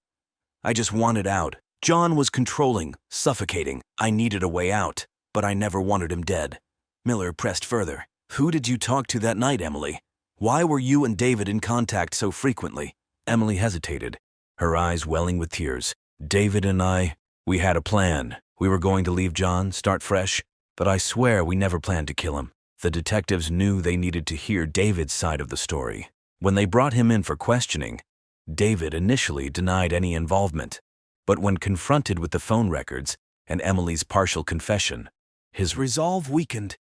I just wanted out. John was controlling, suffocating. I needed a way out, but I never wanted him dead." Miller pressed further. "Who did you talk to that night, Emily? Why were you and David in contact so frequently?" Emily hesitated, her eyes welling with tears. "David and I We had a plan. We were going to leave John, start fresh, but I swear we never planned to kill him. The detectives knew they needed to hear David's side of the story. When they brought him in for questioning, David initially denied any involvement, but when confronted with the phone records and Emily's partial confession, his resolve weakened.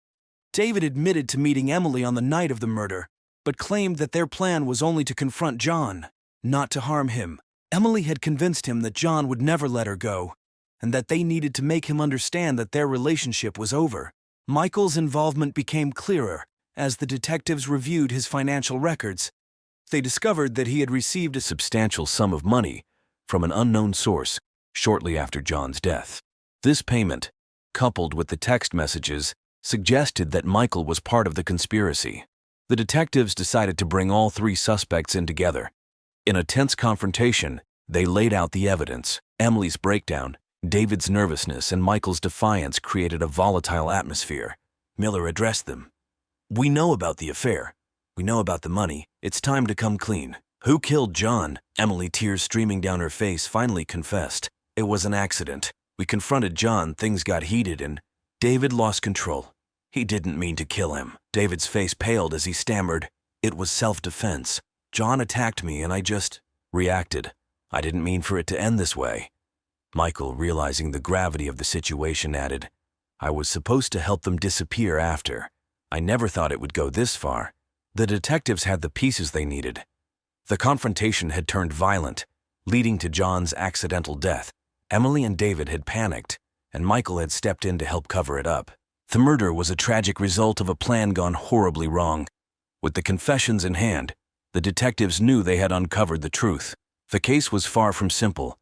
David admitted to meeting Emily on the night of the murder, but claimed that their plan was only to confront John, not to harm him. Emily had convinced him that John would never let her go, and that they needed to make him understand that their relationship was over. Michael's involvement became clearer as the detectives reviewed his financial records. They discovered that he had received a substantial sum of money from an unknown source shortly after John's death. This payment, coupled with the text messages, suggested that Michael was part of the conspiracy. The detectives decided to bring all three suspects in together. In a tense confrontation, they laid out the evidence. Emily's breakdown, David's nervousness, and Michael's defiance created a volatile atmosphere. Miller addressed them. "We know about the affair. We know about the money. It's time to come clean. Who killed John?" Emily, tears streaming down her face, finally confessed. "It was an accident. We confronted John, things got heated, and David lost control. He didn't mean to kill him." David's face paled as he stammered, "It was self-defense. John attacked me and I just reacted. I didn't mean for it to end this way." Michael, realizing the gravity of the situation, added, "I was supposed to help them disappear after. I never thought it would go this far." The detectives had the pieces they needed. The confrontation had turned violent, leading to John's accidental death. Emily and David had panicked, and Michael had stepped in to help cover it up. The murder was a tragic result of a plan gone horribly wrong. With the confessions in hand, the detectives knew they had uncovered the truth. The case was far from simple,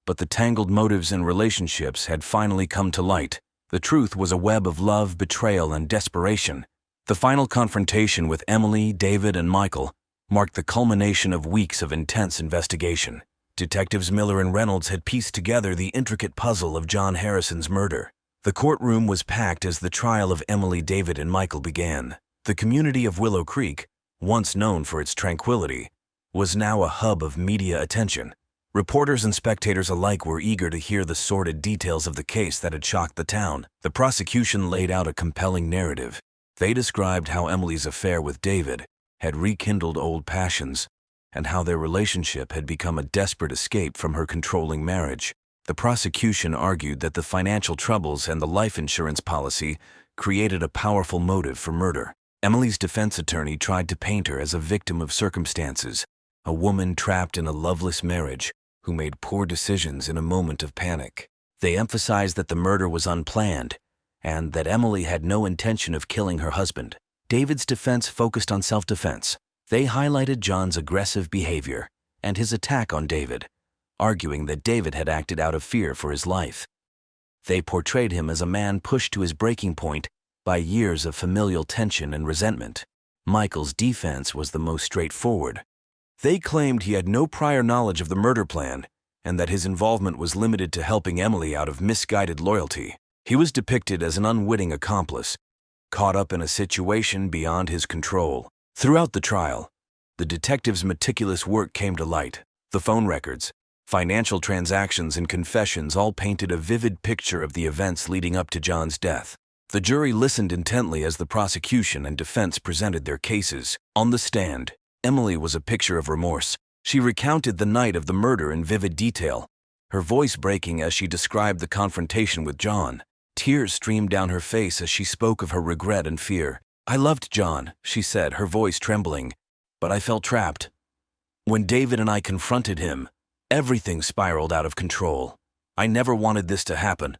but the tangled motives and relationships had finally come to light. The truth was a web of love, betrayal, and desperation. The final confrontation with Emily, David, and Michael marked the culmination of weeks of intense investigation. Detectives Miller and Reynolds had pieced together the intricate puzzle of John Harrison's murder. The courtroom was packed as the trial of Emily, David, and Michael began. The community of Willow Creek, once known for its tranquility, was now a hub of media attention. Reporters and spectators alike were eager to hear the sordid details of the case that had shocked the town. The prosecution laid out a compelling narrative. They described how Emily's affair with David had rekindled old passions, and how their relationship had become a desperate escape from her controlling marriage. The prosecution argued that the financial troubles and the life insurance policy created a powerful motive for murder. Emily's defense attorney tried to paint her as a victim of circumstances, a woman trapped in a loveless marriage who made poor decisions in a moment of panic. They emphasized that the murder was unplanned and that Emily had no intention of killing her husband. David's defense focused on self-defense. They highlighted John's aggressive behavior and his attack on David, arguing that David had acted out of fear for his life. They portrayed him as a man pushed to his breaking point by years of familial tension and resentment. Michael's defense was the most straightforward. They claimed he had no prior knowledge of the murder plan and that his involvement was limited to helping Emily out of misguided loyalty. He was depicted as an unwitting accomplice, caught up in a situation beyond his control. Throughout the trial, the detectives' meticulous work came to light. The phone records, financial transactions, and confessions all painted a vivid picture of the events leading up to John's death. The jury listened intently as the prosecution and defense presented their cases. On the stand, Emily was a picture of remorse. She recounted the night of the murder in vivid detail, her voice breaking as she described the confrontation with John. Tears streamed down her face as she spoke of her regret and fear. "I loved John," she said, her voice trembling, "but I felt trapped. When David and I confronted him, everything spiraled out of control. I never wanted this to happen."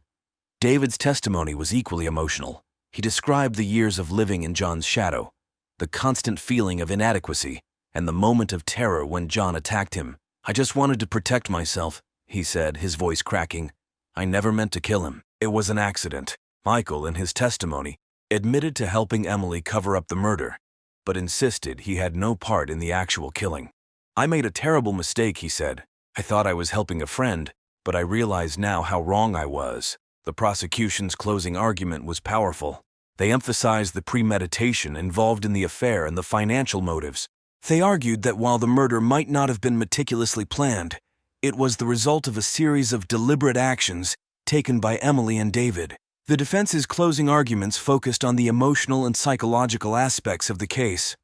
David's testimony was equally emotional. He described the years of living in John's shadow, the constant feeling of inadequacy, and the moment of terror when John attacked him. "I just wanted to protect myself," he said, his voice cracking. "I never meant to kill him. It was an accident." Michael, in his testimony, admitted to helping Emily cover up the murder, but insisted he had no part in the actual killing. "I made a terrible mistake," he said. "I thought I was helping a friend, but I realize now how wrong I was." The prosecution's closing argument was powerful. They emphasized the premeditation involved in the affair and the financial motives. They argued that while the murder might not have been meticulously planned, it was the result of a series of deliberate actions taken by Emily and David. The defense's closing arguments focused on the emotional and psychological aspects of the case.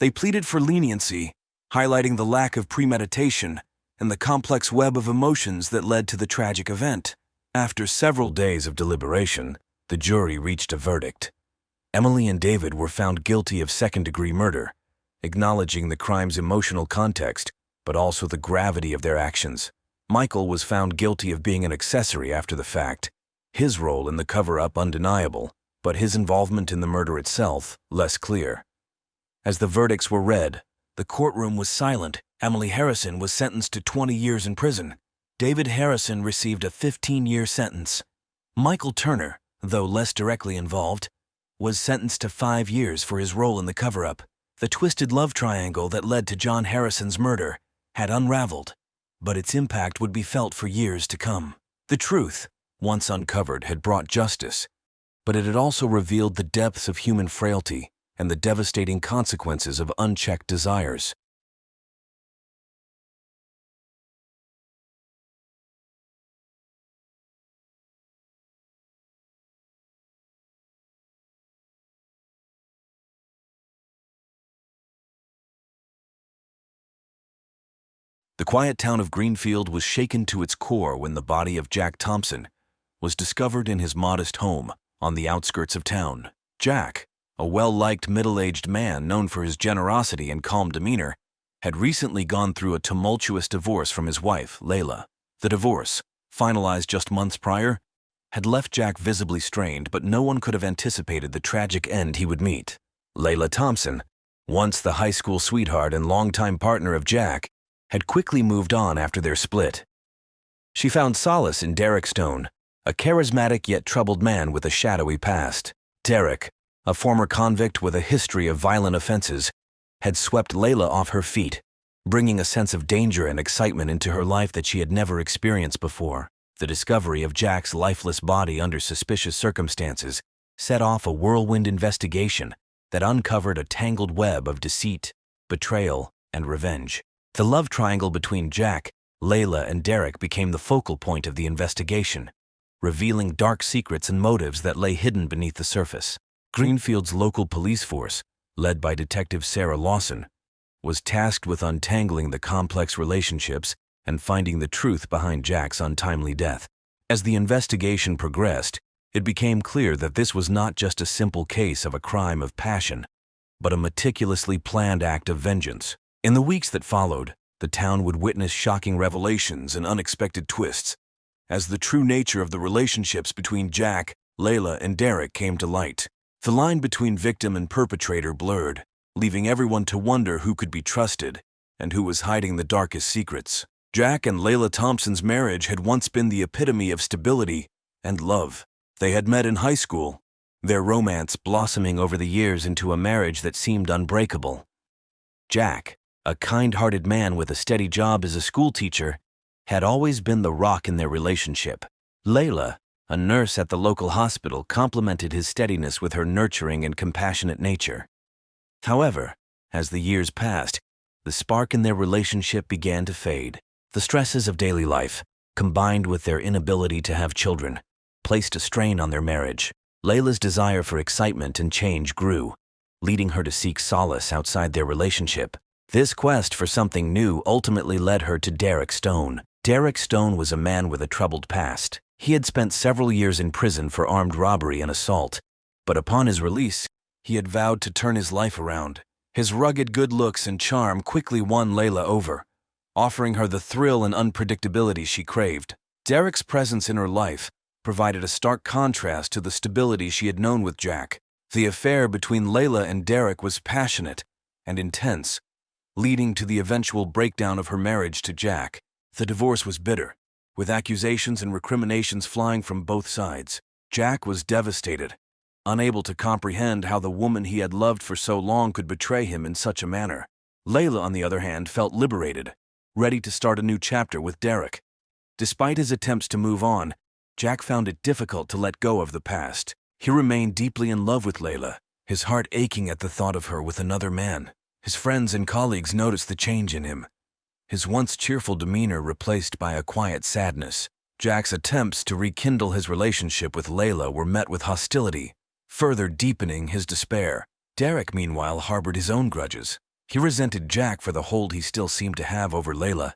They pleaded for leniency, highlighting the lack of premeditation and the complex web of emotions that led to the tragic event. After several days of deliberation, the jury reached a verdict. Emily and David were found guilty of second-degree murder, acknowledging the crime's emotional context, but also the gravity of their actions. Michael was found guilty of being an accessory after the fact, his role in the cover-up undeniable, but his involvement in the murder itself less clear. As the verdicts were read, the courtroom was silent. Emily Harrison was sentenced to 20 years in prison. David Harrison received a 15-year sentence. Michael Turner, though less directly involved, was sentenced to 5 years for his role in the cover-up. The twisted love triangle that led to John Harrison's murder had unraveled, but its impact would be felt for years to come. The truth, once uncovered, had brought justice, but it had also revealed the depths of human frailty and the devastating consequences of unchecked desires. The quiet town of Greenfield was shaken to its core when the body of Jack Thompson was discovered in his modest home on the outskirts of town. Jack, a well-liked middle-aged man known for his generosity and calm demeanor, had recently gone through a tumultuous divorce from his wife, Layla. The divorce, finalized just months prior, had left Jack visibly strained, but no one could have anticipated the tragic end he would meet. Layla Thompson, once the high school sweetheart and longtime partner of Jack, had quickly moved on after their split. She found solace in Derek Stone, a charismatic yet troubled man with a shadowy past. Derek, a former convict with a history of violent offenses, had swept Layla off her feet, bringing a sense of danger and excitement into her life that she had never experienced before. The discovery of Jack's lifeless body under suspicious circumstances set off a whirlwind investigation that uncovered a tangled web of deceit, betrayal, and revenge. The love triangle between Jack, Layla, and Derek became the focal point of the investigation, revealing dark secrets and motives that lay hidden beneath the surface. Greenfield's local police force, led by Detective Sarah Lawson, was tasked with untangling the complex relationships and finding the truth behind Jack's untimely death. As the investigation progressed, it became clear that this was not just a simple case of a crime of passion, but a meticulously planned act of vengeance. In the weeks that followed, the town would witness shocking revelations and unexpected twists, as the true nature of the relationships between Jack, Layla, and Derek came to light. The line between victim and perpetrator blurred, leaving everyone to wonder who could be trusted and who was hiding the darkest secrets. Jack and Layla Thompson's marriage had once been the epitome of stability and love. They had met in high school, their romance blossoming over the years into a marriage that seemed unbreakable. Jack, a kind-hearted man with a steady job as a schoolteacher, had always been the rock in their relationship. Layla, a nurse at the local hospital, complemented his steadiness with her nurturing and compassionate nature. However, as the years passed, the spark in their relationship began to fade. The stresses of daily life, combined with their inability to have children, placed a strain on their marriage. Layla's desire for excitement and change grew, leading her to seek solace outside their relationship. This quest for something new ultimately led her to Derek Stone. Derek Stone was a man with a troubled past. He had spent several years in prison for armed robbery and assault, but upon his release, he had vowed to turn his life around. His rugged good looks and charm quickly won Layla over, offering her the thrill and unpredictability she craved. Derek's presence in her life provided a stark contrast to the stability she had known with Jack. The affair between Layla and Derek was passionate and intense, leading to the eventual breakdown of her marriage to Jack. The divorce was bitter, with accusations and recriminations flying from both sides. Jack was devastated, unable to comprehend how the woman he had loved for so long could betray him in such a manner. Layla, on the other hand, felt liberated, ready to start a new chapter with Derek. Despite his attempts to move on, Jack found it difficult to let go of the past. He remained deeply in love with Layla, his heart aching at the thought of her with another man. His friends and colleagues noticed the change in him, his once cheerful demeanor replaced by a quiet sadness. Jack's attempts to rekindle his relationship with Layla were met with hostility, further deepening his despair. Derek, meanwhile, harbored his own grudges. He resented Jack for the hold he still seemed to have over Layla,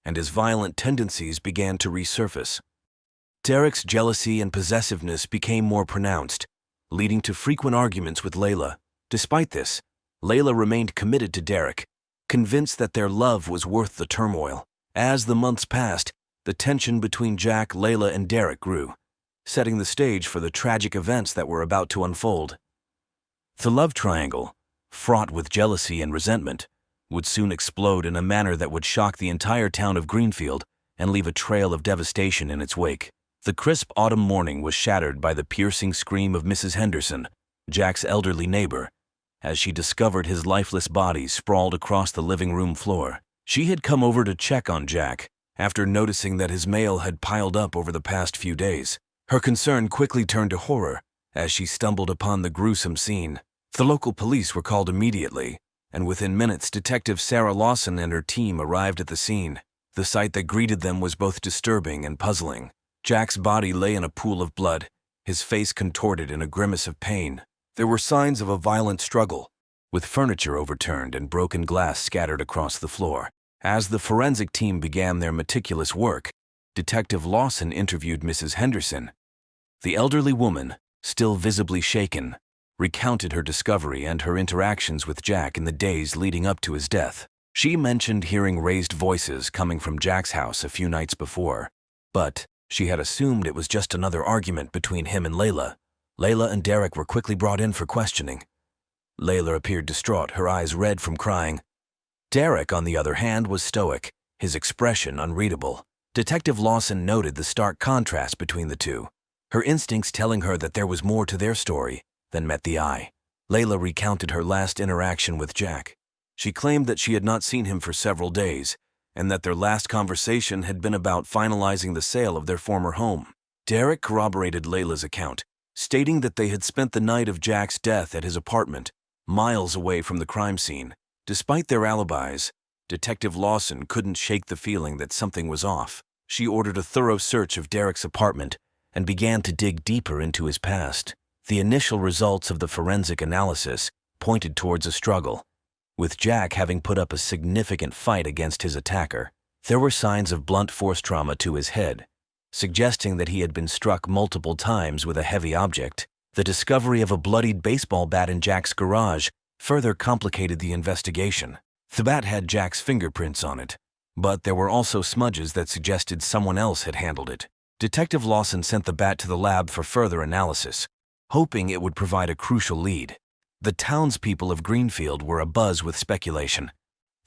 and his violent tendencies began to resurface. Derek's jealousy and possessiveness became more pronounced, leading to frequent arguments with Layla. Despite this, Layla remained committed to Derek, convinced that their love was worth the turmoil. As the months passed, the tension between Jack, Layla, and Derek grew, setting the stage for the tragic events that were about to unfold. The love triangle, fraught with jealousy and resentment, would soon explode in a manner that would shock the entire town of Greenfield and leave a trail of devastation in its wake. The crisp autumn morning was shattered by the piercing scream of Mrs. Henderson, Jack's elderly neighbor, as she discovered his lifeless body sprawled across the living room floor. She had come over to check on Jack after noticing that his mail had piled up over the past few days. Her concern quickly turned to horror as she stumbled upon the gruesome scene. The local police were called immediately, and within minutes Detective Sarah Lawson and her team arrived at the scene. The sight that greeted them was both disturbing and puzzling. Jack's body lay in a pool of blood, his face contorted in a grimace of pain. There were signs of a violent struggle, with furniture overturned and broken glass scattered across the floor. As the forensic team began their meticulous work, Detective Lawson interviewed Mrs. Henderson. The elderly woman, still visibly shaken, recounted her discovery and her interactions with Jack in the days leading up to his death. She mentioned hearing raised voices coming from Jack's house a few nights before, but she had assumed it was just another argument between him and Layla. Layla and Derek were quickly brought in for questioning. Layla appeared distraught, her eyes red from crying. Derek, on the other hand, was stoic, his expression unreadable. Detective Lawson noted the stark contrast between the two, her instincts telling her that there was more to their story than met the eye. Layla recounted her last interaction with Jack. She claimed that she had not seen him for several days, and that their last conversation had been about finalizing the sale of their former home. Derek corroborated Layla's account, stating that they had spent the night of Jack's death at his apartment, miles away from the crime scene. Despite their alibis, Detective Lawson couldn't shake the feeling that something was off. She ordered a thorough search of Derek's apartment and began to dig deeper into his past. The initial results of the forensic analysis pointed towards a struggle, with Jack having put up a significant fight against his attacker. There were signs of blunt force trauma to his head, suggesting that he had been struck multiple times with a heavy object. The discovery of a bloodied baseball bat in Jack's garage further complicated the investigation. The bat had Jack's fingerprints on it, but there were also smudges that suggested someone else had handled it. Detective Lawson sent the bat to the lab for further analysis, hoping it would provide a crucial lead. The townspeople of Greenfield were abuzz with speculation.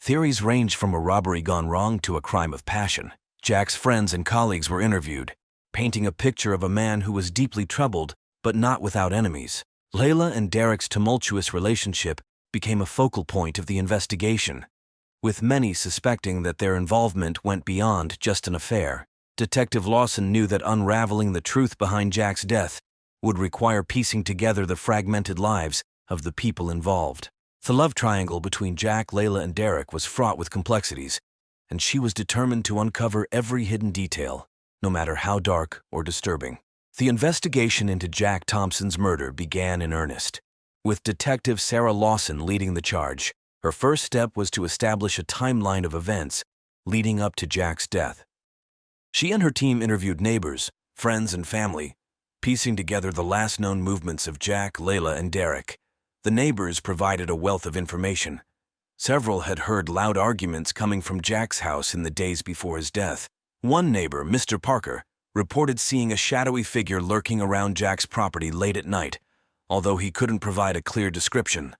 Theories ranged from a robbery gone wrong to a crime of passion. Jack's friends and colleagues were interviewed, painting a picture of a man who was deeply troubled but not without enemies. Layla and Derek's tumultuous relationship became a focal point of the investigation, with many suspecting that their involvement went beyond just an affair. Detective Lawson knew that unraveling the truth behind Jack's death would require piecing together the fragmented lives of the people involved. The love triangle between Jack, Layla, and Derek was fraught with complexities, and she was determined to uncover every hidden detail, no matter how dark or disturbing. The investigation into Jack Thompson's murder began in earnest, with Detective Sarah Lawson leading the charge. Her first step was to establish a timeline of events leading up to Jack's death. She and her team interviewed neighbors, friends, and family, piecing together the last known movements of Jack, Layla, and Derek. The neighbors provided a wealth of information. Several had heard loud arguments coming from Jack's house in the days before his death. One neighbor, Mr. Parker, reported seeing a shadowy figure lurking around Jack's property late at night, although he couldn't provide a clear description.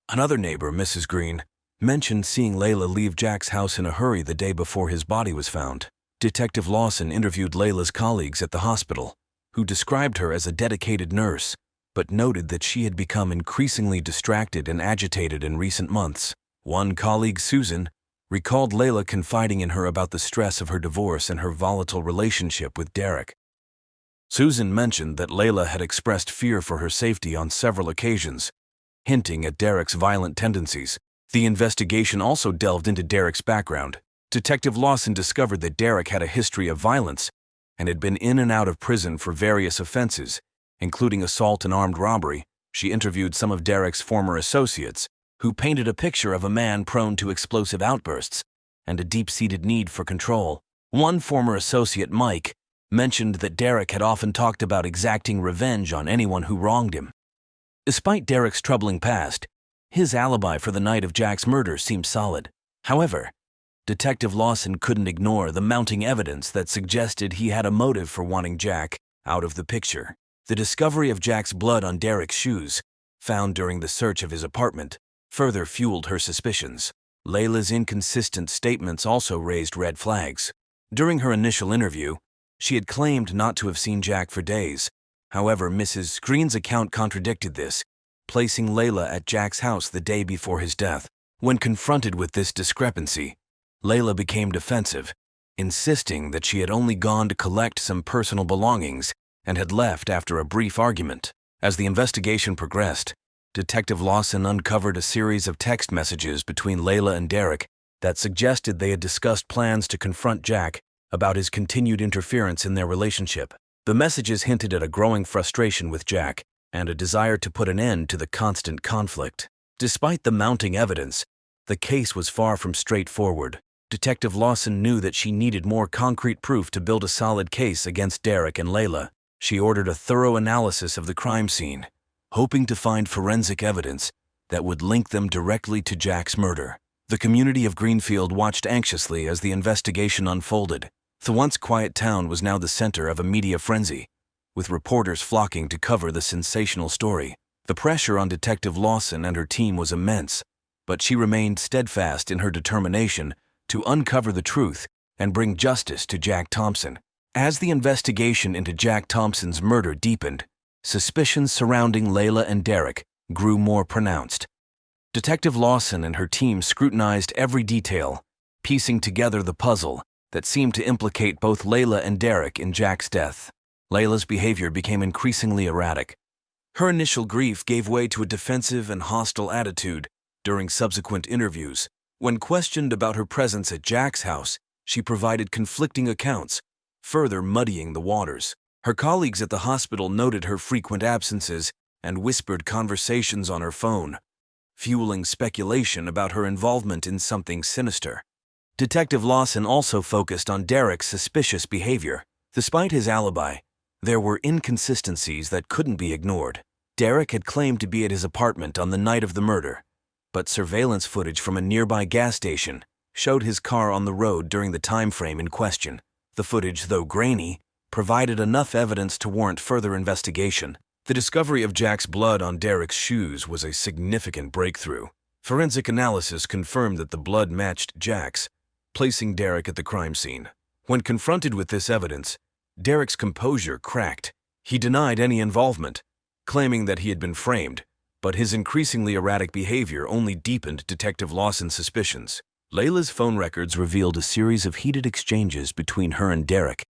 Another neighbor, Mrs. Green, mentioned seeing Layla leave Jack's house in a hurry the day before his body was found. Detective Lawson interviewed Layla's colleagues at the hospital, who described her as a dedicated nurse, but noted that she had become increasingly distracted and agitated in recent months. One colleague, Susan, recalled Layla confiding in her about the stress of her divorce and her volatile relationship with Derek. Susan mentioned that Layla had expressed fear for her safety on several occasions, hinting at Derek's violent tendencies. The investigation also delved into Derek's background. Detective Lawson discovered that Derek had a history of violence and had been in and out of prison for various offenses, including assault and armed robbery. She interviewed some of Derek's former associates, who painted a picture of a man prone to explosive outbursts and a deep-seated need for control. One former associate, Mike, mentioned that Derek had often talked about exacting revenge on anyone who wronged him. Despite Derek's troubling past, his alibi for the night of Jack's murder seemed solid. However, Detective Lawson couldn't ignore the mounting evidence that suggested he had a motive for wanting Jack out of the picture. The discovery of Jack's blood on Derek's shoes, found during the search of his apartment, further fueled her suspicions. Layla's inconsistent statements also raised red flags. During her initial interview, she had claimed not to have seen Jack for days. However, Mrs. Green's account contradicted this, placing Layla at Jack's house the day before his death. When confronted with this discrepancy, Layla became defensive, insisting that she had only gone to collect some personal belongings and had left after a brief argument. As the investigation progressed, Detective Lawson uncovered a series of text messages between Layla and Derek that suggested they had discussed plans to confront Jack about his continued interference in their relationship. The messages hinted at a growing frustration with Jack and a desire to put an end to the constant conflict. Despite the mounting evidence, the case was far from straightforward. Detective Lawson knew that she needed more concrete proof to build a solid case against Derek and Layla. She ordered a thorough analysis of the crime scene, hoping to find forensic evidence that would link them directly to Jack's murder. The community of Greenfield watched anxiously as the investigation unfolded. The once quiet town was now the center of a media frenzy, with reporters flocking to cover the sensational story. The pressure on Detective Lawson and her team was immense, but she remained steadfast in her determination to uncover the truth and bring justice to Jack Thompson. As the investigation into Jack Thompson's murder deepened, suspicions surrounding Layla and Derek grew more pronounced. Detective Lawson and her team scrutinized every detail, piecing together the puzzle that seemed to implicate both Layla and Derek in Jack's death. Layla's behavior became increasingly erratic. Her initial grief gave way to a defensive and hostile attitude during subsequent interviews. When questioned about her presence at Jack's house, she provided conflicting accounts, further muddying the waters. Her colleagues at the hospital noted her frequent absences and whispered conversations on her phone, fueling speculation about her involvement in something sinister. Detective Lawson also focused on Derek's suspicious behavior. Despite his alibi, there were inconsistencies that couldn't be ignored. Derek had claimed to be at his apartment on the night of the murder, but surveillance footage from a nearby gas station showed his car on the road during the time frame in question. The footage, though grainy, provided enough evidence to warrant further investigation. The discovery of Jack's blood on Derek's shoes was a significant breakthrough. Forensic analysis confirmed that the blood matched Jack's, placing Derek at the crime scene. When confronted with this evidence, Derek's composure cracked. He denied any involvement, claiming that he had been framed, but his increasingly erratic behavior only deepened Detective Lawson's suspicions. Layla's phone records revealed a series of heated exchanges between her and Derek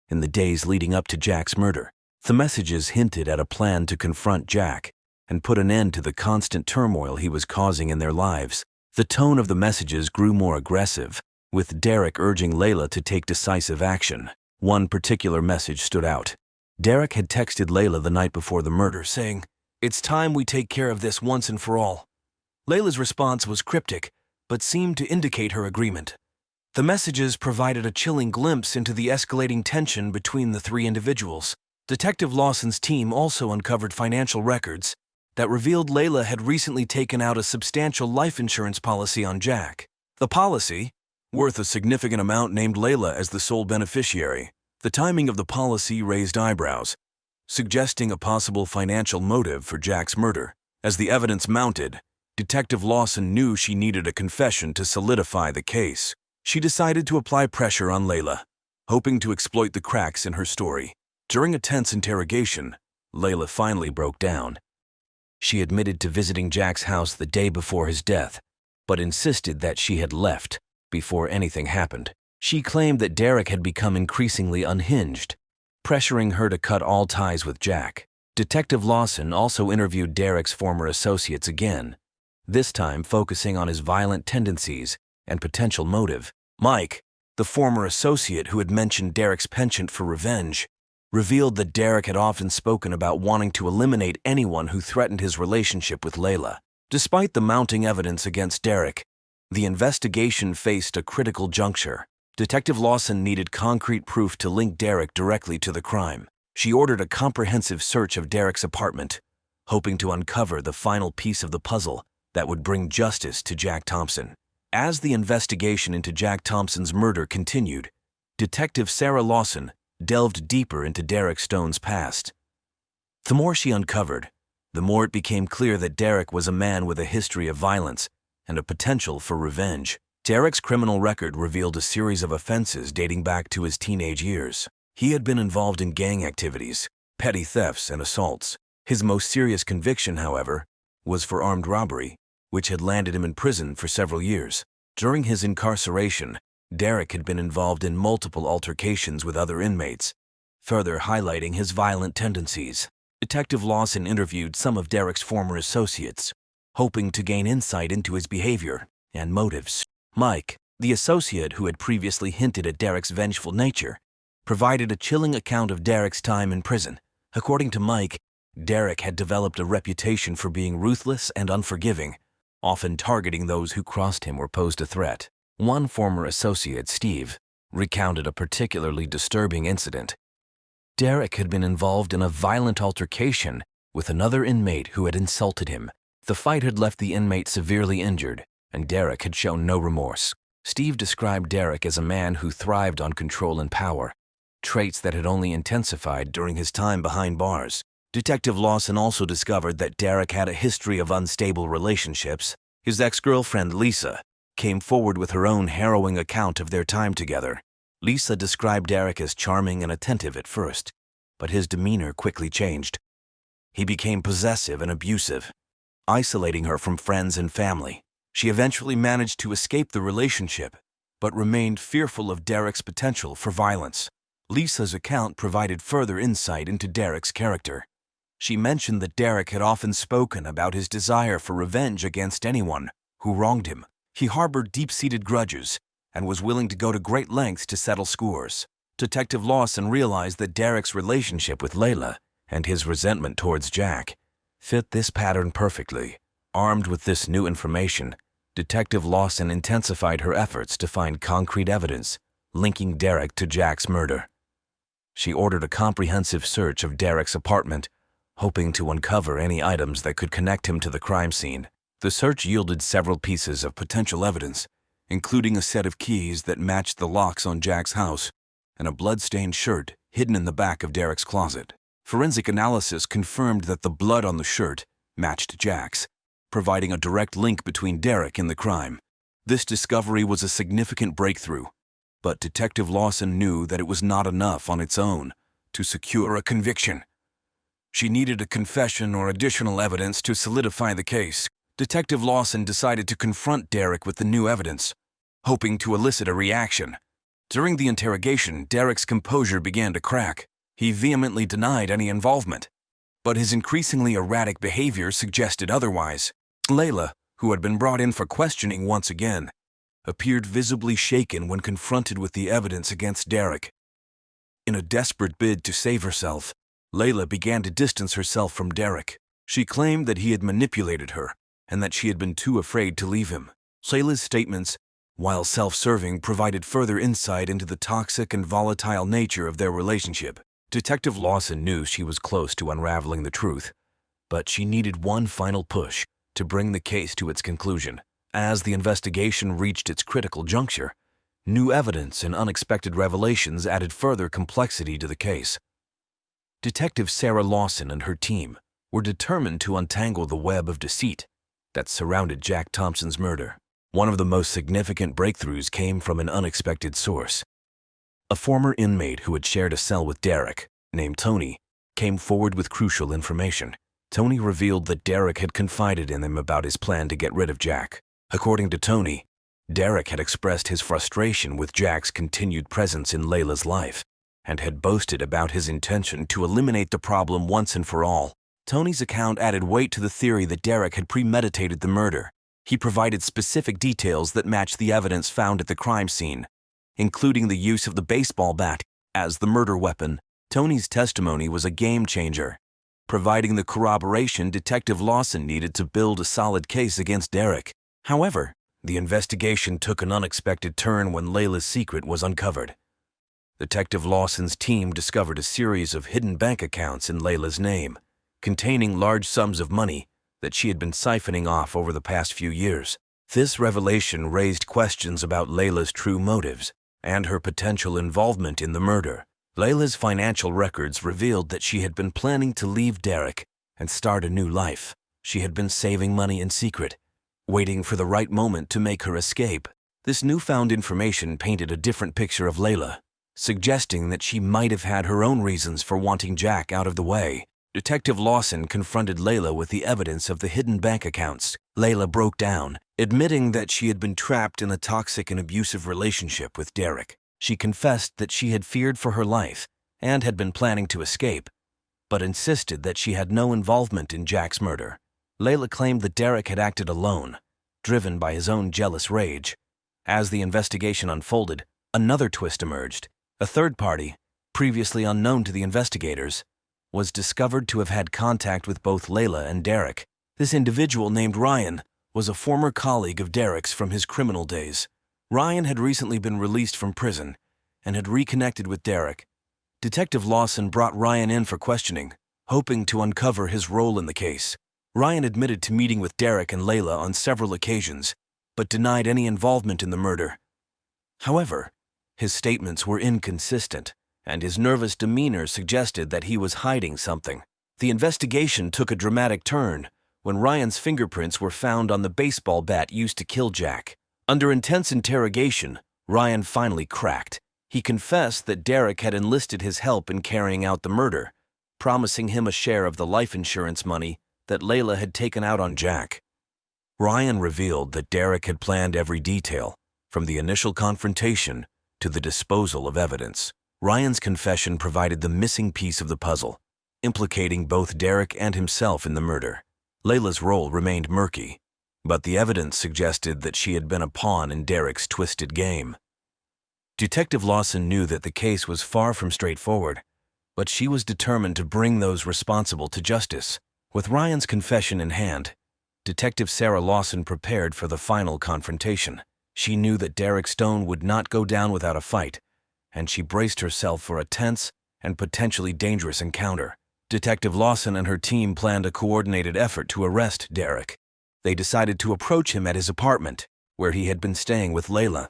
in the days leading up to Jack's murder. The messages hinted at a plan to confront Jack and put an end to the constant turmoil he was causing in their lives. The tone of the messages grew more aggressive, with Derek urging Layla to take decisive action. One particular message stood out. Derek had texted Layla the night before the murder, saying, "It's time we take care of this once and for all." Layla's response was cryptic, but seemed to indicate her agreement. The messages provided a chilling glimpse into the escalating tension between the three individuals. Detective Lawson's team also uncovered financial records that revealed Layla had recently taken out a substantial life insurance policy on Jack. The policy, worth a significant amount, named Layla as the sole beneficiary. The timing of the policy raised eyebrows, suggesting a possible financial motive for Jack's murder. As the evidence mounted, Detective Lawson knew she needed a confession to solidify the case. She decided to apply pressure on Layla, hoping to exploit the cracks in her story. During a tense interrogation, Layla finally broke down. She admitted to visiting Jack's house the day before his death, but insisted that she had left before anything happened. She claimed that Derek had become increasingly unhinged, pressuring her to cut all ties with Jack. Detective Lawson also interviewed Derek's former associates again, this time focusing on his violent tendencies and potential motive. Mike, the former associate who had mentioned Derek's penchant for revenge, revealed that Derek had often spoken about wanting to eliminate anyone who threatened his relationship with Layla. Despite the mounting evidence against Derek, the investigation faced a critical juncture. Detective Lawson needed concrete proof to link Derek directly to the crime. She ordered a comprehensive search of Derek's apartment, hoping to uncover the final piece of the puzzle that would bring justice to Jack Thompson. As the investigation into Jack Thompson's murder continued, Detective Sarah Lawson delved deeper into Derek Stone's past. The more she uncovered, the more it became clear that Derek was a man with a history of violence and a potential for revenge. Derek's criminal record revealed a series of offenses dating back to his teenage years. He had been involved in gang activities, petty thefts, and assaults. His most serious conviction, however, was for armed robbery, which had landed him in prison for several years. During his incarceration, Derek had been involved in multiple altercations with other inmates, further highlighting his violent tendencies. Detective Lawson interviewed some of Derek's former associates, hoping to gain insight into his behavior and motives. Mike, the associate who had previously hinted at Derek's vengeful nature, provided a chilling account of Derek's time in prison. According to Mike, Derek had developed a reputation for being ruthless and unforgiving, often targeting those who crossed him or posed a threat. One former associate, Steve, recounted a particularly disturbing incident. Derek had been involved in a violent altercation with another inmate who had insulted him. The fight had left the inmate severely injured, and Derek had shown no remorse. Steve described Derek as a man who thrived on control and power, traits that had only intensified during his time behind bars. Detective Lawson also discovered that Derek had a history of unstable relationships. His ex-girlfriend, Lisa, came forward with her own harrowing account of their time together. Lisa described Derek as charming and attentive at first, but his demeanor quickly changed. He became possessive and abusive, isolating her from friends and family. She eventually managed to escape the relationship, but remained fearful of Derek's potential for violence. Lisa's account provided further insight into Derek's character. She mentioned that Derek had often spoken about his desire for revenge against anyone who wronged him. He harbored deep-seated grudges and was willing to go to great lengths to settle scores. Detective Lawson realized that Derek's relationship with Layla and his resentment towards Jack fit this pattern perfectly. Armed with this new information, Detective Lawson intensified her efforts to find concrete evidence linking Derek to Jack's murder. She ordered a comprehensive search of Derek's apartment, hoping to uncover any items that could connect him to the crime scene. The search yielded several pieces of potential evidence, including a set of keys that matched the locks on Jack's house and a blood-stained shirt hidden in the back of Derek's closet. Forensic analysis confirmed that the blood on the shirt matched Jack's, providing a direct link between Derek and the crime. This discovery was a significant breakthrough, but Detective Lawson knew that it was not enough on its own to secure a conviction. She needed a confession or additional evidence to solidify the case. Detective Lawson decided to confront Derek with the new evidence, hoping to elicit a reaction. During the interrogation, Derek's composure began to crack. He vehemently denied any involvement, but his increasingly erratic behavior suggested otherwise. Layla, who had been brought in for questioning once again, appeared visibly shaken when confronted with the evidence against Derek. In a desperate bid to save herself, Layla began to distance herself from Derek. She claimed that he had manipulated her and that she had been too afraid to leave him. Layla's statements, while self-serving, provided further insight into the toxic and volatile nature of their relationship. Detective Lawson knew she was close to unraveling the truth, but she needed one final push to bring the case to its conclusion. As the investigation reached its critical juncture, new evidence and unexpected revelations added further complexity to the case. Detective Sarah Lawson and her team were determined to untangle the web of deceit that surrounded Jack Thompson's murder. One of the most significant breakthroughs came from an unexpected source. A former inmate who had shared a cell with Derek, named Tony, came forward with crucial information. Tony revealed that Derek had confided in him about his plan to get rid of Jack. According to Tony, Derek had expressed his frustration with Jack's continued presence in Layla's life and had boasted about his intention to eliminate the problem once and for all. Tony's account added weight to the theory that Derek had premeditated the murder. He provided specific details that matched the evidence found at the crime scene, including the use of the baseball bat as the murder weapon. Tony's testimony was a game changer, providing the corroboration Detective Lawson needed to build a solid case against Derek. However, the investigation took an unexpected turn when Layla's secret was uncovered. Detective Lawson's team discovered a series of hidden bank accounts in Layla's name, containing large sums of money that she had been siphoning off over the past few years. This revelation raised questions about Layla's true motives and her potential involvement in the murder. Layla's financial records revealed that she had been planning to leave Derek and start a new life. She had been saving money in secret, waiting for the right moment to make her escape. This newfound information painted a different picture of Layla, suggesting that she might have had her own reasons for wanting Jack out of the way. Detective Lawson confronted Layla with the evidence of the hidden bank accounts. Layla broke down, admitting that she had been trapped in a toxic and abusive relationship with Derek. She confessed that she had feared for her life and had been planning to escape, but insisted that she had no involvement in Jack's murder. Layla claimed that Derek had acted alone, driven by his own jealous rage. As the investigation unfolded, another twist emerged. A third party, previously unknown to the investigators, was discovered to have had contact with both Layla and Derek. This individual, named Ryan, was a former colleague of Derek's from his criminal days. Ryan had recently been released from prison and had reconnected with Derek. Detective Lawson brought Ryan in for questioning, hoping to uncover his role in the case. Ryan admitted to meeting with Derek and Layla on several occasions, but denied any involvement in the murder. However, his statements were inconsistent, and his nervous demeanor suggested that he was hiding something. The investigation took a dramatic turn when Ryan's fingerprints were found on the baseball bat used to kill Jack. Under intense interrogation, Ryan finally cracked. He confessed that Derek had enlisted his help in carrying out the murder, promising him a share of the life insurance money that Layla had taken out on Jack. Ryan revealed that Derek had planned every detail, from the initial confrontation to the disposal of evidence. Ryan's confession provided the missing piece of the puzzle, implicating both Derek and himself in the murder. Layla's role remained murky, but the evidence suggested that she had been a pawn in Derek's twisted game. Detective Lawson knew that the case was far from straightforward, but she was determined to bring those responsible to justice. With Ryan's confession in hand, Detective Sarah Lawson prepared for the final confrontation. She knew that Derek Stone would not go down without a fight, and she braced herself for a tense and potentially dangerous encounter. Detective Lawson and her team planned a coordinated effort to arrest Derek. They decided to approach him at his apartment, where he had been staying with Layla.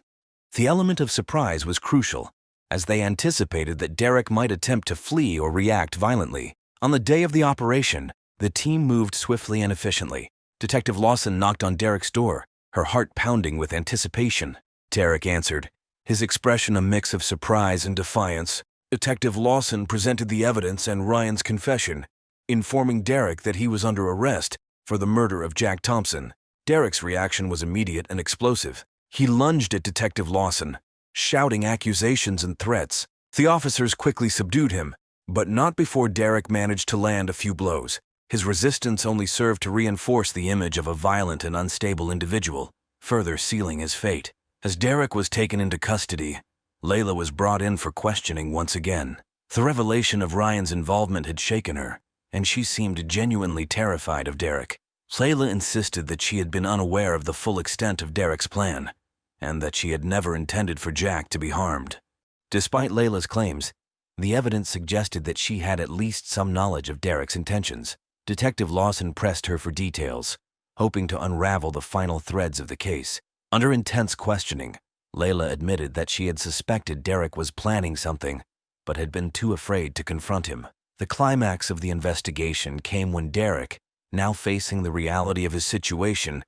The element of surprise was crucial, as they anticipated that Derek might attempt to flee or react violently. On the day of the operation, the team moved swiftly and efficiently. Detective Lawson knocked on Derek's door, her heart pounding with anticipation. Derek answered, his expression a mix of surprise and defiance. Detective Lawson presented the evidence and Ryan's confession, informing Derek that he was under arrest for the murder of Jack Thompson. Derek's reaction was immediate and explosive. He lunged at Detective Lawson, shouting accusations and threats. The officers quickly subdued him, but not before Derek managed to land a few blows. His resistance only served to reinforce the image of a violent and unstable individual, further sealing his fate. As Derek was taken into custody, Layla was brought in for questioning once again. The revelation of Ryan's involvement had shaken her, and she seemed genuinely terrified of Derek. Layla insisted that she had been unaware of the full extent of Derek's plan, and that she had never intended for Jack to be harmed. Despite Layla's claims, the evidence suggested that she had at least some knowledge of Derek's intentions. Detective Lawson pressed her for details, hoping to unravel the final threads of the case. Under intense questioning, Layla admitted that she had suspected Derek was planning something, but had been too afraid to confront him. The climax of the investigation came when Derek, now facing the reality of his situation,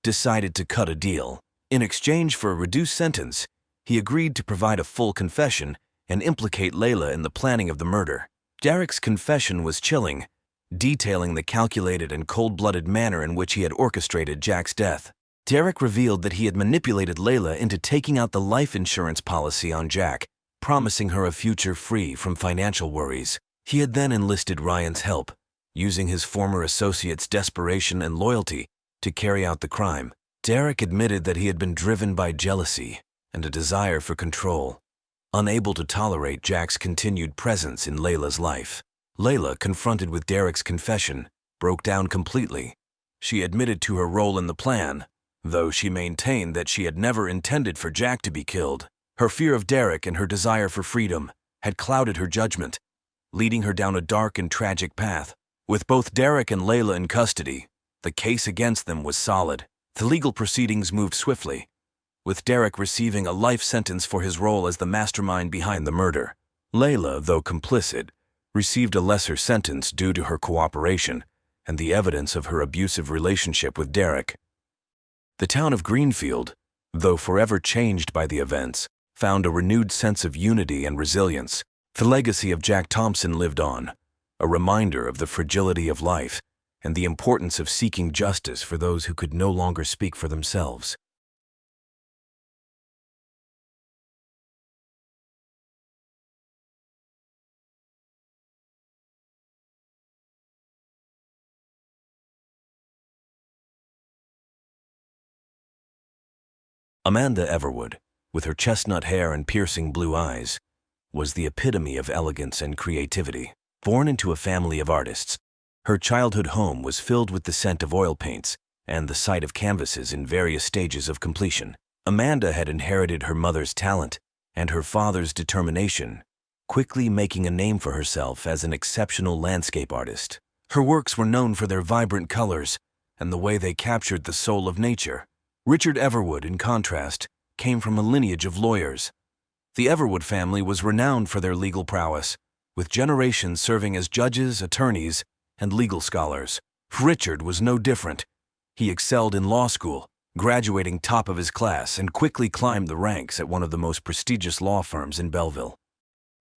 decided to cut a deal. In exchange for a reduced sentence, he agreed to provide a full confession and implicate Layla in the planning of the murder. Derek's confession was chilling, detailing the calculated and cold-blooded manner in which he had orchestrated Jack's death. Derek revealed that he had manipulated Layla into taking out the life insurance policy on Jack, promising her a future free from financial worries. He had then enlisted Ryan's help, using his former associate's desperation and loyalty to carry out the crime. Derek admitted that he had been driven by jealousy and a desire for control. Unable to tolerate Jack's continued presence in Layla's life, Layla, confronted with Derek's confession, broke down completely. She admitted to her role in the plan, though she maintained that she had never intended for Jack to be killed. Her fear of Derek and her desire for freedom had clouded her judgment, leading her down a dark and tragic path. With both Derek and Layla in custody, the case against them was solid. The legal proceedings moved swiftly, with Derek receiving a life sentence for his role as the mastermind behind the murder. Layla, though complicit, received a lesser sentence due to her cooperation and the evidence of her abusive relationship with Derek. The town of Greenfield, though forever changed by the events, found a renewed sense of unity and resilience. The legacy of Jack Thompson lived on, a reminder of the fragility of life and the importance of seeking justice for those who could no longer speak for themselves. Amanda Everwood, with her chestnut hair and piercing blue eyes, was the epitome of elegance and creativity. Born into a family of artists, her childhood home was filled with the scent of oil paints and the sight of canvases in various stages of completion. Amanda had inherited her mother's talent and her father's determination, quickly making a name for herself as an exceptional landscape artist. Her works were known for their vibrant colors and the way they captured the soul of nature. Richard Everwood, in contrast, came from a lineage of lawyers. The Everwood family was renowned for their legal prowess, with generations serving as judges, attorneys, and legal scholars. Richard was no different. He excelled in law school, graduating top of his class, and quickly climbed the ranks at one of the most prestigious law firms in Belleville.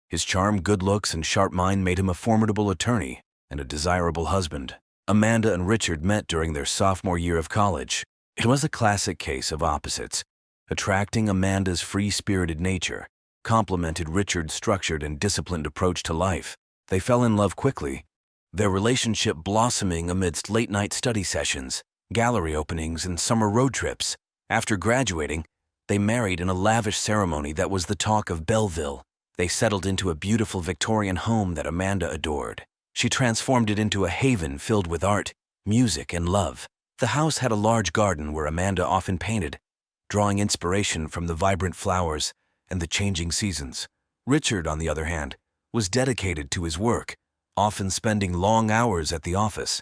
His charm, good looks, and sharp mind made him a formidable attorney and a desirable husband. Amanda and Richard met during their sophomore year of college. It was a classic case of opposites. Attracting Amanda's free-spirited nature complemented Richard's structured and disciplined approach to life. They fell in love quickly, their relationship blossoming amidst late-night study sessions, gallery openings, and summer road trips. After graduating, they married in a lavish ceremony that was the talk of Belleville. They settled into a beautiful Victorian home that Amanda adored. She transformed it into a haven filled with art, music, and love. The house had a large garden where Amanda often painted, drawing inspiration from the vibrant flowers and the changing seasons. Richard, on the other hand, was dedicated to his work, often spending long hours at the office.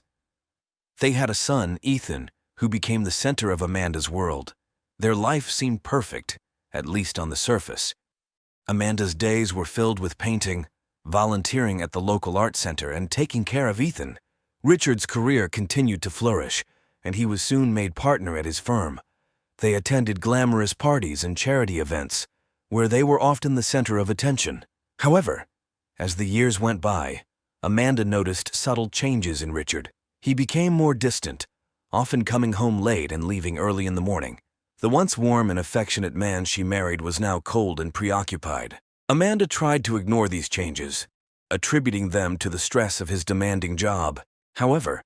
They had a son, Ethan, who became the center of Amanda's world. Their life seemed perfect, at least on the surface. Amanda's days were filled with painting, volunteering at the local art center, and taking care of Ethan. Richard's career continued to flourish, and he was soon made partner at his firm. They attended glamorous parties and charity events, where they were often the center of attention. However, as the years went by, Amanda noticed subtle changes in Richard. He became more distant, often coming home late and leaving early in the morning. The once warm and affectionate man she married was now cold and preoccupied. Amanda tried to ignore these changes, attributing them to the stress of his demanding job. However,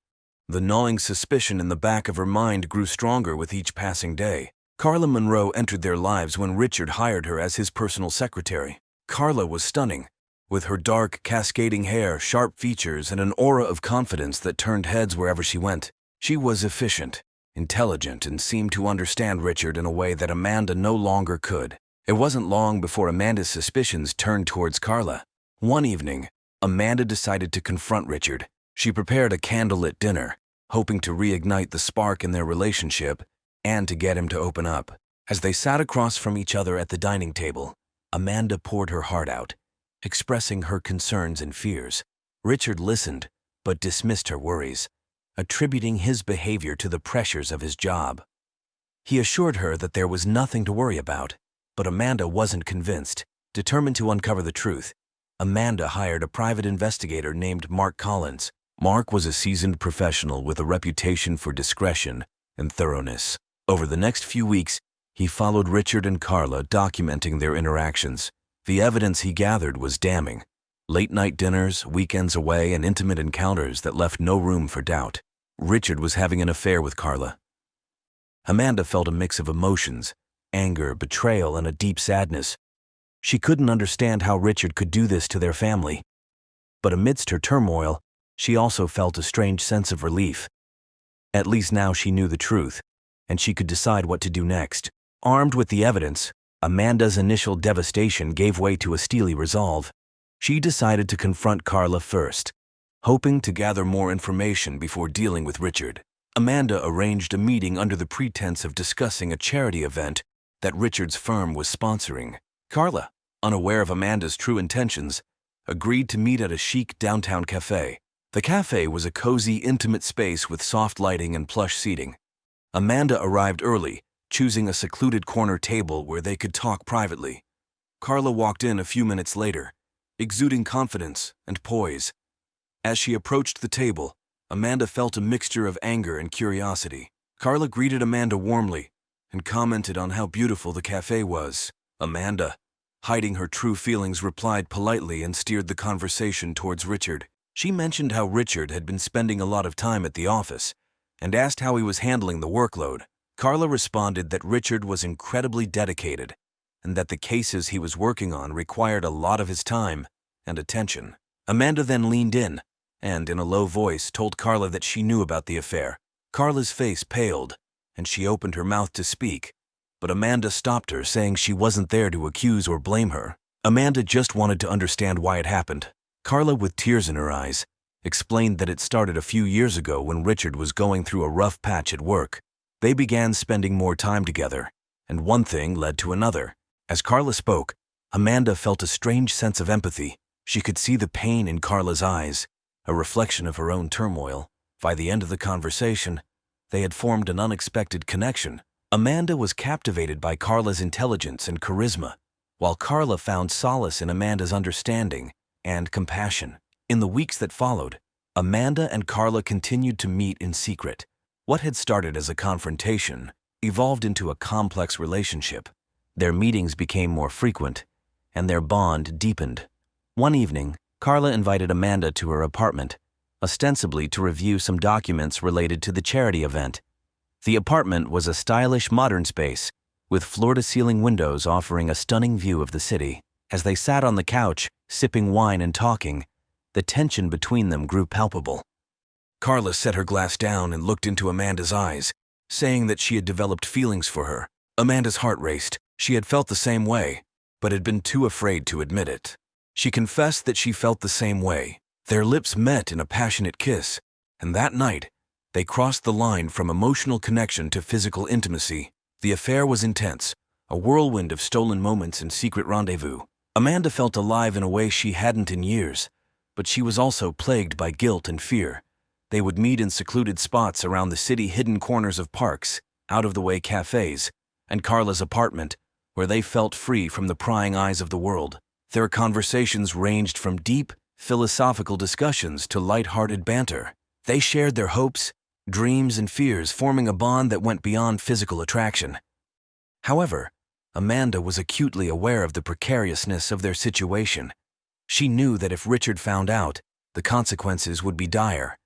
the gnawing suspicion in the back of her mind grew stronger with each passing day. Carla Monroe entered their lives when Richard hired her as his personal secretary. Carla was stunning, with her dark, cascading hair, sharp features, and an aura of confidence that turned heads wherever she went. She was efficient, intelligent, and seemed to understand Richard in a way that Amanda no longer could. It wasn't long before Amanda's suspicions turned towards Carla. One evening, Amanda decided to confront Richard. She prepared a candlelit dinner, hoping to reignite the spark in their relationship and to get him to open up. As they sat across from each other at the dining table, Amanda poured her heart out, expressing her concerns and fears. Richard listened, but dismissed her worries, attributing his behavior to the pressures of his job. He assured her that there was nothing to worry about, but Amanda wasn't convinced. Determined to uncover the truth, Amanda hired a private investigator named Mark Collins. Mark was a seasoned professional with a reputation for discretion and thoroughness. Over the next few weeks, he followed Richard and Carla, documenting their interactions. The evidence he gathered was damning. Late-night dinners, weekends away, and intimate encounters that left no room for doubt. Richard was having an affair with Carla. Amanda felt a mix of emotions, anger, betrayal, and a deep sadness. She couldn't understand how Richard could do this to their family. But amidst her turmoil, she also felt a strange sense of relief. At least now she knew the truth, and she could decide what to do next. Armed with the evidence, Amanda's initial devastation gave way to a steely resolve. She decided to confront Carla first, hoping to gather more information before dealing with Richard. Amanda arranged a meeting under the pretense of discussing a charity event that Richard's firm was sponsoring. Carla, unaware of Amanda's true intentions, agreed to meet at a chic downtown cafe. The cafe was a cozy, intimate space with soft lighting and plush seating. Amanda arrived early, choosing a secluded corner table where they could talk privately. Carla walked in a few minutes later, exuding confidence and poise. As she approached the table, Amanda felt a mixture of anger and curiosity. Carla greeted Amanda warmly and commented on how beautiful the cafe was. Amanda, hiding her true feelings, replied politely and steered the conversation towards Richard. She mentioned how Richard had been spending a lot of time at the office and asked how he was handling the workload. Carla responded that Richard was incredibly dedicated and that the cases he was working on required a lot of his time and attention. Amanda then leaned in and, in a low voice, told Carla that she knew about the affair. Carla's face paled, and she opened her mouth to speak, but Amanda stopped her, saying she wasn't there to accuse or blame her. Amanda just wanted to understand why it happened. Carla, with tears in her eyes, explained that it started a few years ago when Richard was going through a rough patch at work. They began spending more time together, and one thing led to another. As Carla spoke, Amanda felt a strange sense of empathy. She could see the pain in Carla's eyes, a reflection of her own turmoil. By the end of the conversation, they had formed an unexpected connection. Amanda was captivated by Carla's intelligence and charisma, while Carla found solace in Amanda's understanding and compassion. In the weeks that followed, Amanda and Carla continued to meet in secret. What had started as a confrontation evolved into a complex relationship. Their meetings became more frequent, and their bond deepened. One evening, Carla invited Amanda to her apartment, ostensibly to review some documents related to the charity event. The apartment was a stylish modern space, with floor-to-ceiling windows offering a stunning view of the city. As they sat on the couch, sipping wine and talking, the tension between them grew palpable. Carla set her glass down and looked into Amanda's eyes, saying that she had developed feelings for her. Amanda's heart raced. She had felt the same way, but had been too afraid to admit it. She confessed that she felt the same way. Their lips met in a passionate kiss, and that night, they crossed the line from emotional connection to physical intimacy. The affair was intense, a whirlwind of stolen moments and secret rendezvous. Amanda felt alive in a way she hadn't in years, but she was also plagued by guilt and fear. They would meet in secluded spots around the city, hidden corners of parks, out-of-the-way cafes, and Carla's apartment, where they felt free from the prying eyes of the world. Their conversations ranged from deep, philosophical discussions to light-hearted banter. They shared their hopes, dreams, and fears, forming a bond that went beyond physical attraction. However, Amanda was acutely aware of the precariousness of their situation. She knew that if Richard found out, the consequences would be dire.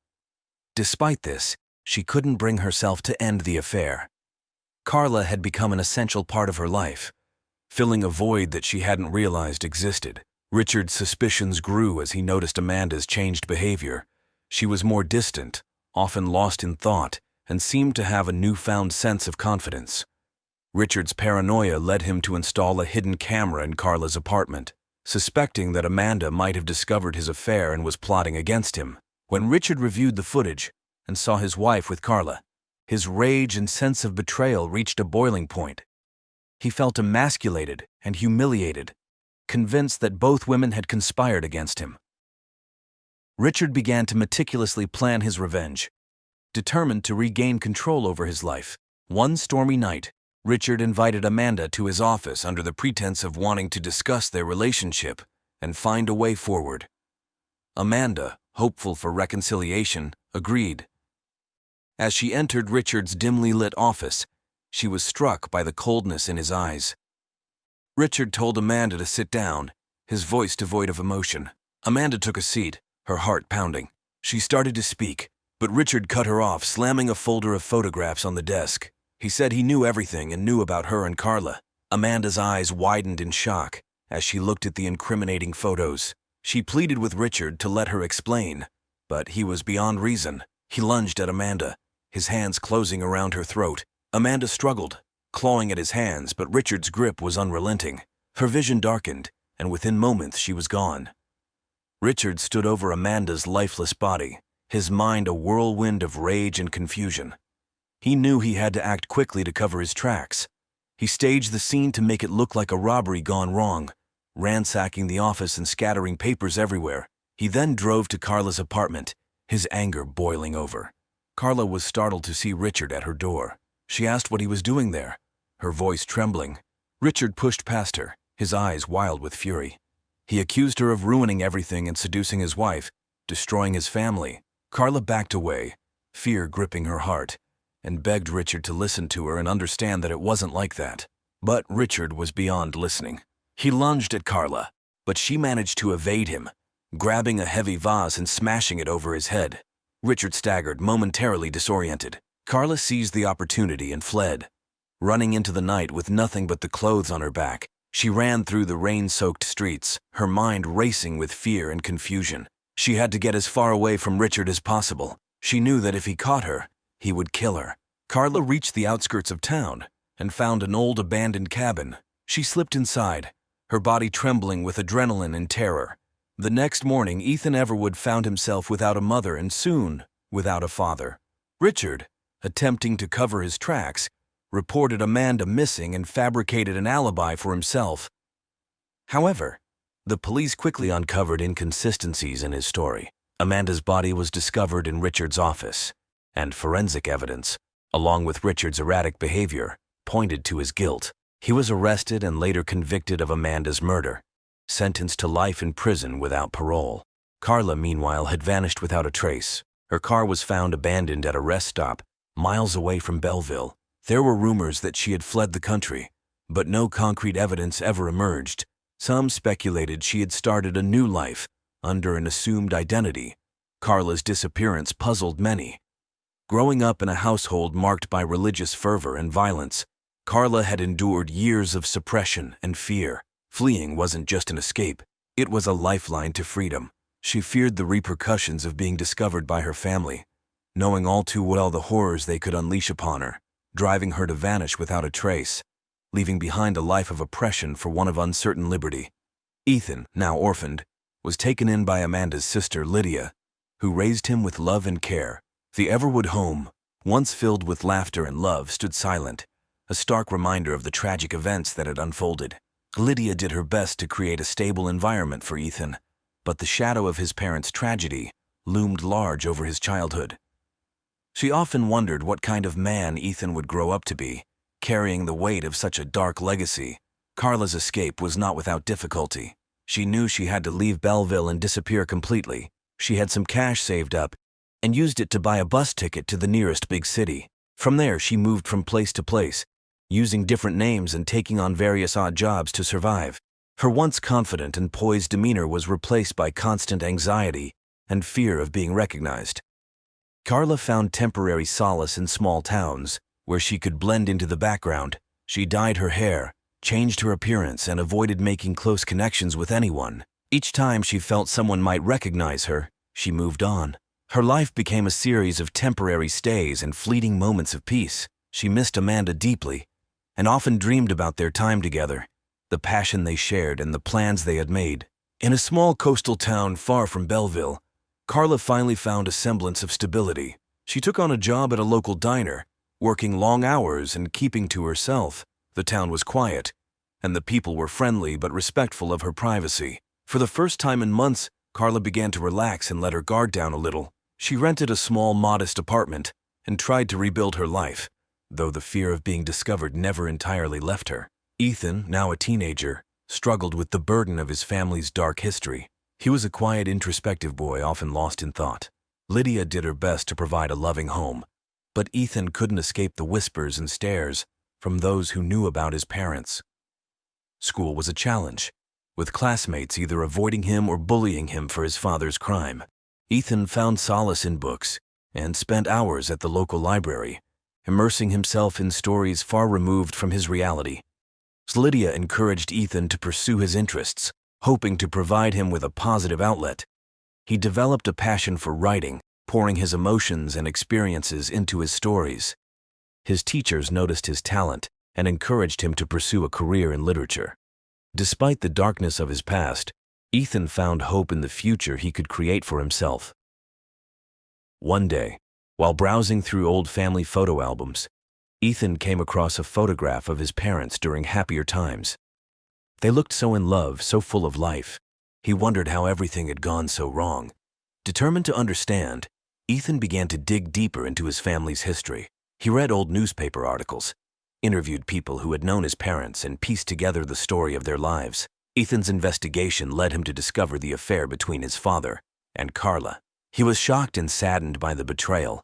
Despite this, she couldn't bring herself to end the affair. Carla had become an essential part of her life, filling a void that she hadn't realized existed. Richard's suspicions grew as he noticed Amanda's changed behavior. She was more distant, often lost in thought, and seemed to have a newfound sense of confidence. Richard's paranoia led him to install a hidden camera in Carla's apartment, suspecting that Amanda might have discovered his affair and was plotting against him. When Richard reviewed the footage and saw his wife with Carla, his rage and sense of betrayal reached a boiling point. He felt emasculated and humiliated, convinced that both women had conspired against him. Richard began to meticulously plan his revenge, determined to regain control over his life. One stormy night, Richard invited Amanda to his office under the pretense of wanting to discuss their relationship and find a way forward. Amanda, hopeful for reconciliation, agreed. As she entered Richard's dimly lit office, she was struck by the coldness in his eyes. Richard told Amanda to sit down, his voice devoid of emotion. Amanda took a seat, her heart pounding. She started to speak, but Richard cut her off, slamming a folder of photographs on the desk. He said he knew everything and knew about her and Carla. Amanda's eyes widened in shock as she looked at the incriminating photos. She pleaded with Richard to let her explain, but he was beyond reason. He lunged at Amanda, his hands closing around her throat. Amanda struggled, clawing at his hands, but Richard's grip was unrelenting. Her vision darkened, and within moments she was gone. Richard stood over Amanda's lifeless body, his mind a whirlwind of rage and confusion. He knew he had to act quickly to cover his tracks. He staged the scene to make it look like a robbery gone wrong, ransacking the office and scattering papers everywhere. He then drove to Carla's apartment, his anger boiling over. Carla was startled to see Richard at her door. She asked what he was doing there, her voice trembling. Richard pushed past her, his eyes wild with fury. He accused her of ruining everything and seducing his wife, destroying his family. Carla backed away, fear gripping her heart, and begged Richard to listen to her and understand that it wasn't like that. But Richard was beyond listening. He lunged at Carla, but she managed to evade him, grabbing a heavy vase and smashing it over his head. Richard staggered, momentarily disoriented. Carla seized the opportunity and fled. Running into the night with nothing but the clothes on her back, she ran through the rain-soaked streets, her mind racing with fear and confusion. She had to get as far away from Richard as possible. She knew that if he caught her, he would kill her. Carla reached the outskirts of town and found an old abandoned cabin. She slipped inside, her body trembling with adrenaline and terror. The next morning, Ethan Everwood found himself without a mother and soon without a father. Richard, attempting to cover his tracks, reported Amanda missing and fabricated an alibi for himself. However, the police quickly uncovered inconsistencies in his story. Amanda's body was discovered in Richard's office, and forensic evidence, along with Richard's erratic behavior, pointed to his guilt. He was arrested and later convicted of Amanda's murder, sentenced to life in prison without parole. Carla, meanwhile, had vanished without a trace. Her car was found abandoned at a rest stop, miles away from Belleville. There were rumors that she had fled the country, but no concrete evidence ever emerged. Some speculated she had started a new life under an assumed identity. Carla's disappearance puzzled many. Growing up in a household marked by religious fervor and violence, Carla had endured years of suppression and fear. Fleeing wasn't just an escape, it was a lifeline to freedom. She feared the repercussions of being discovered by her family, knowing all too well the horrors they could unleash upon her, driving her to vanish without a trace, leaving behind a life of oppression for one of uncertain liberty. Ethan, now orphaned, was taken in by Amanda's sister Lydia, who raised him with love and care. The Everwood home, once filled with laughter and love, stood silent, a stark reminder of the tragic events that had unfolded. Lydia did her best to create a stable environment for Ethan, but the shadow of his parents' tragedy loomed large over his childhood. She often wondered what kind of man Ethan would grow up to be, carrying the weight of such a dark legacy. Carla's escape was not without difficulty. She knew she had to leave Belleville and disappear completely. She had some cash saved up and used it to buy a bus ticket to the nearest big city. From there, she moved from place to place, using different names and taking on various odd jobs to survive. Her once confident and poised demeanor was replaced by constant anxiety and fear of being recognized. Carla found temporary solace in small towns, where she could blend into the background. She dyed her hair, changed her appearance, and avoided making close connections with anyone. Each time she felt someone might recognize her, she moved on. Her life became a series of temporary stays and fleeting moments of peace. She missed Amanda deeply, and often dreamed about their time together, the passion they shared and the plans they had made. In a small coastal town far from Belleville, Carla finally found a semblance of stability. She took on a job at a local diner, working long hours and keeping to herself. The town was quiet, and the people were friendly but respectful of her privacy. For the first time in months, Carla began to relax and let her guard down a little. She rented a small, modest apartment and tried to rebuild her life, though the fear of being discovered never entirely left her. Ethan, now a teenager, struggled with the burden of his family's dark history. He was a quiet, introspective boy, often lost in thought. Lydia did her best to provide a loving home, but Ethan couldn't escape the whispers and stares from those who knew about his parents. School was a challenge, with classmates either avoiding him or bullying him for his father's crime. Ethan found solace in books and spent hours at the local library, immersing himself in stories far removed from his reality. Lydia encouraged Ethan to pursue his interests, hoping to provide him with a positive outlet. He developed a passion for writing, pouring his emotions and experiences into his stories. His teachers noticed his talent and encouraged him to pursue a career in literature. Despite the darkness of his past, Ethan found hope in the future he could create for himself. One day, while browsing through old family photo albums, Ethan came across a photograph of his parents during happier times. They looked so in love, so full of life. He wondered how everything had gone so wrong. Determined to understand, Ethan began to dig deeper into his family's history. He read old newspaper articles, interviewed people who had known his parents, and pieced together the story of their lives. Ethan's investigation led him to discover the affair between his father and Carla. He was shocked and saddened by the betrayal,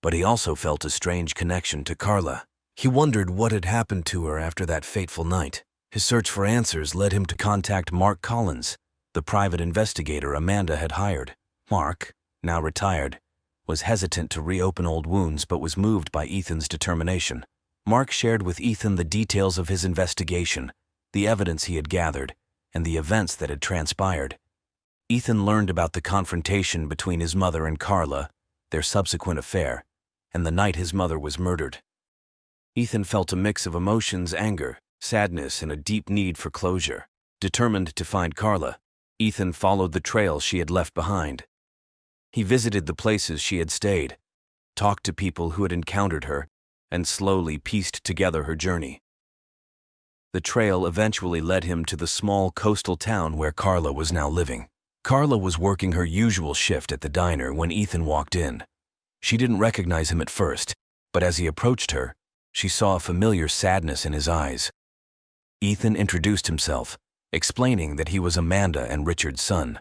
but he also felt a strange connection to Carla. He wondered what had happened to her after that fateful night. His search for answers led him to contact Mark Collins, the private investigator Amanda had hired. Mark, now retired, was hesitant to reopen old wounds but was moved by Ethan's determination. Mark shared with Ethan the details of his investigation, the evidence he had gathered, and the events that had transpired. Ethan learned about the confrontation between his mother and Carla, their subsequent affair, and the night his mother was murdered. Ethan felt a mix of emotions: anger, sadness, and a deep need for closure. Determined to find Carla, Ethan followed the trail she had left behind. He visited the places she had stayed, talked to people who had encountered her, and slowly pieced together her journey. The trail eventually led him to the small coastal town where Carla was now living. Carla was working her usual shift at the diner when Ethan walked in. She didn't recognize him at first, but as he approached her, she saw a familiar sadness in his eyes. Ethan introduced himself, explaining that he was Amanda and Richard's son.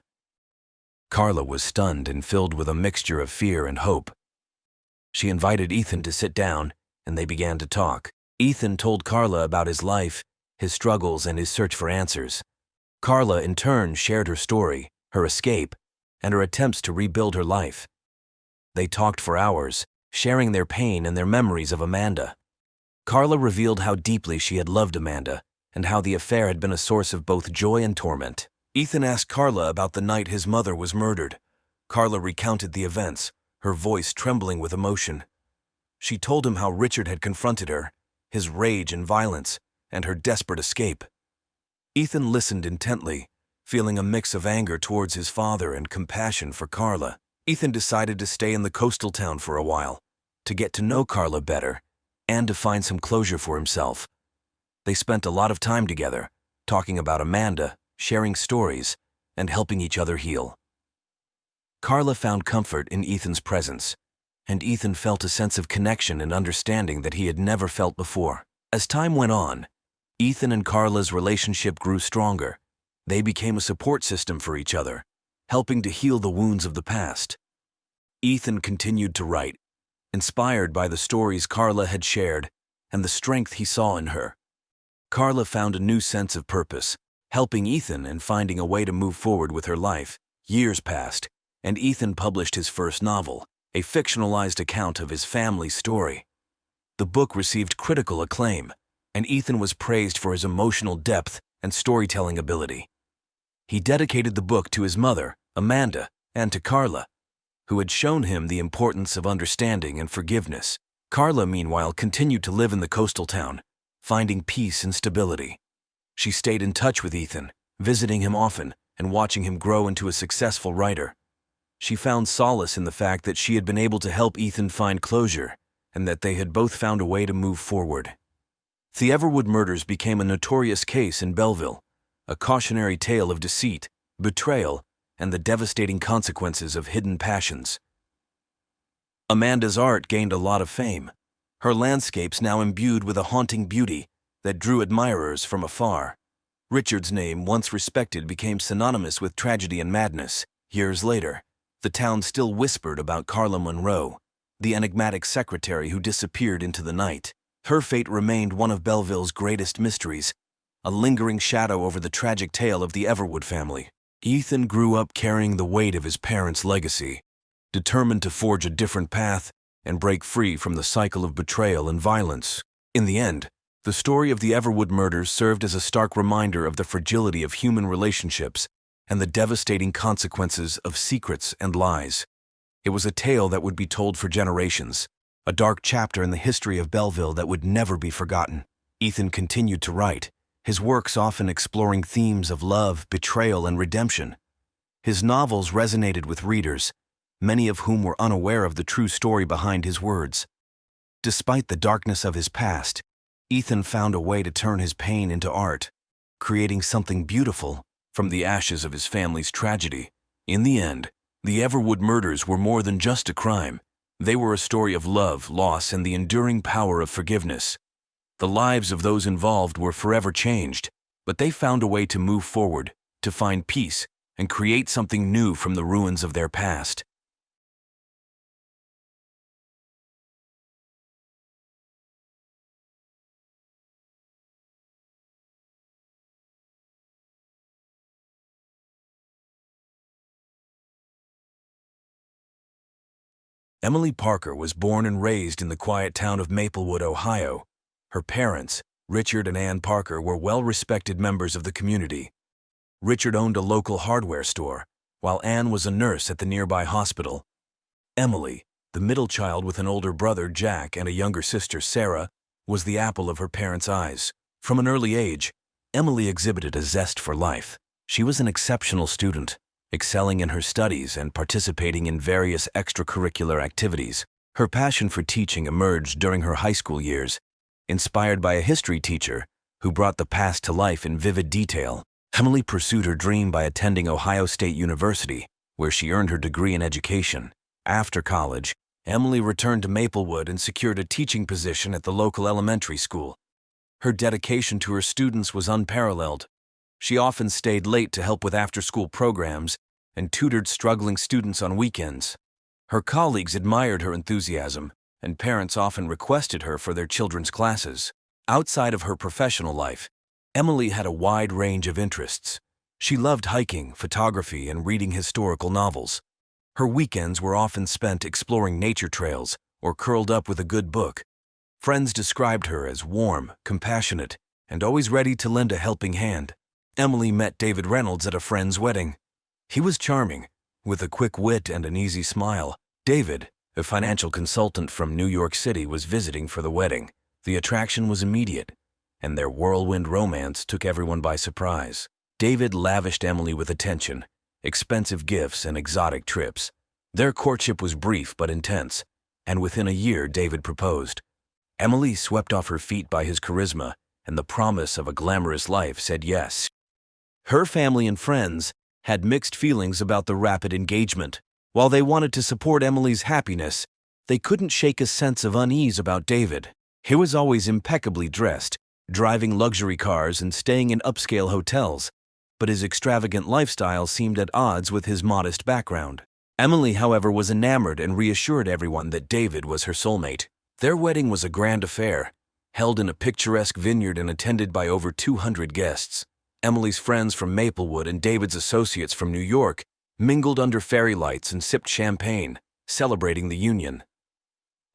Carla was stunned and filled with a mixture of fear and hope. She invited Ethan to sit down, and they began to talk. Ethan told Carla about his life, his struggles, and his search for answers. Carla, in turn, shared her story, her escape, and her attempts to rebuild her life. They talked for hours, sharing their pain and their memories of Amanda. Carla revealed how deeply she had loved Amanda, and how the affair had been a source of both joy and torment. Ethan asked Carla about the night his mother was murdered. Carla recounted the events, her voice trembling with emotion. She told him how Richard had confronted her, his rage and violence, and her desperate escape. Ethan listened intently, feeling a mix of anger towards his father and compassion for Carla. Ethan decided to stay in the coastal town for a while, to get to know Carla better, and to find some closure for himself. They spent a lot of time together, talking about Amanda, sharing stories, and helping each other heal. Carla found comfort in Ethan's presence, and Ethan felt a sense of connection and understanding that he had never felt before. As time went on, Ethan and Carla's relationship grew stronger. They became a support system for each other, helping to heal the wounds of the past. Ethan continued to write, inspired by the stories Carla had shared and the strength he saw in her. Carla found a new sense of purpose, helping Ethan and finding a way to move forward with her life. Years passed, and Ethan published his first novel, a fictionalized account of his family's story. The book received critical acclaim, and Ethan was praised for his emotional depth and storytelling ability. He dedicated the book to his mother, Amanda, and to Carla, who had shown him the importance of understanding and forgiveness. Carla, meanwhile, continued to live in the coastal town, finding peace and stability. She stayed in touch with Ethan, visiting him often and watching him grow into a successful writer. She found solace in the fact that she had been able to help Ethan find closure and that they had both found a way to move forward. The Everwood murders became a notorious case in Belleville, a cautionary tale of deceit, betrayal, and the devastating consequences of hidden passions. Amanda's art gained a lot of fame, her landscapes now imbued with a haunting beauty that drew admirers from afar. Richard's name, once respected, became synonymous with tragedy and madness. Years later, the town still whispered about Carla Monroe, the enigmatic secretary who disappeared into the night. Her fate remained one of Belleville's greatest mysteries, a lingering shadow over the tragic tale of the Everwood family. Ethan grew up carrying the weight of his parents' legacy. Determined to forge a different path, and break free from the cycle of betrayal and violence. In the end, the story of the Everwood murders served as a stark reminder of the fragility of human relationships and the devastating consequences of secrets and lies. It was a tale that would be told for generations, a dark chapter in the history of Belleville that would never be forgotten. Ethan continued to write, his works often exploring themes of love, betrayal, and redemption. His novels resonated with readers, many of whom were unaware of the true story behind his words. Despite the darkness of his past, Ethan found a way to turn his pain into art, creating something beautiful from the ashes of his family's tragedy. In the end, the Everwood murders were more than just a crime. They were a story of love, loss, and the enduring power of forgiveness. The lives of those involved were forever changed, but they found a way to move forward, to find peace, and create something new from the ruins of their past. Emily Parker was born and raised in the quiet town of Maplewood, Ohio. Her parents, Richard and Ann Parker, were well-respected members of the community. Richard owned a local hardware store, while Ann was a nurse at the nearby hospital. Emily, the middle child with an older brother, Jack, and a younger sister, Sarah, was the apple of her parents' eyes. From an early age, Emily exhibited a zest for life. She was an exceptional student, excelling in her studies and participating in various extracurricular activities. Her passion for teaching emerged during her high school years, inspired by a history teacher who brought the past to life in vivid detail. Emily pursued her dream by attending Ohio State University, where she earned her degree in education. After college, Emily returned to Maplewood and secured a teaching position at the local elementary school. Her dedication to her students was unparalleled. She often stayed late to help with after-school programs and tutored struggling students on weekends. Her colleagues admired her enthusiasm, and parents often requested her for their children's classes. Outside of her professional life, Emily had a wide range of interests. She loved hiking, photography, and reading historical novels. Her weekends were often spent exploring nature trails or curled up with a good book. Friends described her as warm, compassionate, and always ready to lend a helping hand. Emily met David Reynolds at a friend's wedding. He was charming, with a quick wit and an easy smile. David, a financial consultant from New York City, was visiting for the wedding. The attraction was immediate, and their whirlwind romance took everyone by surprise. David lavished Emily with attention, expensive gifts, and exotic trips. Their courtship was brief but intense, and within a year David proposed. Emily, swept off her feet by his charisma and the promise of a glamorous life, said yes. Her family and friends had mixed feelings about the rapid engagement. While they wanted to support Emily's happiness, they couldn't shake a sense of unease about David. He was always impeccably dressed, driving luxury cars and staying in upscale hotels, but his extravagant lifestyle seemed at odds with his modest background. Emily, however, was enamored and reassured everyone that David was her soulmate. Their wedding was a grand affair, held in a picturesque vineyard and attended by over 200 guests. Emily's friends from Maplewood and David's associates from New York mingled under fairy lights and sipped champagne, celebrating the union.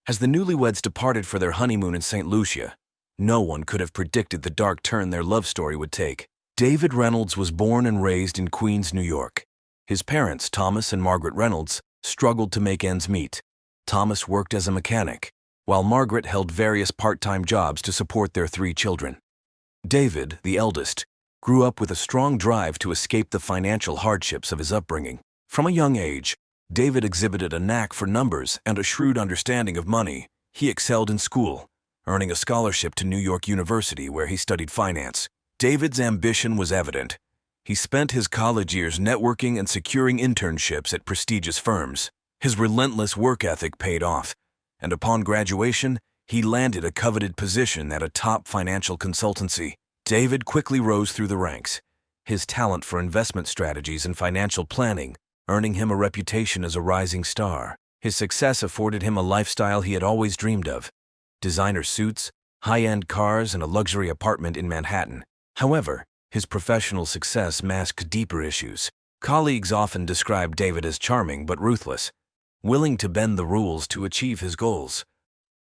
As the newlyweds departed for their honeymoon in St. Lucia, no one could have predicted the dark turn their love story would take. David Reynolds was born and raised in Queens, New York. His parents, Thomas and Margaret Reynolds, struggled to make ends meet. Thomas worked as a mechanic, while Margaret held various part-time jobs to support their 3 children. David, the eldest, grew up with a strong drive to escape the financial hardships of his upbringing. From a young age, David exhibited a knack for numbers and a shrewd understanding of money. He excelled in school, earning a scholarship to New York University where he studied finance. David's ambition was evident. He spent his college years networking and securing internships at prestigious firms. His relentless work ethic paid off, and upon graduation, he landed a coveted position at a top financial consultancy. David quickly rose through the ranks, his talent for investment strategies and financial planning earning him a reputation as a rising star. His success afforded him a lifestyle he had always dreamed of: designer suits, high-end cars, and a luxury apartment in Manhattan. However, his professional success masked deeper issues. Colleagues often described David as charming but ruthless. willing to bend the rules to achieve his goals.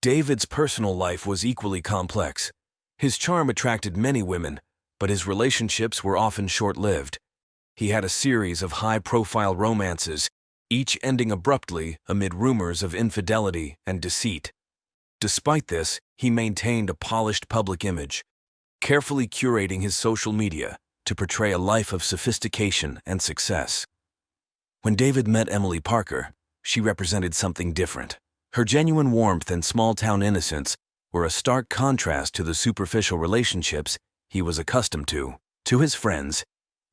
David's personal life was equally complex. His charm attracted many women, but his relationships were often short-lived. He had a series of high-profile romances, each ending abruptly amid rumors of infidelity and deceit. Despite this, he maintained a polished public image, carefully curating his social media to portray a life of sophistication and success. When David met Emily Parker, she represented something different. Her genuine warmth and small-town innocence were a stark contrast to the superficial relationships he was accustomed to. To his friends,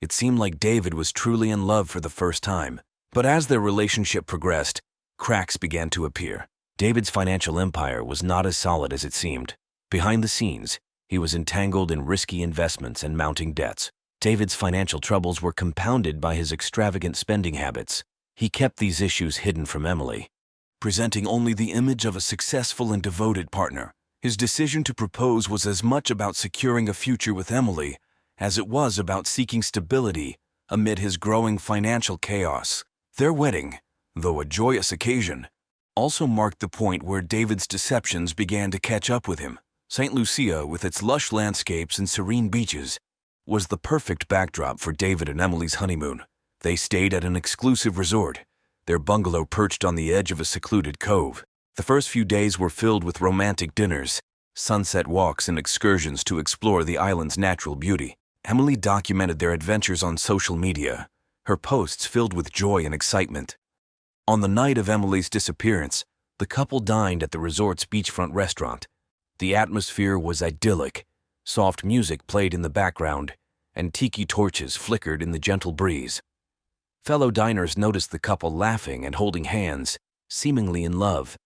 it seemed like David was truly in love for the first time. But as their relationship progressed, cracks began to appear. David's financial empire was not as solid as it seemed. Behind the scenes, he was entangled in risky investments and mounting debts. David's financial troubles were compounded by his extravagant spending habits. He kept these issues hidden from Emily, presenting only the image of a successful and devoted partner. His decision to propose was as much about securing a future with Emily as it was about seeking stability amid his growing financial chaos. Their wedding, though a joyous occasion, also marked the point where David's deceptions began to catch up with him. St. Lucia, with its lush landscapes and serene beaches, was the perfect backdrop for David and Emily's honeymoon. They stayed at an exclusive resort, their bungalow perched on the edge of a secluded cove. The first few days were filled with romantic dinners, sunset walks, and excursions to explore the island's natural beauty. Emily documented their adventures on social media, her posts filled with joy and excitement. On the night of Emily's disappearance, the couple dined at the resort's beachfront restaurant. The atmosphere was idyllic. Soft music played in the background, and tiki torches flickered in the gentle breeze. Fellow diners noticed the couple laughing and holding hands, seemingly in love.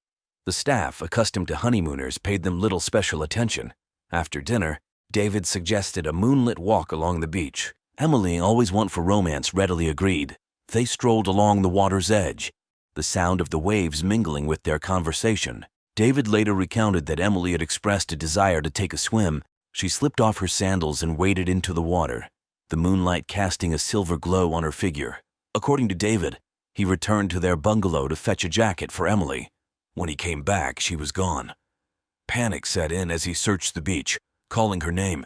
The staff, accustomed to honeymooners, paid them little special attention. After dinner, David suggested a moonlit walk along the beach. Emily, always one for romance, readily agreed. They strolled along the water's edge, the sound of the waves mingling with their conversation. David later recounted that Emily had expressed a desire to take a swim. She slipped off her sandals and waded into the water, the moonlight casting a silver glow on her figure. According to David, he returned to their bungalow to fetch a jacket for Emily. When he came back, she was gone. Panic set in as he searched the beach, calling her name.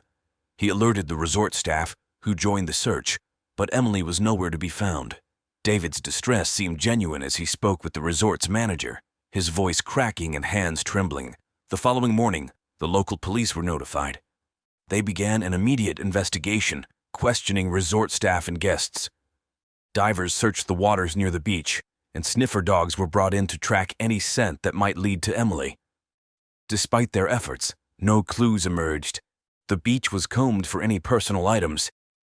He alerted the resort staff, who joined the search, but Emily was nowhere to be found. David's distress seemed genuine as he spoke with the resort's manager, his voice cracking and hands trembling. The following morning, the local police were notified. They began an immediate investigation, questioning resort staff and guests. Divers searched the waters near the beach, and sniffer dogs were brought in to track any scent that might lead to Emily. Despite their efforts, no clues emerged. The beach was combed for any personal items,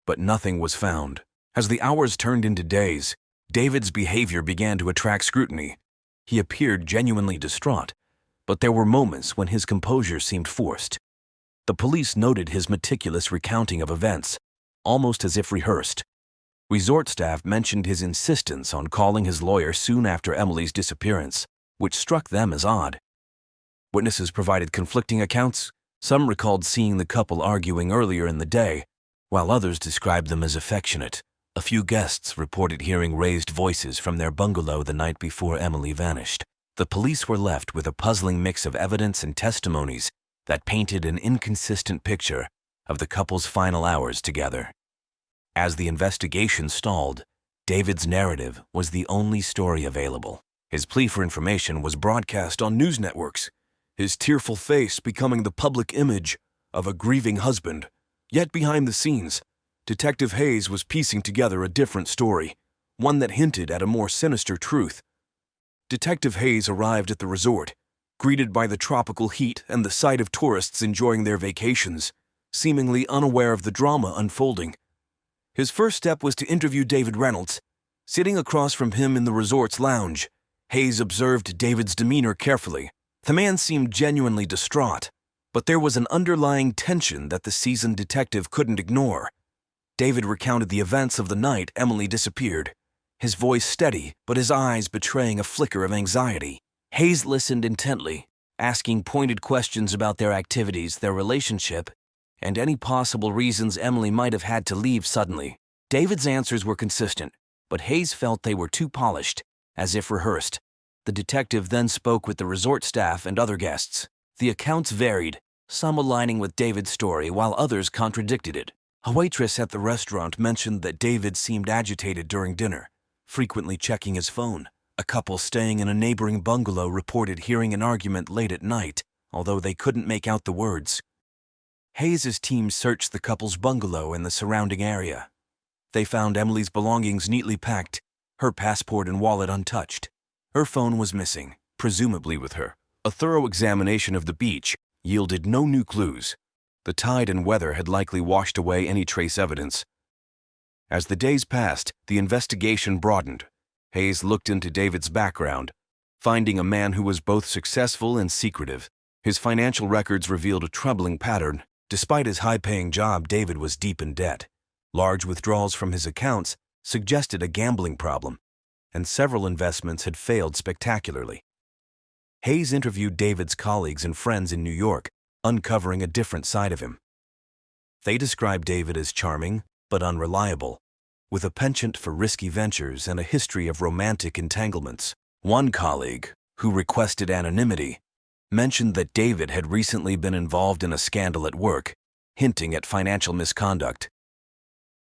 but nothing was found. As the hours turned into days, David's behavior began to attract scrutiny. He appeared genuinely distraught, but there were moments when his composure seemed forced. The police noted his meticulous recounting of events, almost as if rehearsed. Resort staff mentioned his insistence on calling his lawyer soon after Emily's disappearance, which struck them as odd. Witnesses provided conflicting accounts. Some recalled seeing the couple arguing earlier in the day, while others described them as affectionate. A few guests reported hearing raised voices from their bungalow the night before Emily vanished. The police were left with a puzzling mix of evidence and testimonies that painted an inconsistent picture of the couple's final hours together. As the investigation stalled, David's narrative was the only story available. His plea for information was broadcast on news networks, his tearful face becoming the public image of a grieving husband. Yet behind the scenes, Detective Hayes was piecing together a different story, one that hinted at a more sinister truth. Detective Hayes arrived at the resort, greeted by the tropical heat and the sight of tourists enjoying their vacations, seemingly unaware of the drama unfolding. His first step was to interview David Reynolds. Sitting across from him in the resort's lounge, Hayes observed David's demeanor carefully. The man seemed genuinely distraught, but there was an underlying tension that the seasoned detective couldn't ignore. David recounted the events of the night Emily disappeared, his voice steady but his eyes betraying a flicker of anxiety. Hayes listened intently, asking pointed questions about their activities, their relationship, and any possible reasons Emily might have had to leave suddenly. David's answers were consistent, but Hayes felt they were too polished, as if rehearsed. The detective then spoke with the resort staff and other guests. The accounts varied, some aligning with David's story while others contradicted it. A waitress at the restaurant mentioned that David seemed agitated during dinner, frequently checking his phone. A couple staying in a neighboring bungalow reported hearing an argument late at night, although they couldn't make out the words. Hayes's team searched the couple's bungalow and the surrounding area. They found Emily's belongings neatly packed, her passport and wallet untouched. Her phone was missing, presumably with her. A thorough examination of the beach yielded no new clues. The tide and weather had likely washed away any trace evidence. As the days passed, the investigation broadened. Hayes looked into David's background, finding a man who was both successful and secretive. His financial records revealed a troubling pattern. Despite his high-paying job, David was deep in debt. Large withdrawals from his accounts suggested a gambling problem, and several investments had failed spectacularly. Hayes interviewed David's colleagues and friends in New York, uncovering a different side of him. They described David as charming but unreliable, with a penchant for risky ventures and a history of romantic entanglements. One colleague, who requested anonymity, mentioned that David had recently been involved in a scandal at work, hinting at financial misconduct.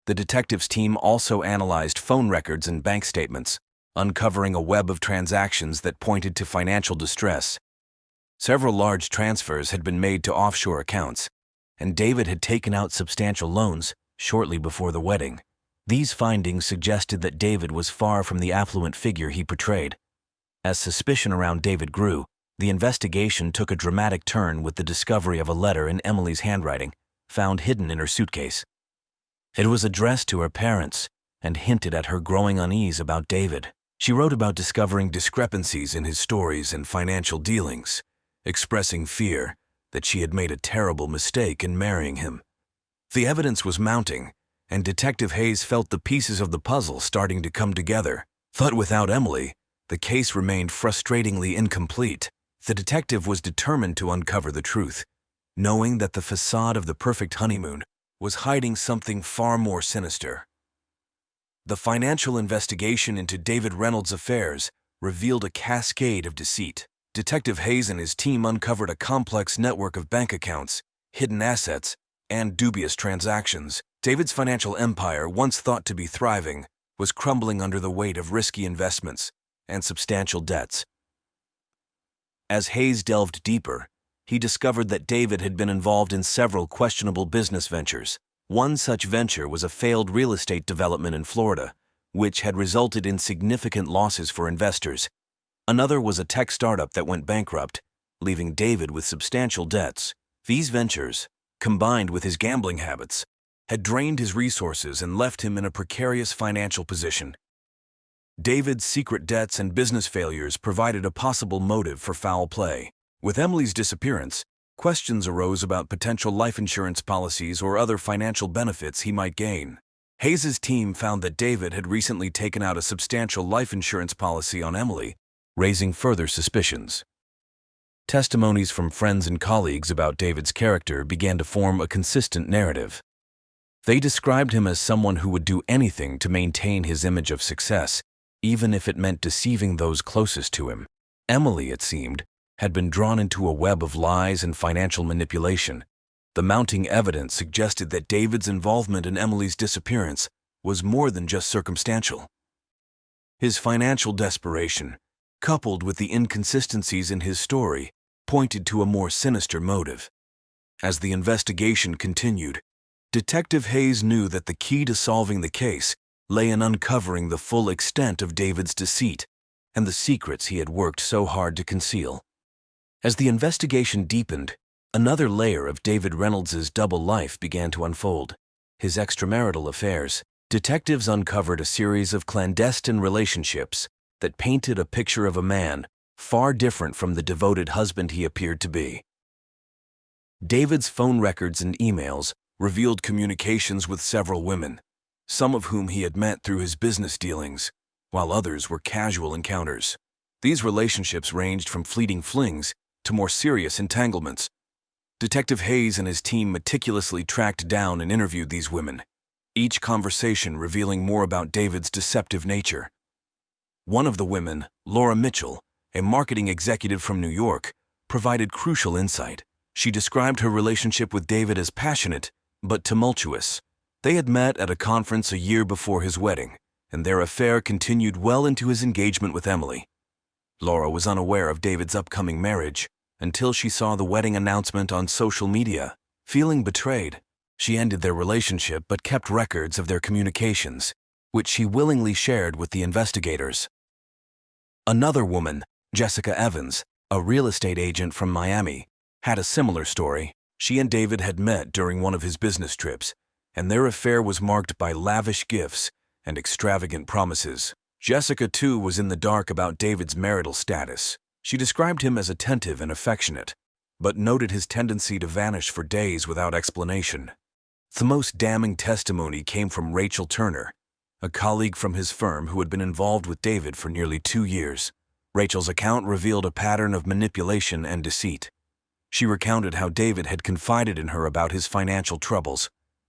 The detectives' team also analyzed phone records and bank statements, uncovering a web of transactions that pointed to financial distress. Several large transfers had been made to offshore accounts, and David had taken out substantial loans shortly before the wedding. These findings suggested that David was far from the affluent figure he portrayed. As suspicion around David grew, the investigation took a dramatic turn with the discovery of a letter in Emily's handwriting, found hidden in her suitcase. It was addressed to her parents and hinted at her growing unease about David. She wrote about discovering discrepancies in his stories and financial dealings, expressing fear that she had made a terrible mistake in marrying him. The evidence was mounting, and Detective Hayes felt the pieces of the puzzle starting to come together. But without Emily, the case remained frustratingly incomplete. The detective was determined to uncover the truth, knowing that the facade of the perfect honeymoon was hiding something far more sinister. The financial investigation into David Reynolds' affairs revealed a cascade of deceit. Detective Hayes and his team uncovered a complex network of bank accounts, hidden assets, and dubious transactions. David's financial empire, once thought to be thriving, was crumbling under the weight of risky investments and substantial debts. As Hayes delved deeper, he discovered that David had been involved in several questionable business ventures. One such venture was a failed real estate development in Florida, which had resulted in significant losses for investors. Another was a tech startup that went bankrupt, leaving David with substantial debts. These ventures, combined with his gambling habits, had drained his resources and left him in a precarious financial position. David's secret debts and business failures provided a possible motive for foul play. With Emily's disappearance, questions arose about potential life insurance policies or other financial benefits he might gain. Hayes's team found that David had recently taken out a substantial life insurance policy on Emily, raising further suspicions. Testimonies from friends and colleagues about David's character began to form a consistent narrative. They described him as someone who would do anything to maintain his image of success, even if it meant deceiving those closest to him. Emily, it seemed, had been drawn into a web of lies and financial manipulation. The mounting evidence suggested that David's involvement in Emily's disappearance was more than just circumstantial. His financial desperation, coupled with the inconsistencies in his story, pointed to a more sinister motive. As the investigation continued, Detective Hayes knew that the key to solving the case lay in uncovering the full extent of David's deceit and the secrets he had worked so hard to conceal. As the investigation deepened, another layer of David Reynolds' double life began to unfold. His extramarital affairs. Detectives uncovered a series of clandestine relationships that painted a picture of a man far different from the devoted husband he appeared to be. David's phone records and emails revealed communications with several women, some of whom he had met through his business dealings, while others were casual encounters. These relationships ranged from fleeting flings to more serious entanglements. Detective Hayes and his team meticulously tracked down and interviewed these women, each conversation revealing more about David's deceptive nature. One of the women, Laura Mitchell, a marketing executive from New York, provided crucial insight. She described her relationship with David as passionate, but tumultuous. They had met at a conference a year before his wedding, and their affair continued well into his engagement with Emily. Laura was unaware of David's upcoming marriage until she saw the wedding announcement on social media. Feeling betrayed, she ended their relationship but kept records of their communications, which she willingly shared with the investigators. Another woman, Jessica Evans, a real estate agent from Miami, had a similar story. She and David had met during one of his business trips, and their affair was marked by lavish gifts and extravagant promises. Jessica, too, was in the dark about David's marital status. She described him as attentive and affectionate, but noted his tendency to vanish for days without explanation. The most damning testimony came from Rachel Turner, a colleague from his firm who had been involved with David for nearly 2 years. Rachel's account revealed a pattern of manipulation and deceit. She recounted how David had confided in her about his financial troubles,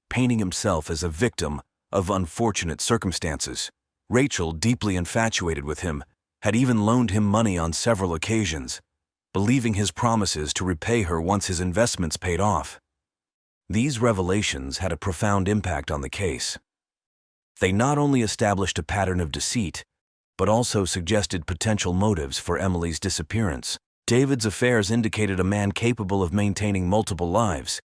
painting himself as a victim of unfortunate circumstances. Rachel, deeply infatuated with him, had even loaned him money on several occasions, believing his promises to repay her once his investments paid off. These revelations had a profound impact on the case. They not only established a pattern of deceit, but also suggested potential motives for Emily's disappearance. David's affairs indicated a man capable of maintaining multiple lives,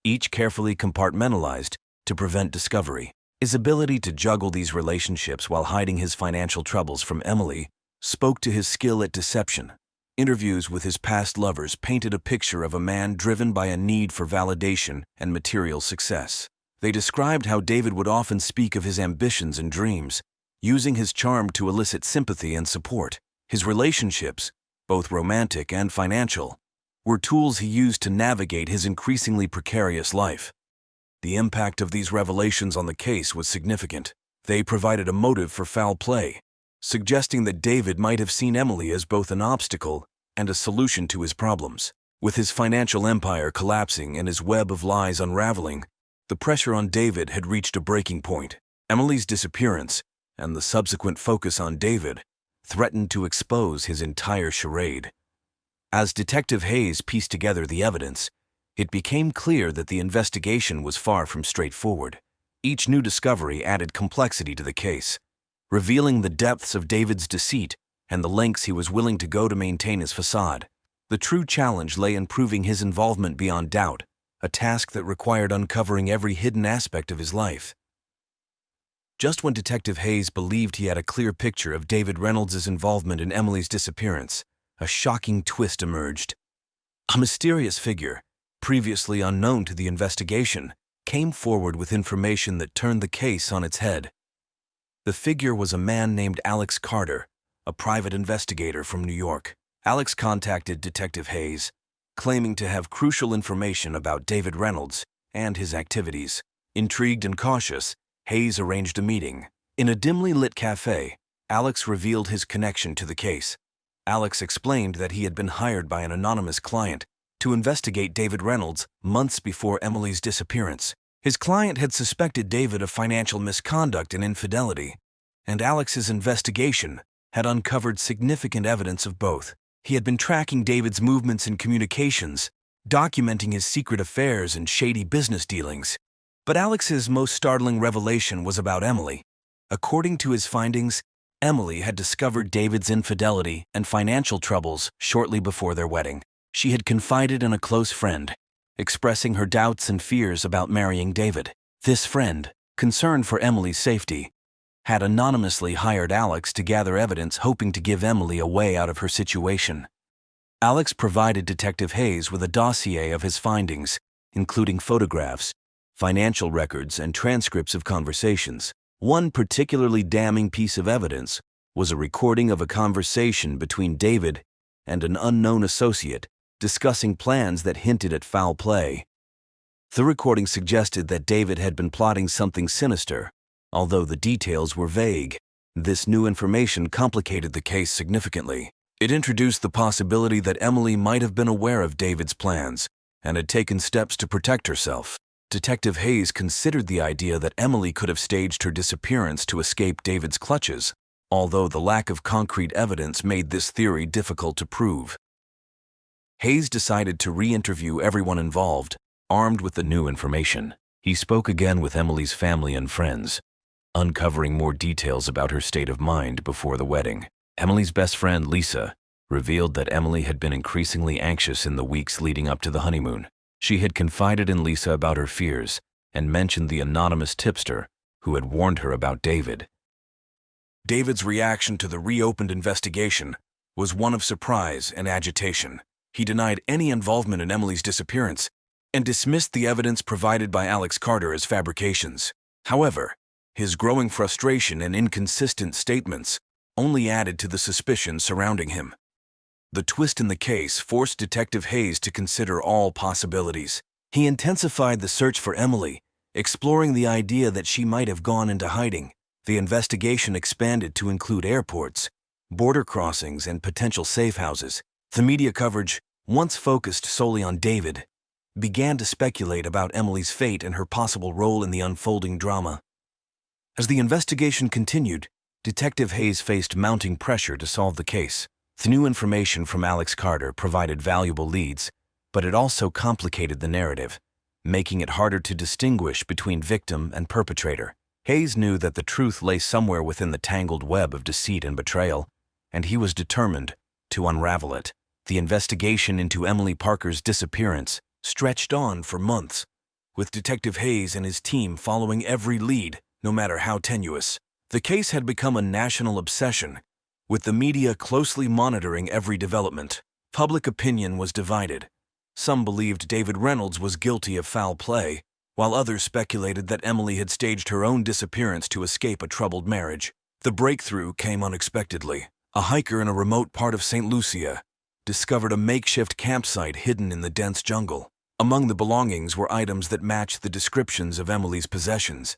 each carefully compartmentalized to prevent discovery. His ability to juggle these relationships while hiding his financial troubles from Emily spoke to his skill at deception. Interviews with his past lovers painted a picture of a man driven by a need for validation and material success. They described how David would often speak of his ambitions and dreams, using his charm to elicit sympathy and support. His relationships, both romantic and financial, were tools he used to navigate his increasingly precarious life. The impact of these revelations on the case was significant. They provided a motive for foul play, suggesting that David might have seen Emily as both an obstacle and a solution to his problems. With his financial empire collapsing and his web of lies unraveling, the pressure on David had reached a breaking point. Emily's disappearance and the subsequent focus on David threatened to expose his entire charade. As Detective Hayes pieced together the evidence, it became clear that the investigation was far from straightforward. Each new discovery added complexity to the case, revealing the depths of David's deceit and the lengths he was willing to go to maintain his facade. The true challenge lay in proving his involvement beyond doubt, a task that required uncovering every hidden aspect of his life. Just when Detective Hayes believed he had a clear picture of David Reynolds' involvement in Emily's disappearance, a shocking twist emerged. A mysterious figure, previously unknown to the investigation, came forward with information that turned the case on its head. The figure was a man named Alex Carter, a private investigator from New York. Alex contacted Detective Hayes, claiming to have crucial information about David Reynolds and his activities. Intrigued and cautious, Hayes arranged a meeting. In a dimly lit cafe, Alex revealed his connection to the case. Alex explained that he had been hired by an anonymous client to investigate David Reynolds months before Emily's disappearance. His client had suspected David of financial misconduct and infidelity, and Alex's investigation had uncovered significant evidence of both. He had been tracking David's movements and communications, documenting his secret affairs and shady business dealings. But Alex's most startling revelation was about Emily. According to his findings, Emily had discovered David's infidelity and financial troubles shortly before their wedding. She had confided in a close friend, expressing her doubts and fears about marrying David. This friend, concerned for Emily's safety, had anonymously hired Alex to gather evidence, hoping to give Emily a way out of her situation. Alex provided Detective Hayes with a dossier of his findings, including photographs, financial records, and transcripts of conversations. One particularly damning piece of evidence was a recording of a conversation between David and an unknown associate, discussing plans that hinted at foul play. The recording suggested that David had been plotting something sinister, although the details were vague. This new information complicated the case significantly. It introduced the possibility that Emily might have been aware of David's plans and had taken steps to protect herself. Detective Hayes considered the idea that Emily could have staged her disappearance to escape David's clutches, although the lack of concrete evidence made this theory difficult to prove. Hayes decided to re-interview everyone involved, armed with the new information. He spoke again with Emily's family and friends, uncovering more details about her state of mind before the wedding. Emily's best friend, Lisa, revealed that Emily had been increasingly anxious in the weeks leading up to the honeymoon. She had confided in Lisa about her fears and mentioned the anonymous tipster who had warned her about David. David's reaction to the reopened investigation was one of surprise and agitation. He denied any involvement in Emily's disappearance and dismissed the evidence provided by Alex Carter as fabrications. However, his growing frustration and inconsistent statements only added to the suspicion surrounding him. The twist in the case forced Detective Hayes to consider all possibilities. He intensified the search for Emily, exploring the idea that she might have gone into hiding. The investigation expanded to include airports, border crossings, and potential safe houses. The media coverage, once focused solely on David, began to speculate about Emily's fate and her possible role in the unfolding drama. As the investigation continued, Detective Hayes faced mounting pressure to solve the case. The new information from Alex Carter provided valuable leads, but it also complicated the narrative, making it harder to distinguish between victim and perpetrator. Hayes knew that the truth lay somewhere within the tangled web of deceit and betrayal, and he was determined to unravel it. The investigation into Emily Parker's disappearance stretched on for months, with Detective Hayes and his team following every lead, no matter how tenuous. The case had become a national obsession, with the media closely monitoring every development. Public opinion was divided. Some believed David Reynolds was guilty of foul play, while others speculated that Emily had staged her own disappearance to escape a troubled marriage. The breakthrough came unexpectedly. A hiker in a remote part of St. Lucia discovered a makeshift campsite hidden in the dense jungle. Among the belongings were items that matched the descriptions of Emily's possessions,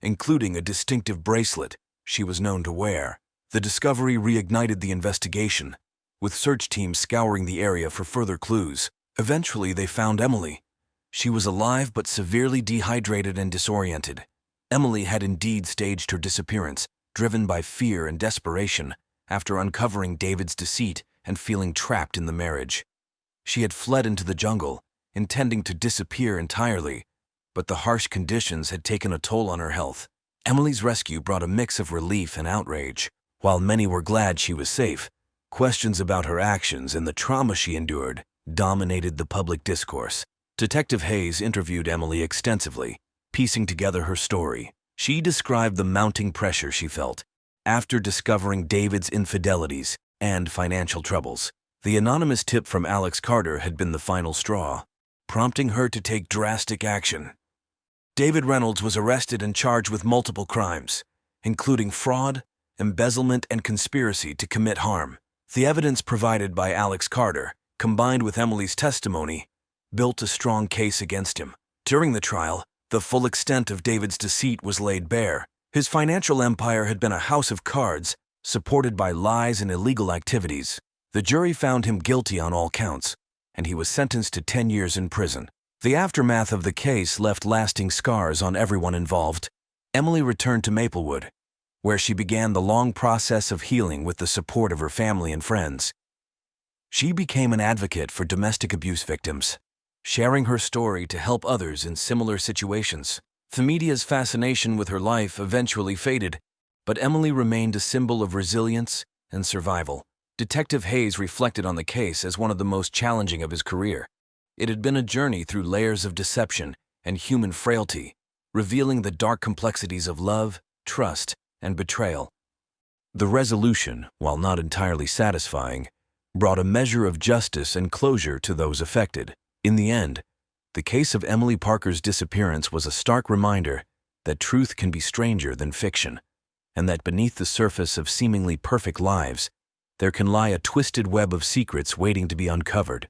including a distinctive bracelet she was known to wear. The discovery reignited the investigation, with search teams scouring the area for further clues. Eventually, they found Emily. She was alive but severely dehydrated and disoriented. Emily had indeed staged her disappearance, driven by fear and desperation, after uncovering David's deceit and feeling trapped in the marriage. She had fled into the jungle, intending to disappear entirely, but the harsh conditions had taken a toll on her health. Emily's rescue brought a mix of relief and outrage. While many were glad she was safe, questions about her actions and the trauma she endured dominated the public discourse. Detective Hayes interviewed Emily extensively, piecing together her story. She described the mounting pressure she felt after discovering David's infidelities and financial troubles. The anonymous tip from Alex Carter had been the final straw, prompting her to take drastic action. David Reynolds was arrested and charged with multiple crimes, including fraud, embezzlement, and conspiracy to commit harm. The evidence provided by Alex Carter, combined with Emily's testimony, built a strong case against him. During the trial, the full extent of David's deceit was laid bare. His financial empire had been a house of cards, supported by lies and illegal activities. The jury found him guilty on all counts, and he was sentenced to 10 years in prison. The aftermath of the case left lasting scars on everyone involved. Emily returned to Maplewood, where she began the long process of healing with the support of her family and friends. She became an advocate for domestic abuse victims, sharing her story to help others in similar situations. The media's fascination with her life eventually faded, but Emily remained a symbol of resilience and survival. Detective Hayes reflected on the case as one of the most challenging of his career. It had been a journey through layers of deception and human frailty, revealing the dark complexities of love, trust, and betrayal. The resolution, while not entirely satisfying, brought a measure of justice and closure to those affected. In the end, the case of Emily Parker's disappearance was a stark reminder that truth can be stranger than fiction, and that beneath the surface of seemingly perfect lives, there can lie a twisted web of secrets waiting to be uncovered.